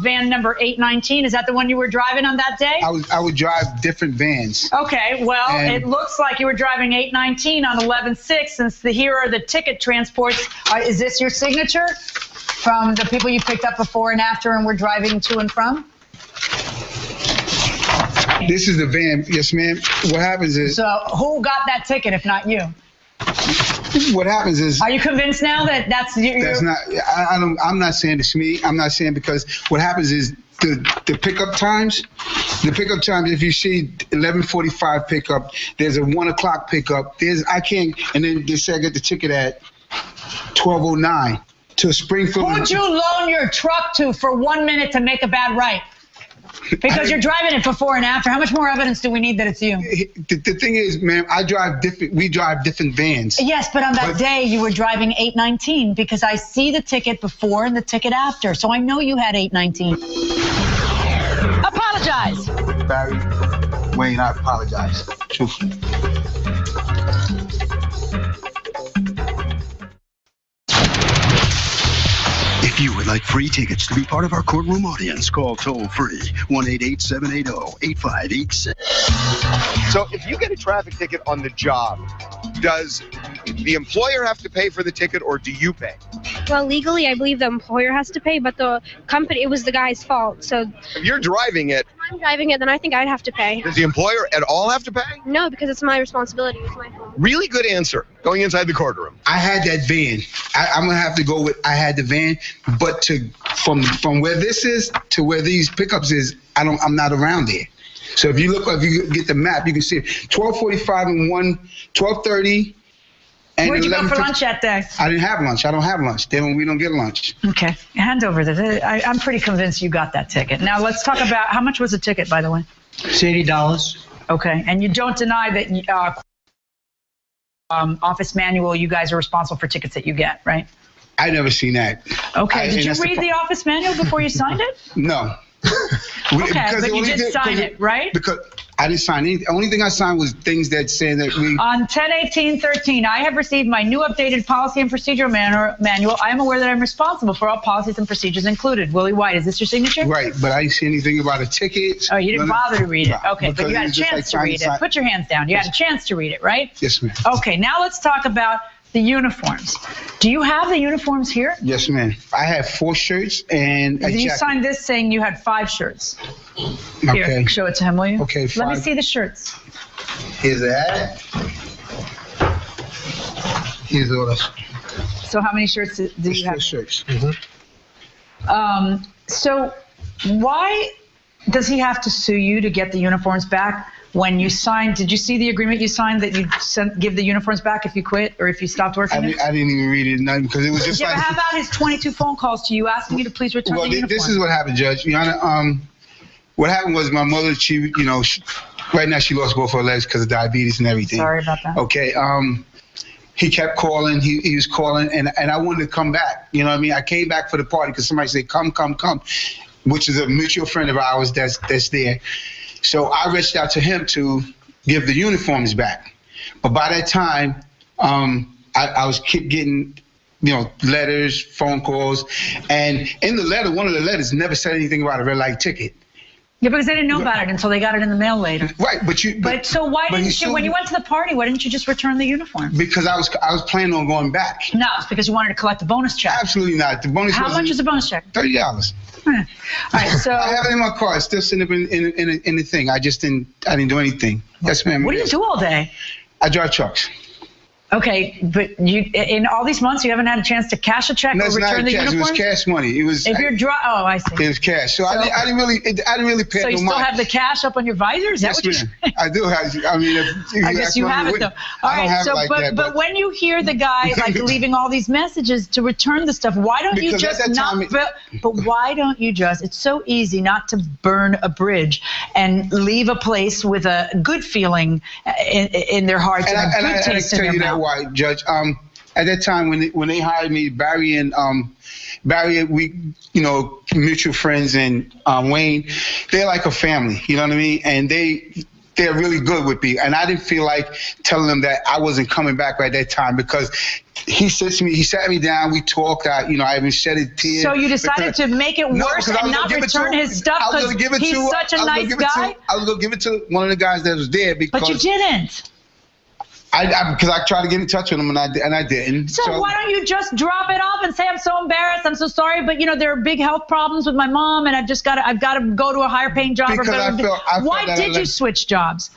S15: van number 819. Is that the one you were driving on that day?
S14: I would drive different vans.
S15: Okay, well, it looks like you were driving 819 on 11/6, since here are the ticket transports. Is this your signature from the people you picked up before and after and were driving to and from?
S14: This is the van. Yes, ma'am. What happens is...
S15: So who got that ticket if not you?
S14: What happens is...
S15: Are you convinced now that that's your...
S14: That's not... I'm not saying it's me. I'm not saying, because what happens is the pickup times, if you see 11:45 pickup, there's a 1 o'clock pickup, and then they say I get the ticket at 12:09 to Springfield.
S15: Who'd you loan your truck to for 1 minute to make a bad right? Because you're driving it before and after. How much more evidence do we need that it's you?
S14: The thing is, ma'am, we drive different vans.
S15: Yes, but on that day, you were driving 819 because I see the ticket before and the ticket after. So I know you had 819. Apologize.
S14: Barry, Wayne, I apologize. Truthfully.
S3: If you would like free tickets to be part of our courtroom audience, call toll-free 1-888-780-8586.
S8: So if you get a traffic ticket on the job, does the employer have to pay for the ticket or do you pay?
S19: Well, legally, I believe the employer has to pay, but the company, it was the guy's fault. So
S8: if you're driving it,
S19: I'm driving it, then I think I'd have to pay.
S8: Does the employer at all have to pay?
S19: No, because it's my responsibility. It's my fault.
S8: Really good answer. Going inside the courtroom.
S14: I had that van. I'm gonna have to go with I had the van, but from where this is to where these pickups is, I'm not around there. So if you get the map, you can see it. 12:45 and 12:30. And
S15: where'd you go for lunch that day?
S14: I didn't have lunch. I don't have lunch. We don't get lunch.
S15: Okay, hand over this. I'm pretty convinced you got that ticket. Now let's talk about how much was the ticket, by the way?
S16: It's $80.
S15: Okay, and you don't deny that office manual, you guys are responsible for tickets that you get, right?
S14: I never seen that.
S15: Okay, did you read the office manual before you signed it?
S14: No.
S15: Okay, but you did sign it, right?
S14: Because I didn't sign anything. The only thing I signed was things that say that we...
S15: On 10/18/13, I have received my new updated policy and procedure manual. I am aware that I'm responsible for all policies and procedures included. Willie White, is this your signature?
S14: Right, but I didn't see anything about a ticket.
S15: Oh, you didn't bother to read it.
S14: No,
S15: Okay, but you had a chance to read it. Put your hands down. You had a chance to read it, right?
S14: Yes, ma'am.
S15: Okay, now let's talk about the uniforms. Do you have the uniforms here?
S14: Yes, ma'am. I have 4 shirts and a
S15: You
S14: jacket.
S15: signed this saying you had 5 shirts. Here,
S14: Okay.
S15: show it to him, will you?
S14: Okay,
S15: Let me
S14: 5.
S15: see the shirts.
S14: Here's that. Here's all the...
S15: So how many shirts do you have?
S14: 4 shirts.
S15: So why does he have to sue you to get the uniforms back? When you signed, did you see the agreement you signed that you'd give the uniforms back if you quit or if you stopped working there?
S14: I didn't even read it, nothing, because it was just
S15: Yeah,
S14: like...
S15: but how about his 22 phone calls to you asking you to please return the uniforms?
S14: This is what happened, Judge. Your Honor, what happened was my mother, right now she lost both her legs because of diabetes and everything.
S15: Sorry about that.
S14: Okay, he kept calling, he was calling, and I wanted to come back, you know what I mean? I came back for the party because somebody said, come, which is a mutual friend of ours that's there. So I reached out to him to give the uniforms back. But by that time, I was keep getting, letters, phone calls. And in the letter, one of the letters never said anything about a red light ticket.
S15: Yeah, because they didn't know about it until they got it in the mail later.
S14: Right,
S15: But so why didn't you, when you went to the party, why didn't you just return the uniform?
S14: Because I was planning on going back.
S15: No, it's because you wanted to collect the bonus check.
S14: Absolutely not. The bonus.
S15: How much is the bonus check?
S14: $30.
S15: All right, so
S14: I have it in my car. It's still sitting up in the thing. I didn't do anything. Yes, ma'am.
S15: What do you do all day?
S14: I drive trucks.
S15: Okay, but you in all these months you haven't had a chance to cash a check
S14: No,
S15: or
S14: it's not
S15: return the
S14: cash.
S15: uniform?
S14: It was cash money. It was.
S15: If you're I see.
S14: It was cash. So I didn't really pay
S15: So
S14: no
S15: you still
S14: mind.
S15: have the cash up on your visor? Is that
S14: Yes,
S15: what you're
S14: ma'am. I do have. I mean, if
S15: I guess you have it though. All
S14: I don't
S15: right,
S14: have
S15: so
S14: it like that,
S15: but when you hear the guy like leaving all these messages to return the stuff, why don't you
S14: Because at
S15: just
S14: that
S15: not?
S14: time
S15: But why don't you just? It's so easy not to burn a bridge and leave a place with a good feeling in their hearts and, a good taste in
S14: tell
S15: their
S14: you that
S15: mouth.
S14: why, Judge. At that time when they hired me, Barry and mutual friends, and Wayne, they're like a family. You know what I mean? And they're really good with me. And I didn't feel like telling them that I wasn't coming back at that time, because he sat me down, we talked, I even shedded tears.
S15: So you decided to make it worse and not return his stuff because he's such a nice guy?
S14: I was going to give it to one of the guys that was there because...
S15: But you didn't.
S14: Because I tried to get in touch with him and I didn't.
S15: So why don't you just drop it off and say, I'm so embarrassed, I'm so sorry, but there are big health problems with my mom, and I've got to go to a higher paying job. Why did you switch jobs?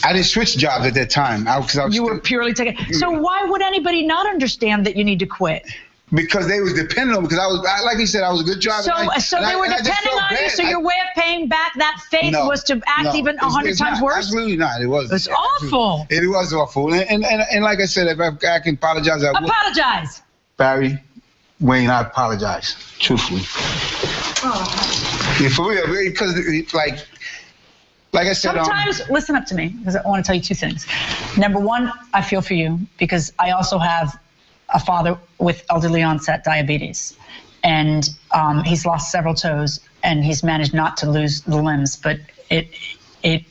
S14: I didn't switch jobs at that time.
S15: You were purely taking. So why would anybody not understand that you need to quit?
S14: Because they was dependent on me. Because like you said, I was a good driver.
S15: So they were depending on you. So your way of paying back that faith was to act even 100 times worse.
S14: Absolutely not. It wasn't.
S15: It's awful.
S14: It was awful. And like I said, if I can apologize, I will.
S15: Apologize.
S14: Barry, Wayne, I apologize. Truthfully. Yeah, for real, because like I said.
S15: Sometimes, listen up to me, because I want to tell you two things. Number one, I feel for you because I also have a father with elderly onset diabetes, and he's lost several toes, and he's managed not to lose the limbs, but it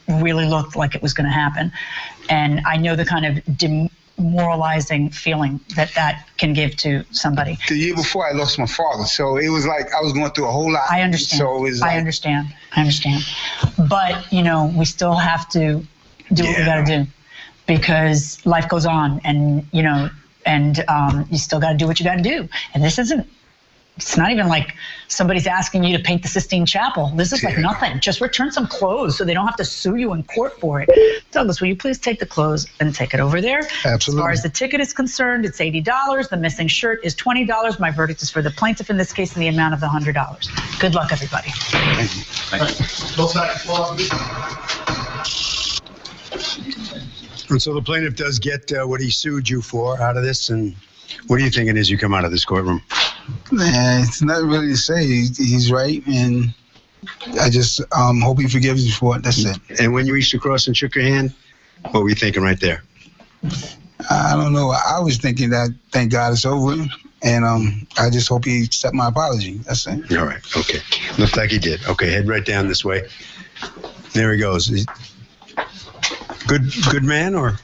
S15: really looked like it was going to happen. And I know the kind of demoralizing feeling that can give to somebody.
S14: The year before I lost my father, so it was like I was going through a whole lot.
S15: I understand.
S14: So it was like,
S15: I understand. But we still have to do what we got to do, because life goes on, and you still got to do what you got to do. And it's not even like somebody's asking you to paint the Sistine Chapel. This is like nothing. Just return some clothes so they don't have to sue you in court for it. Douglas, will you please take the clothes and take it over there?
S14: Absolutely.
S15: As far as the ticket is concerned, it's $80. The missing shirt is $20. My verdict is for the plaintiff in this case in the amount of the $100. Good luck, everybody.
S14: Thank you.
S3: Both sides. And so the plaintiff does get what he sued you for out of this. And what are you thinking as you come out of this courtroom?
S14: Man, it's nothing really to say. He's right, and I just hope he forgives me for it. That's it.
S3: And when you reached across and shook your hand, what were you thinking right there?
S14: I don't know. I was thinking that thank God it's over, and I just hope he accept my apology. That's it.
S3: All right. Okay. Looks like he did. Okay, head right down this way. There he goes. Good man, or?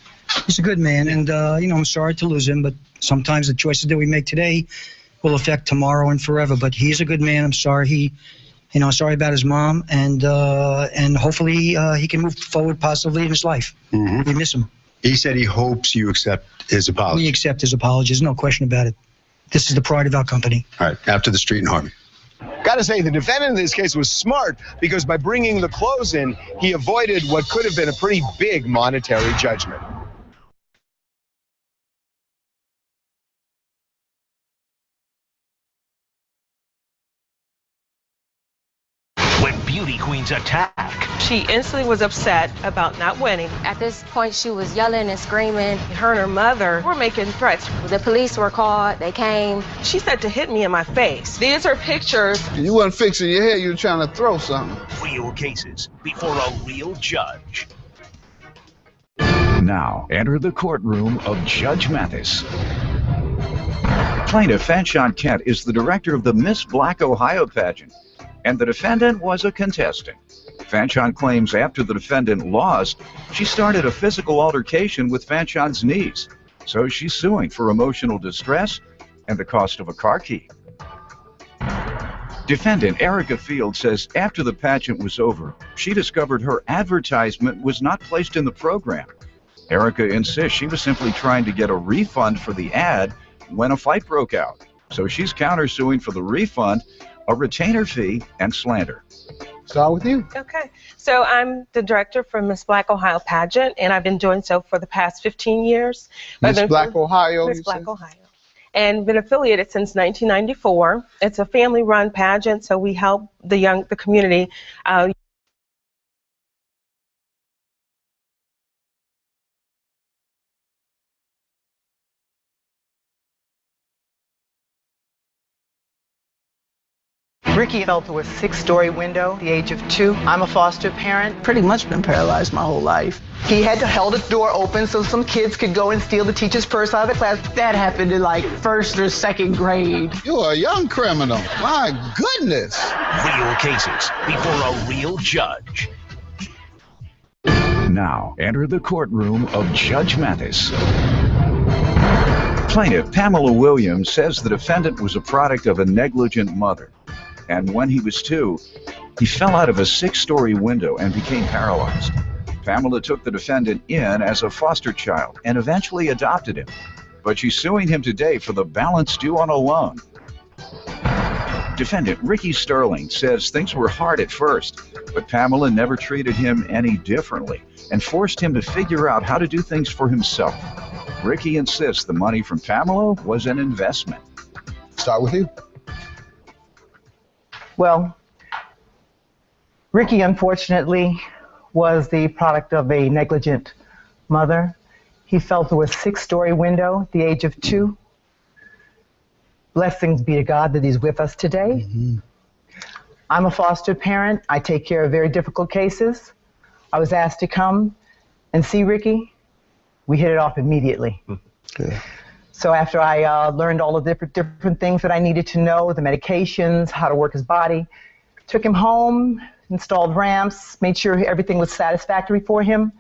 S16: He's a good man, and I'm sorry to lose him, but sometimes the choices that we make today will affect tomorrow and forever. But he's a good man. I'm sorry sorry about his mom, and hopefully he can move forward positively in his life.
S3: Mm-hmm.
S16: We miss him.
S3: He said he hopes you accept his apology.
S16: We accept his apologies, no question about it. This is the pride of our company.
S3: All right, after the street in Harvey.
S8: Gotta say, the defendant in this case was smart, because by bringing the clothes in, he avoided what could have been a pretty big monetary judgment.
S2: When beauty queens attack.
S20: She instantly was upset about not winning.
S21: At this point, she was yelling and screaming.
S20: Her and her mother were making threats.
S21: The police were called. They came.
S20: She said to hit me in my face. These are pictures.
S24: You wasn't fixing your hair. You were trying to throw something.
S2: Real cases before a real judge.
S25: Now, enter the courtroom of Judge Mathis. Plaintiff Fanchon Kent is the director of the Miss Black Ohio pageant, and the defendant was a contestant. Fanchon claims after the defendant lost, she started a physical altercation with Fanchon's niece, so she's suing for emotional distress and the cost of a car key. Defendant Erica Field says after the pageant was over, she discovered her advertisement was not placed in the program. Erica insists she was simply trying to get a refund for the ad when a fight broke out, so she's countersuing for the refund, a retainer fee, and slander.
S24: Start with you.
S20: Okay. So I'm the director for Miss Black Ohio pageant, and I've been doing so for the past 15 years.
S24: Miss Black Ohio.
S20: Miss Black Ohio. And been affiliated since 1994. It's a family-run pageant, so we help the community.
S1: Ricky fell through a 6-story window at the age of 2. I'm a foster parent. Pretty much been paralyzed my whole life. He had to hold the door open so some kids could go and steal the teacher's purse out of the class. That happened in like 1st or 2nd grade.
S24: You're a young criminal. My goodness.
S2: Real cases before a real judge.
S25: Now, enter the courtroom of Judge Mathis. Plaintiff Pamela Williams says the defendant was a product of a negligent mother. And when he was 2, he fell out of a 6-story window and became paralyzed. Pamela took the defendant in as a foster child and eventually adopted him. But she's suing him today for the balance due on a loan. Defendant Ricky Sterling says things were hard at first, but Pamela never treated him any differently and forced him to figure out how to do things for himself. Ricky insists the money from Pamela was an investment.
S24: Start with you.
S1: Well, Ricky, unfortunately, was the product of a negligent mother. He fell through a 6-story window at the age of 2. Blessings be to God that he's with us today.
S24: Mm-hmm.
S1: I'm a foster parent. I take care of very difficult cases. I was asked to come and see Ricky. We hit it off immediately.
S24: Good.
S1: So after I learned all the different things that I needed to know, the medications, how to work his body, took him home, installed ramps, made sure everything was satisfactory for him.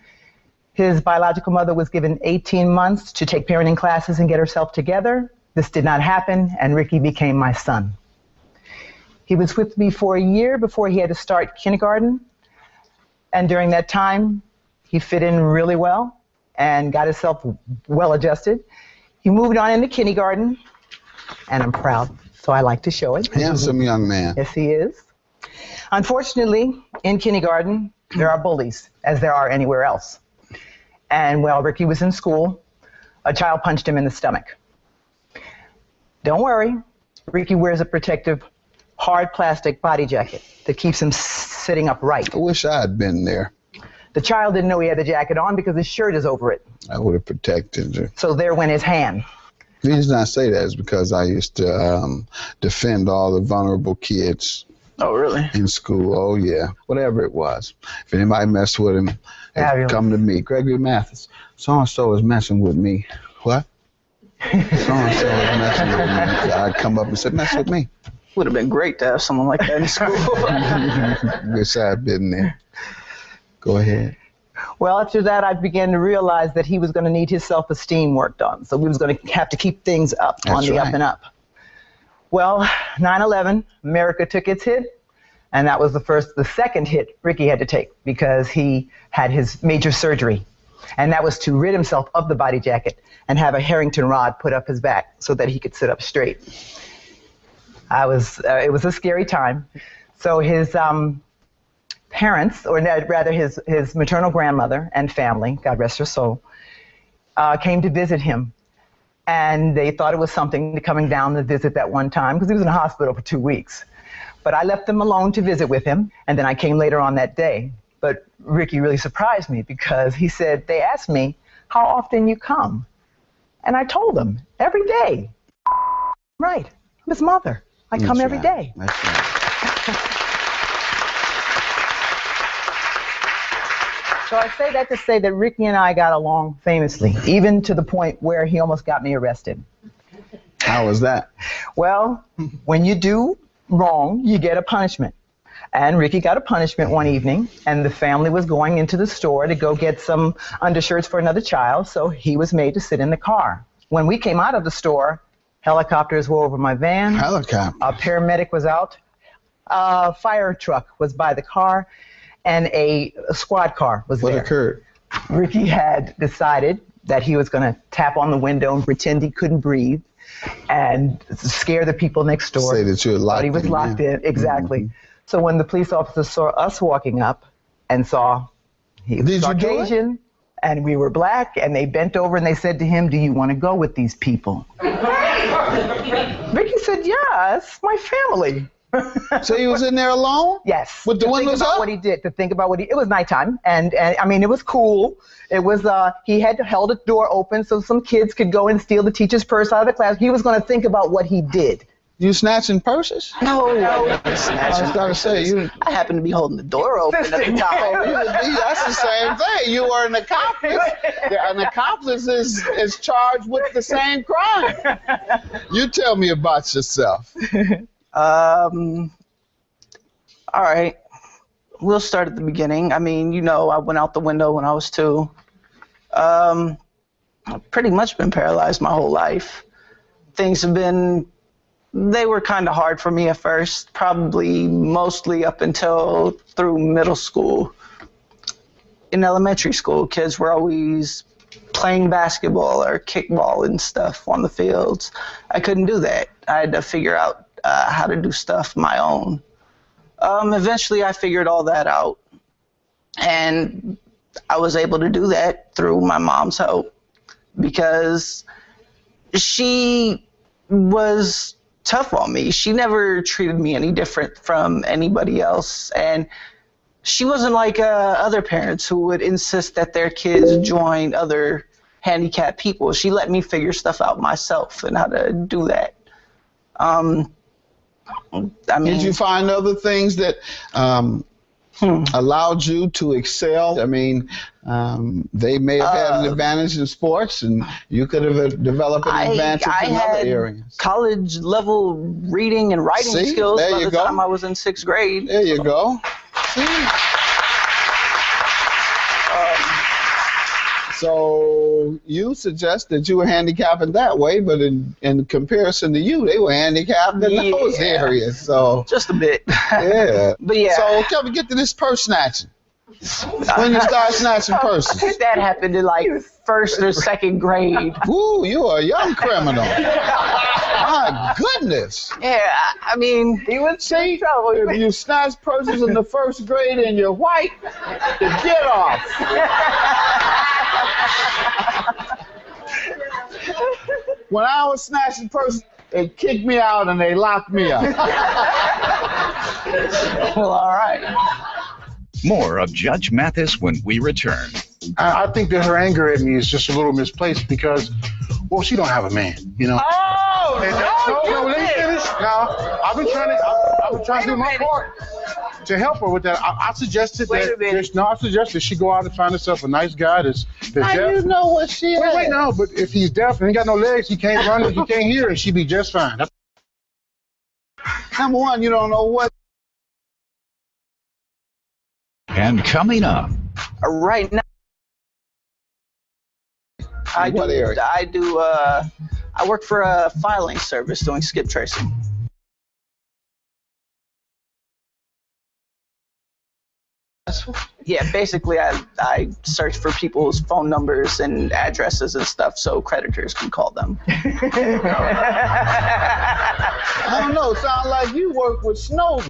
S1: His biological mother was given 18 months to take parenting classes and get herself together. This did not happen, and Ricky became my son. He was with me for a year before he had to start kindergarten, and during that time, he fit in really well and got himself well adjusted. He moved on into kindergarten, and I'm proud, so I like to show it.
S24: Handsome young man.
S1: Yes, he is. Unfortunately, in kindergarten, there are bullies, as there are anywhere else. And while Ricky was in school, a child punched him in the stomach. Don't worry, Ricky wears a protective, hard plastic body jacket that keeps him sitting upright.
S24: I wish I had been there.
S1: The child didn't know he had the jacket on because his shirt is over it.
S24: I would have protected her.
S1: So there went his hand.
S24: The reason I say that is because I used to defend all the vulnerable kids.
S1: Oh, really?
S24: In school. Oh, yeah. Whatever it was. If anybody messed with him, they'd come to me. Gregory Mathis, so-and-so is messing with me. What? So-and-so is messing with me. I'd come up and say, mess with me.
S1: Would have been great to have someone like that in school.
S24: Wish I had been there. Go ahead.
S1: Well, after that, I began to realize that he was going to need his self-esteem worked on. So we was going to have to keep things up, on the up and up. Well, 9/11, America took its hit, and that was the second hit Ricky had to take because he had his major surgery. And that was to rid himself of the body jacket and have a Harrington rod put up his back so that he could sit up straight. It was a scary time. So his parents, or rather his maternal grandmother and family, God rest her soul, came to visit him. And they thought it was something to coming down to visit that one time because he was in the hospital for 2 weeks. But I left them alone to visit with him, and then I came later on that day. But Ricky really surprised me because he said, they asked me, how often you come? And I told them, every day. Right, I'm his mother. I come every day.
S24: That's right.
S1: So I say that to say that Ricky and I got along famously, even to the point where he almost got me arrested.
S24: How was that?
S1: Well, when you do wrong, you get a punishment. And Ricky got a punishment one evening, and the family was going into the store to go get some undershirts for another child, so he was made to sit in the car. When we came out of the store, helicopters were over my van.
S24: Helicopter.
S1: A paramedic was out. A fire truck was by the car, and a squad car was there.
S24: What occurred?
S1: Ricky had decided that he was going to tap on the window and pretend he couldn't breathe and scare the people next door.
S24: Say that you were locked in.
S1: He was locked in, exactly. Mm-hmm. So when the police officers saw us walking up and saw he was Caucasian and we were black, and they bent over and they said to him, "Do you want to go with these people?" Ricky said, "Yeah, it's my family."
S24: So he was in there alone?
S1: Yes.
S24: With the windows up?
S1: What he did, to think about it was nighttime, and I mean, it was cool. It was, he had held a door open so some kids could go and steal the teacher's purse out of the class. He was going to think about what he did.
S24: You snatching purses?
S1: No.
S24: I was going to say,
S17: I happen to be holding the door open at the time.
S24: That's the same thing. You are an accomplice. An accomplice is charged with the same crime. You tell me about yourself.
S17: All right. We'll start at the beginning. I mean, I went out the window when I was 2. I've pretty much been paralyzed my whole life. They were kind of hard for me at first, probably mostly up until through middle school. In elementary school, kids were always playing basketball or kickball and stuff on the fields. I couldn't do that. I had to figure out how to do stuff my own. Eventually, I figured all that out, and I was able to do that through my mom's help, because she was tough on me. She never treated me any different from anybody else, and she wasn't like other parents who would insist that their kids join other handicapped people. She let me figure stuff out myself and how to do that.
S24: Did you find other things that allowed you to excel? I mean, they may have had an advantage in sports, and you could have developed an advantage in other areas.
S17: College level reading and writing skills by the time I was in 6th grade.
S24: There you go. So you suggest that you were handicapped in that way, but in comparison to you, they were handicapped in those areas. So
S17: just a bit.
S24: Yeah.
S17: But yeah.
S24: So can we get to this purse snatching? When you start snatching purses?
S17: That happened in like 1st or 2nd grade.
S24: Ooh, you are a young criminal. My goodness.
S17: Yeah, I mean,
S24: he would say, if you snatch purses in the 1st grade and you're white, get off. When I was snatching purses, they kicked me out and they locked me up.
S17: Well, all right.
S25: More of Judge Mathis when we return.
S6: I think that her anger at me is just a little misplaced because, well, she don't have a man,
S1: Oh,
S6: no, let me finish. Now, I've been trying to do my part to help her with that. I suggested that she go out and find herself a nice guy that's deaf.
S24: How you know what she is?
S6: Wait, no, but if he's deaf and he got no legs, he can't run, he can't hear, and she'd be just fine.
S24: Number one, you don't know what.
S25: And coming up.
S17: Right now, I work for a filing service doing skip tracing. Yeah, basically I search for people's phone numbers and addresses and stuff so creditors can call them.
S24: I don't know, sound like you work with Snowden.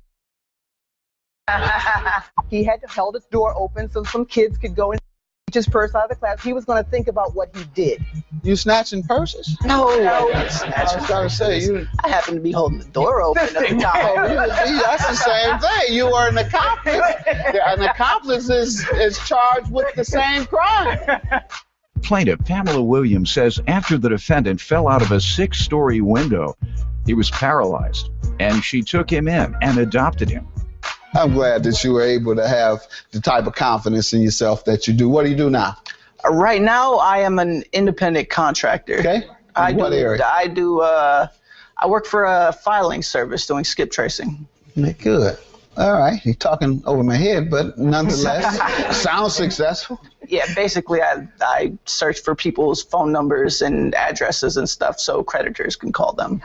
S1: He had held his door open so some kids could go and teacher's purse out of the class. He was going to think about what he did.
S24: You snatching purses?
S17: No.
S24: I was going to say,
S17: I happen to be holding the door open at the time.
S24: That's the same thing. You are an accomplice. An accomplice is charged with the same crime.
S25: Plaintiff Pamela Williams says after the defendant fell out of a 6-story window, he was paralyzed, and she took him in and adopted him.
S24: I'm glad that you were able to have the type of confidence in yourself that you do. What do you do now?
S17: Right now, I am an independent contractor.
S24: Okay. What area?
S17: I work for a filing service doing skip tracing.
S24: Good. All right. You're talking over my head, but nonetheless, sounds successful.
S17: Yeah, basically, I search for people's phone numbers and addresses and stuff so creditors can call them.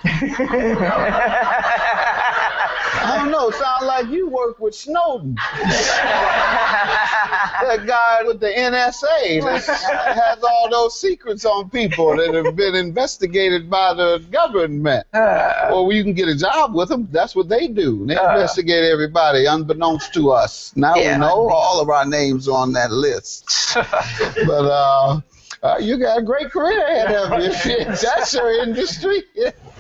S24: I don't know. Sound like you work with Snowden. That guy with the NSA that has all those secrets on people that have been investigated by the government. Or you can get a job with them. That's what they do. They investigate everybody unbeknownst to us. Now we know all of our names on that list. But you got a great career ahead of you. If that's your industry.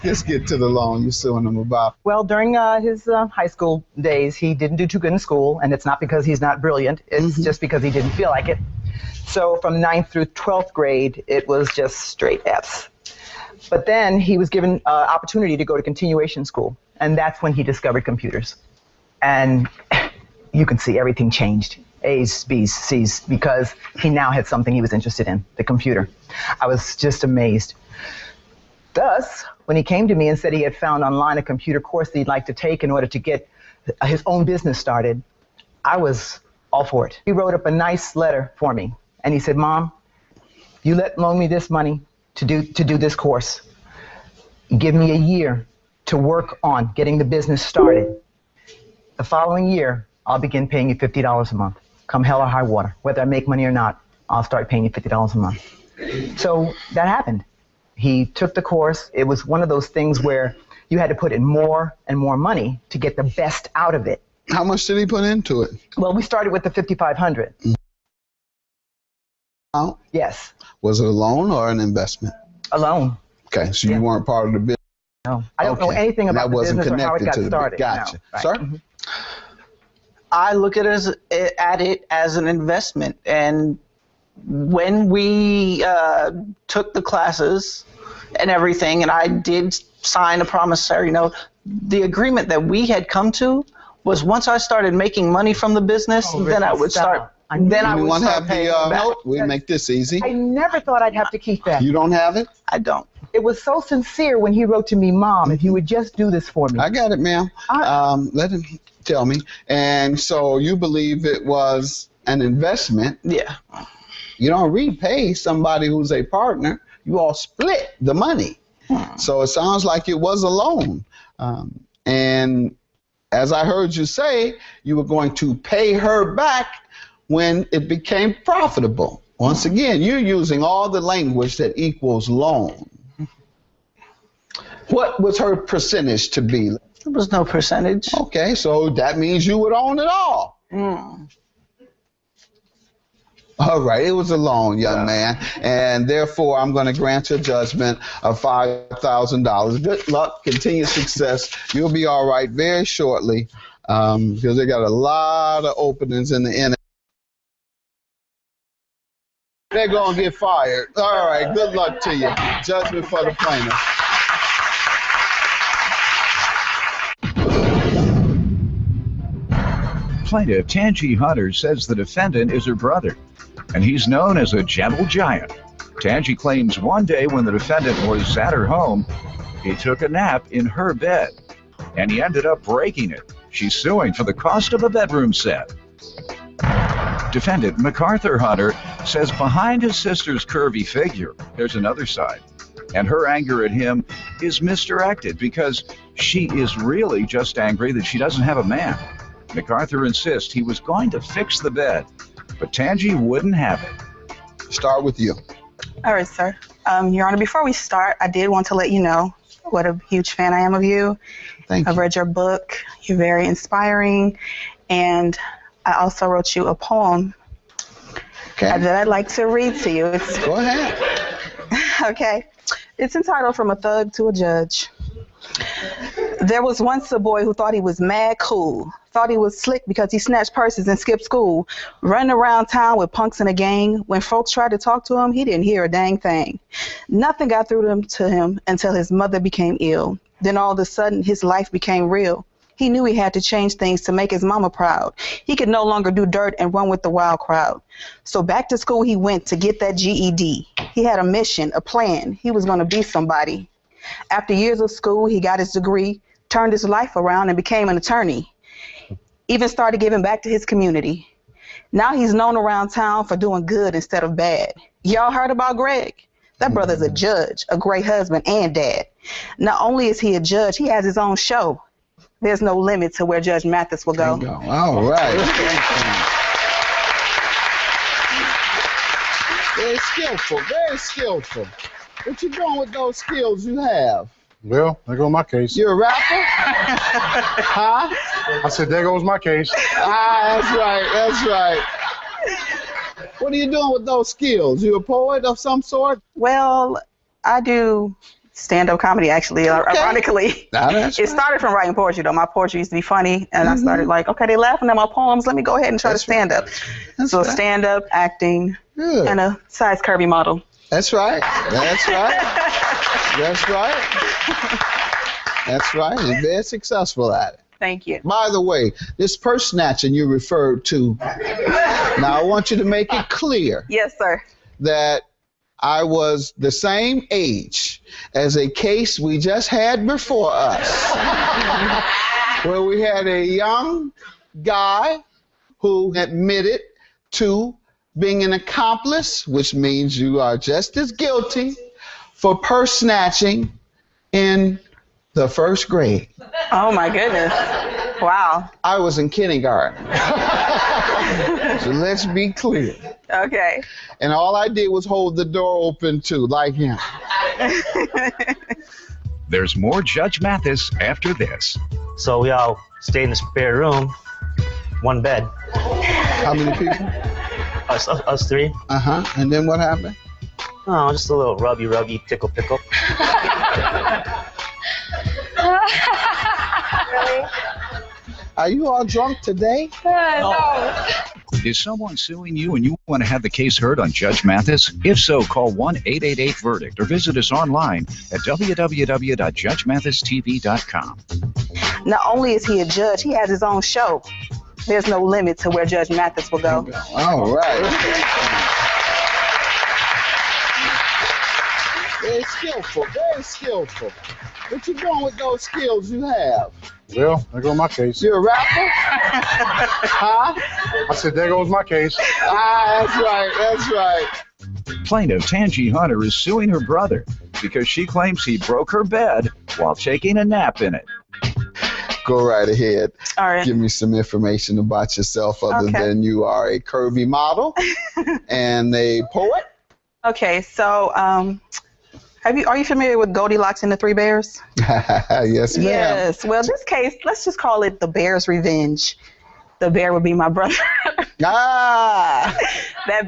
S24: Let's get to the loan you're suing him about.
S1: Well, during his high school days, he didn't do too good in school, and it's not because he's not brilliant. It's just because he didn't feel like it. So from 9th through 12th grade, it was just straight Fs. But then he was given opportunity to go to continuation school, and that's when he discovered computers. And you can see everything changed. A's, B's, C's, because he now had something he was interested in, the computer. I was just amazed. Thus, when he came to me and said he had found online a computer course that he'd like to take in order to get his own business started, I was all for it. He wrote up a nice letter for me, and he said, Mom, you loan me this money to do this course. Give me a year to work on getting the business started. The following year, I'll begin paying you $50 a month. Come hell or high water. Whether I make money or not, I'll start paying you $50 a month. So that happened. He took the course. It was one of those things where you had to put in more and more money to get the best out of it.
S24: How much did he put into it?
S1: Well, we started with the $5,500.
S24: Oh.
S1: Yes.
S24: Was it a loan or an investment?
S1: A loan.
S24: Okay, so you weren't part of the business.
S1: No, I don't know anything about the business or how it got started.
S24: Gotcha.
S1: No.
S24: Sir?
S1: Mm-hmm.
S17: I look at it as an investment, and when we took the classes and everything, and I did sign a promissory note, the agreement that we had come to was once I started making money from the business, then I would start. Then I would start paying back.
S24: Note? We make this easy.
S1: I never thought I'd have to keep that.
S24: You don't have it?
S17: I don't.
S1: It was so sincere when he wrote to me, Mom, if you would just do this for me.
S24: I got it, ma'am. Let him tell me. And so you believe it was an investment.
S17: Yeah.
S24: You don't repay somebody who's a partner. You all split the money. So it sounds like it was a loan. And as I heard you say, you were going to pay her back when it became profitable. Once again, you're using all the language that equals loan. What was her percentage to be?
S17: There was no percentage.
S24: Okay, so that means you would own it all. All right, it was a loan, young man, and therefore I'm going to grant you a judgment of $5,000. Good luck, continued success. You'll be all right very shortly because they got a lot of openings in the NSA. They're going to get fired. All right, good luck to you. Judgment for the plaintiff.
S25: Plaintiff Tangi Hunter says the defendant is her brother, and he's known as a gentle giant. Tangi claims one day when the defendant was at her home, he took a nap in her bed, and he ended up breaking it. She's suing for the cost of a bedroom set. Defendant MacArthur Hunter says behind his sister's curvy figure, there's another side, and her anger at him is misdirected because she is really just angry that she doesn't have a man. MacArthur insists he was going to fix the bed, but Tangi wouldn't have it.
S24: Start with you.
S9: All right, sir. Your Honor, before we start, I did want to let you know what a huge fan I am of you.
S24: Thank you.
S9: I've read your book. You're very inspiring. And I also wrote you a poem that I'd like to read to you.
S24: Go ahead.
S9: Okay. It's entitled From a Thug to a Judge. There was once a boy who thought he was mad cool. Thought he was slick because he snatched purses and skipped school. Running around town with punks in a gang. When folks tried to talk to him, he didn't hear a dang thing. Nothing got through to him until his mother became ill. Then all of a sudden, his life became real. He knew he had to change things to make his mama proud. He could no longer do dirt and run with the wild crowd. So back to school he went to get that GED. He had a mission, a plan. He was going to be somebody. After years of school, he got his degree, turned his life around and became an attorney. Even started giving back to his community. Now he's known around town for doing good instead of bad. Y'all heard about Greg? That brother's a judge, a great husband and dad. Not only is he a judge, he has his own show. There's no limit to where Judge Mathis will go.
S24: All right. Very skillful, very skillful. What you doing with those skills you have?
S6: Well, there goes my case.
S24: You're a rapper? Huh?
S6: I said, there goes my case.
S24: That's right, that's right. What are you doing with those skills? You a poet of some sort?
S9: Well, I do stand-up comedy, actually, ironically. It started from writing poetry, though. My poetry used to be funny, and I started like, okay, they laughing at my poems. Let me go ahead and try to stand up. So stand-up, acting, and a size curvy model.
S24: That's right. That's right. That's right. That's right. You're very successful at it.
S9: Thank you.
S24: By the way, this purse snatching you referred to, now I want you to make it clear.
S9: Yes, sir.
S24: That I was the same age as a case we just had before us, where we had a young guy who admitted to being an accomplice, which means you are just as guilty, for purse snatching in the first grade.
S9: Oh my goodness. Wow.
S24: I was in kindergarten. So let's be clear.
S9: Okay.
S24: And all I did was hold the door open too, like him.
S25: There's more Judge Mathis after this.
S4: So we all stayed in the spare room, one bed.
S24: How many people?
S4: Us three.
S24: Uh-huh. And then what happened?
S4: Oh, just a little rubby, pickle.
S24: Really? Are you all drunk today?
S25: No. Is someone suing you and you want to have the case heard on Judge Mathis? If so, call 1-888-VERDICT or visit us online at www.judgemathistv.com.
S9: Not only is he a judge, he has his own show. There's no limit to where Judge Mathis will go.
S24: All right. Very skillful, very skillful. What you doing with those skills you have?
S6: Well, there goes my case.
S24: You're a rapper? Huh?
S6: I said, there goes my case.
S24: That's right, that's right.
S25: Plaintiff Tangi Hunter is suing her brother because she claims he broke her bed while taking a nap in it.
S24: Go right ahead.
S9: All right.
S24: Give me some information about yourself other than you are a curvy model and a poet.
S9: Okay, so are you familiar with Goldilocks and the Three Bears?
S24: Yes, ma'am.
S9: Yes. Well, this case, let's just call it the Bear's Revenge. The bear would be my brother. That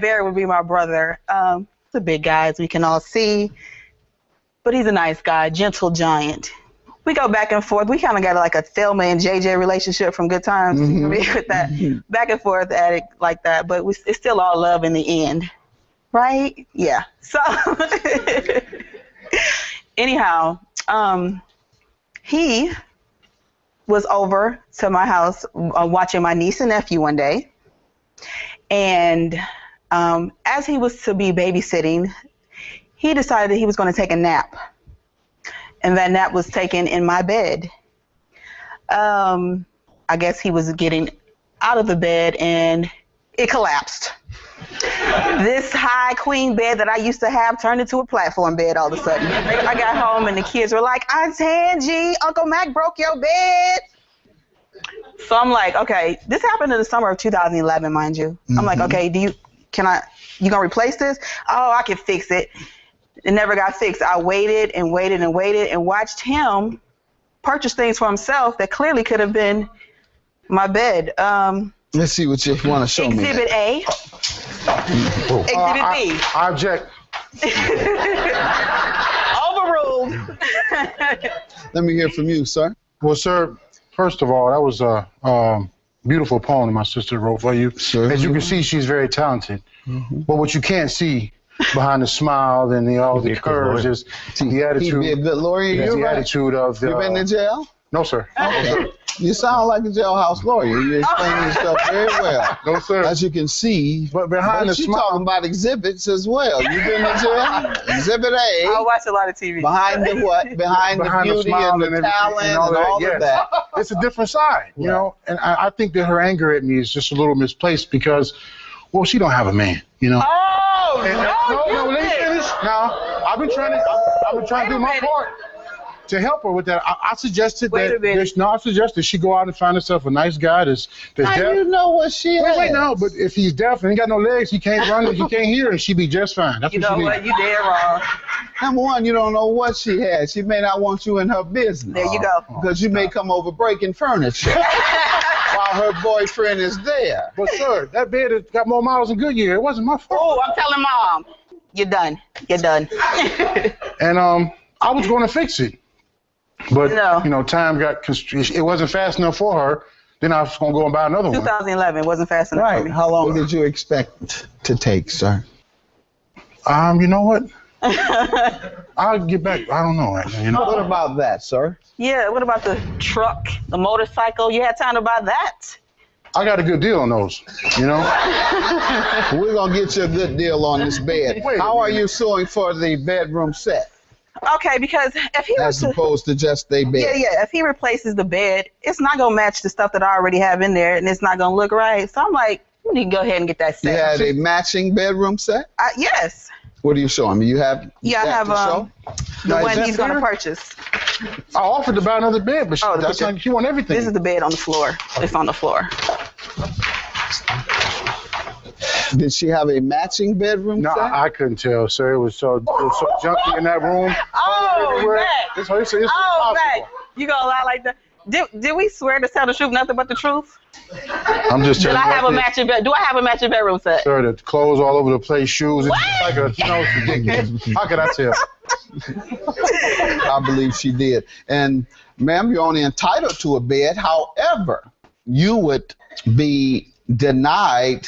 S9: bear would be my brother. He's a big guy, as we can all see, but he's a nice guy, gentle giant. We go back and forth. We kind of got like a Thelma and JJ relationship from Good Times. With that back and forth at it like that, but it's still all love in the end, right? Yeah. So anyhow, he was over to my house watching my niece and nephew one day, and as he was to be babysitting, he decided that he was going to take a nap. And that nap was taken in my bed. I guess he was getting out of the bed and it collapsed. This high queen bed that I used to have turned into a platform bed all of a sudden. I got home and the kids were like, Aunt Tangi, Uncle Mac broke your bed. So I'm like, okay, this happened in the summer of 2011, mind you. I'm like, okay, you gonna replace this? Oh, I can fix it. It never got fixed. I waited and waited and waited and watched him purchase things for himself that clearly could have been my bed.
S24: Let's see what you want to show me.
S9: Exhibit A. Exhibit B.
S6: I object.
S9: Overruled.
S24: Let me hear from you, sir.
S6: Well, sir, first of all, that was a beautiful poem that my sister wrote for you.
S24: Sure.
S6: As you can see, she's very talented. But what you can't see behind the smile and all the curves is the attitude.
S24: He'd be a good lawyer.
S6: Yes, the attitude of the.
S24: You been to jail?
S6: No, sir.
S24: Okay. You sound like a jailhouse lawyer. You're explaining yourself very well.
S6: No, sir.
S24: As you can see,
S6: but behind the
S24: you're
S6: smile,
S24: talking about exhibits as well. You been to jail? Exhibit A.
S9: I watch a lot of TV.
S24: Behind the what? Behind the beauty and the talent and all of that.
S6: It's a different side, you know. And I think that her anger at me is just a little misplaced because, well, she don't have a man, you know.
S9: Oh,
S6: no, let me finish. Now, I've been trying to do my part to help her with that, I suggested I suggested she go out and find herself a nice guy that's
S24: How
S6: deaf.
S24: you know what she is?
S6: Wait, no, but if he's deaf and ain't got no legs, he can't run, he can't hear, and she be just fine. That's
S24: You
S6: what
S24: know
S6: she
S24: what?
S6: needs.
S24: You dead wrong. Number one, you don't know what she has. She may not want you in her business.
S9: There you go.
S24: Because you may come over breaking furniture while her boyfriend is there.
S6: But sir, that bed has got more miles than Goodyear. It wasn't my fault.
S9: Oh, I'm telling Mom. You're done. You're done.
S6: And I was going to fix it, but you know, time got it wasn't fast enough for her. Then I was going to go and buy another one.
S9: 2011 wasn't fast enough for me.
S24: How long did you expect to take, sir?
S6: You know what? I'll get back. I don't know. You know.
S24: What about that, sir?
S9: Yeah, what about the truck, the motorcycle? You had time to buy that?
S6: I got a good deal on those, you know.
S24: We're going to get you a good deal on this bed. How are you suing for the bedroom set?
S9: Okay, because if he
S24: As opposed to just a bed.
S9: Yeah, if he replaces the bed, it's not going to match the stuff that I already have in there, and it's not going to look right. So I'm like, you need to go ahead and get that set.
S24: You had a matching bedroom set?
S9: Yes.
S24: What are you showing me? You have
S9: Yeah, I
S24: that
S9: have
S24: to show?
S9: the one he's going to purchase.
S6: I offered to buy another bed, but she want everything.
S9: This is the bed on the floor. It's on the floor.
S24: Did she have a matching bedroom
S6: No,
S24: set?
S6: I couldn't tell, sir. It was so junky in that room.
S9: Oh,
S6: It's
S9: Mac.
S6: impossible.
S9: Mac. You going to lie like that? Did we swear to tell the truth, nothing but the truth?
S6: I'm just
S9: Did
S6: telling
S9: I
S6: you.
S9: have a matching bed? Do I have a matching bedroom set?
S6: Sir, the clothes all over the place, shoes. It's like it's ridiculous. How could I tell?
S24: I believe she did. And ma'am, you're only entitled to a bed. However, you would be denied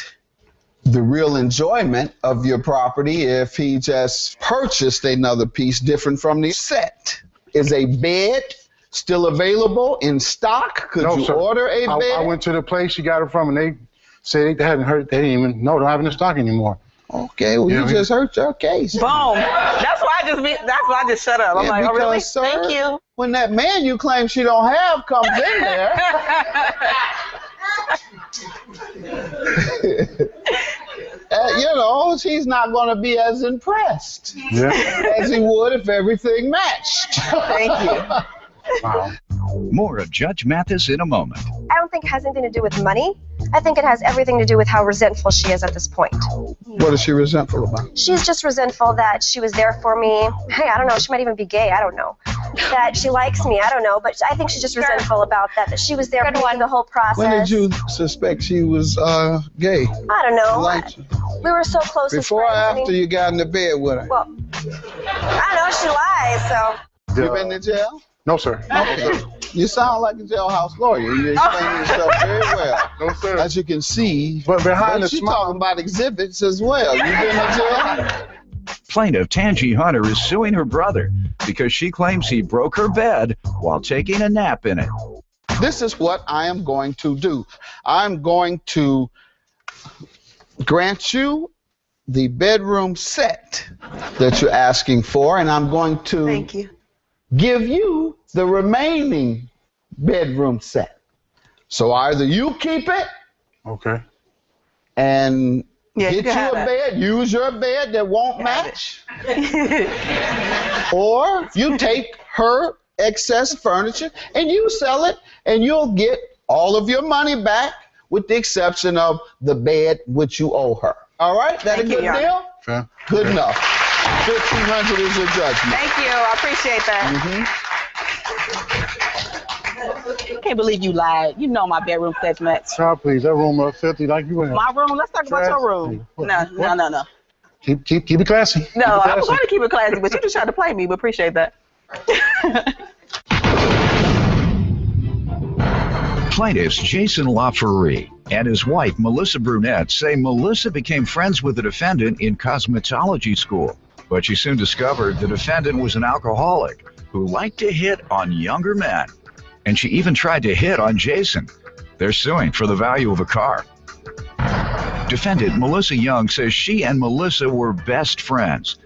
S24: the real enjoyment of your property if he just purchased another piece different from the set. Is a bed still available in stock? Could you order a bed?
S6: I went to the place she got it from, and they said they hadn't heard. They didn't even know. Don't have it in stock anymore.
S24: Okay, well, you just hurt your case.
S9: Boom. That's why I just shut up. I'm like, oh, really?
S24: Sir,
S9: Thank you.
S24: When that man you claim she don't have comes in there. You know, he's not going to be as impressed as he would if everything matched.
S9: Thank you.
S6: Wow.
S25: More of Judge Mathis in a moment.
S11: I don't think it has anything to do with money. I think it has everything to do with how resentful she is at this point.
S24: What is she resentful about?
S11: She's just resentful that she was there for me. Hey, I don't know. She might even be gay. I don't know. That she likes me. I don't know. But I think she's just resentful about that she was there for me the whole process.
S24: When did you suspect she was gay?
S11: I don't know. We were so close as
S24: Before or
S11: friends.
S24: after you got into bed with her?
S11: Well, I don't know. She lies, so.
S24: You been to jail?
S6: No, sir.
S24: Okay. You sound like a jailhouse lawyer. You explain yourself very well.
S6: No, sir.
S24: As you can see,
S6: but behind the
S24: she's talking about exhibits as well. You been to jail?
S25: Plaintiff Tangi Hunter is suing her brother because she claims he broke her bed while taking a nap in it.
S24: This is what I am going to do. I'm going to grant you the bedroom set that you're asking for, and I'm going to give you the remaining bedroom set. So either you keep it,
S6: okay,
S24: and
S9: Yeah,
S24: get you a bed, use your bed that won't match, or you take her excess furniture and you sell it, and you'll get all of your money back with the exception of the bed which you owe her. All right? That a good deal?
S6: Fair.
S24: Good enough. $1,500 is your judgment.
S9: Thank you. I appreciate that. I can't believe you lied. You know my bedroom sets, Max.
S6: Child, please, that room up filthy like you in.
S9: My room? Let's talk about your room. No.
S6: Keep it classy.
S9: No, I was going to keep it classy, but you just tried to play me, but appreciate that.
S25: Plaintiffs Jason LaFerrie and his wife Melissa Brunette say Melissa became friends with the defendant in cosmetology school, but she soon discovered the defendant was an alcoholic who liked to hit on younger men, and she even tried to hit on Jason. They're suing for the value of a car. Defendant Melissa Young says she and Melissa were best friends,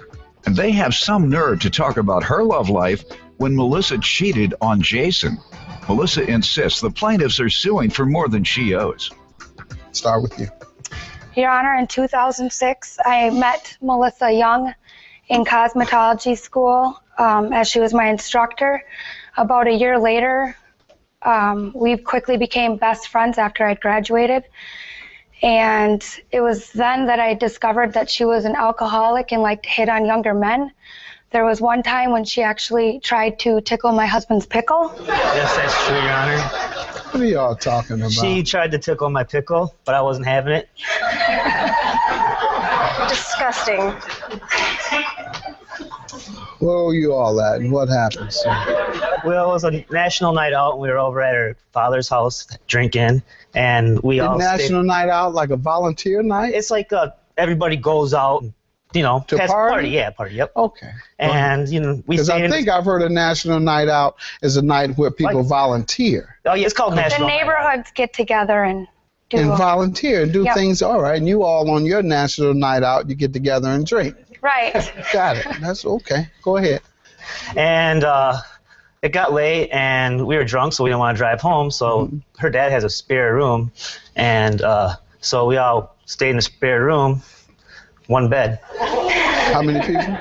S25: and they have some nerve to talk about her love life when Melissa cheated on Jason. Melissa insists the plaintiffs are suing for more than she owes.
S24: Start with you.
S12: Your Honor, in 2006, I met Melissa Young,
S10: in cosmetology school as she was my instructor. About a year later, we quickly became best friends after I'd graduated. And it was then that I discovered that she was an alcoholic and liked to hit on younger men. There was one time when she actually tried to tickle my husband's pickle.
S4: Yes, that's true, Your Honor.
S24: What are y'all talking about?
S4: She tried to tickle my pickle, but I wasn't having it.
S11: Disgusting.
S24: Where were you all at, and what happened, sir?
S4: Well, it was a national night out, and we were over at her father's house drinking, and we all
S24: national night out, like a volunteer night?
S4: It's like everybody goes out, you know,
S24: to
S4: has
S24: party?
S4: Party, yep.
S24: Okay.
S4: And, you know, we
S24: Because I think I've heard a national night out is a night where people volunteer.
S4: Oh, yeah, it's called national
S10: The neighborhoods get together and do
S24: and volunteer and do
S10: Yep.
S24: things. All right, and you all on your national night out, you get together and drink.
S10: Right.
S24: Got it. That's okay. Go ahead.
S4: And it got late, and we were drunk, so we didn't want to drive home. So her dad has a spare room, and so we all stayed in the spare room, one bed.
S24: How many people?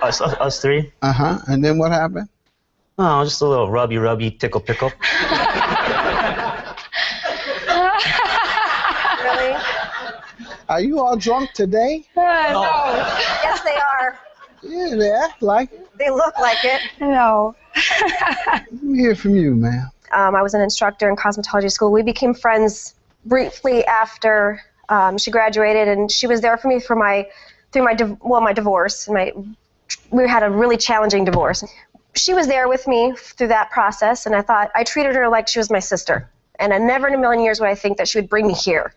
S4: Us three.
S24: And then what happened?
S4: Oh, just a little rubby, tickle, pickle.
S11: Really?
S24: Are you all drunk today?
S11: No. Yes, they are.
S24: Yeah, they act like it.
S11: They look like it.
S10: No.
S24: Let me hear from you, ma'am.
S11: I was an instructor in cosmetology school. We became friends briefly after she graduated, and she was there for me through my divorce. We had a really challenging divorce. She was there with me through that process, and I treated her like she was my sister. And I never in a million years would I think that she would bring me here.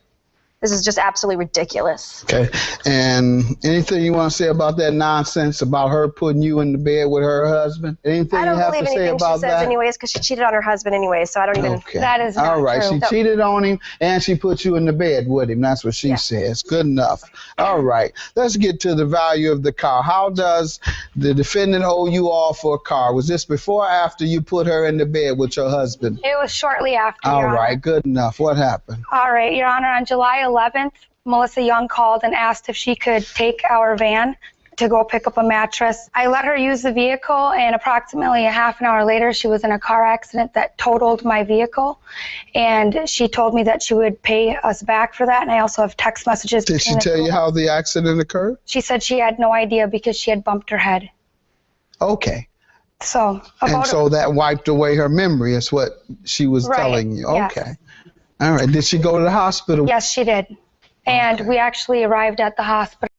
S11: This is just absolutely ridiculous.
S24: Okay. And anything you want to say about that nonsense about her putting you in the bed with her husband? Anything
S11: I don't
S24: you have
S11: believe
S24: to say
S11: anything
S24: about
S11: she says
S24: that?
S11: anyways, because she cheated on her husband anyway, so I don't even...
S24: Okay.
S11: That is not
S24: all right.
S11: true.
S24: She cheated on him, and she put you in the bed with him. That's what she says. Good enough. All right. Let's get to the value of the car. How does the defendant owe you all for a car? Was this before or after you put her in the bed with your husband?
S10: It was shortly after,
S24: All
S10: Your Honor.
S24: right. Good enough. What happened?
S10: All right, Your Honor, on July 11th, Melissa Young called and asked if she could take our van to go pick up a mattress. I let her use the vehicle, and approximately a half an hour later, she was in a car accident that totaled my vehicle, and she told me that she would pay us back for that, and I also have text messages.
S24: Did she tell you how the accident occurred?
S10: She said she had no idea because she had bumped her head.
S24: Okay.
S10: So,
S24: And so that wiped away her memory is what she was
S10: Right,
S24: telling you.
S10: yes.
S24: Okay. All right. Did she go to the hospital?
S10: Yes, she did. And we actually arrived at the hospital.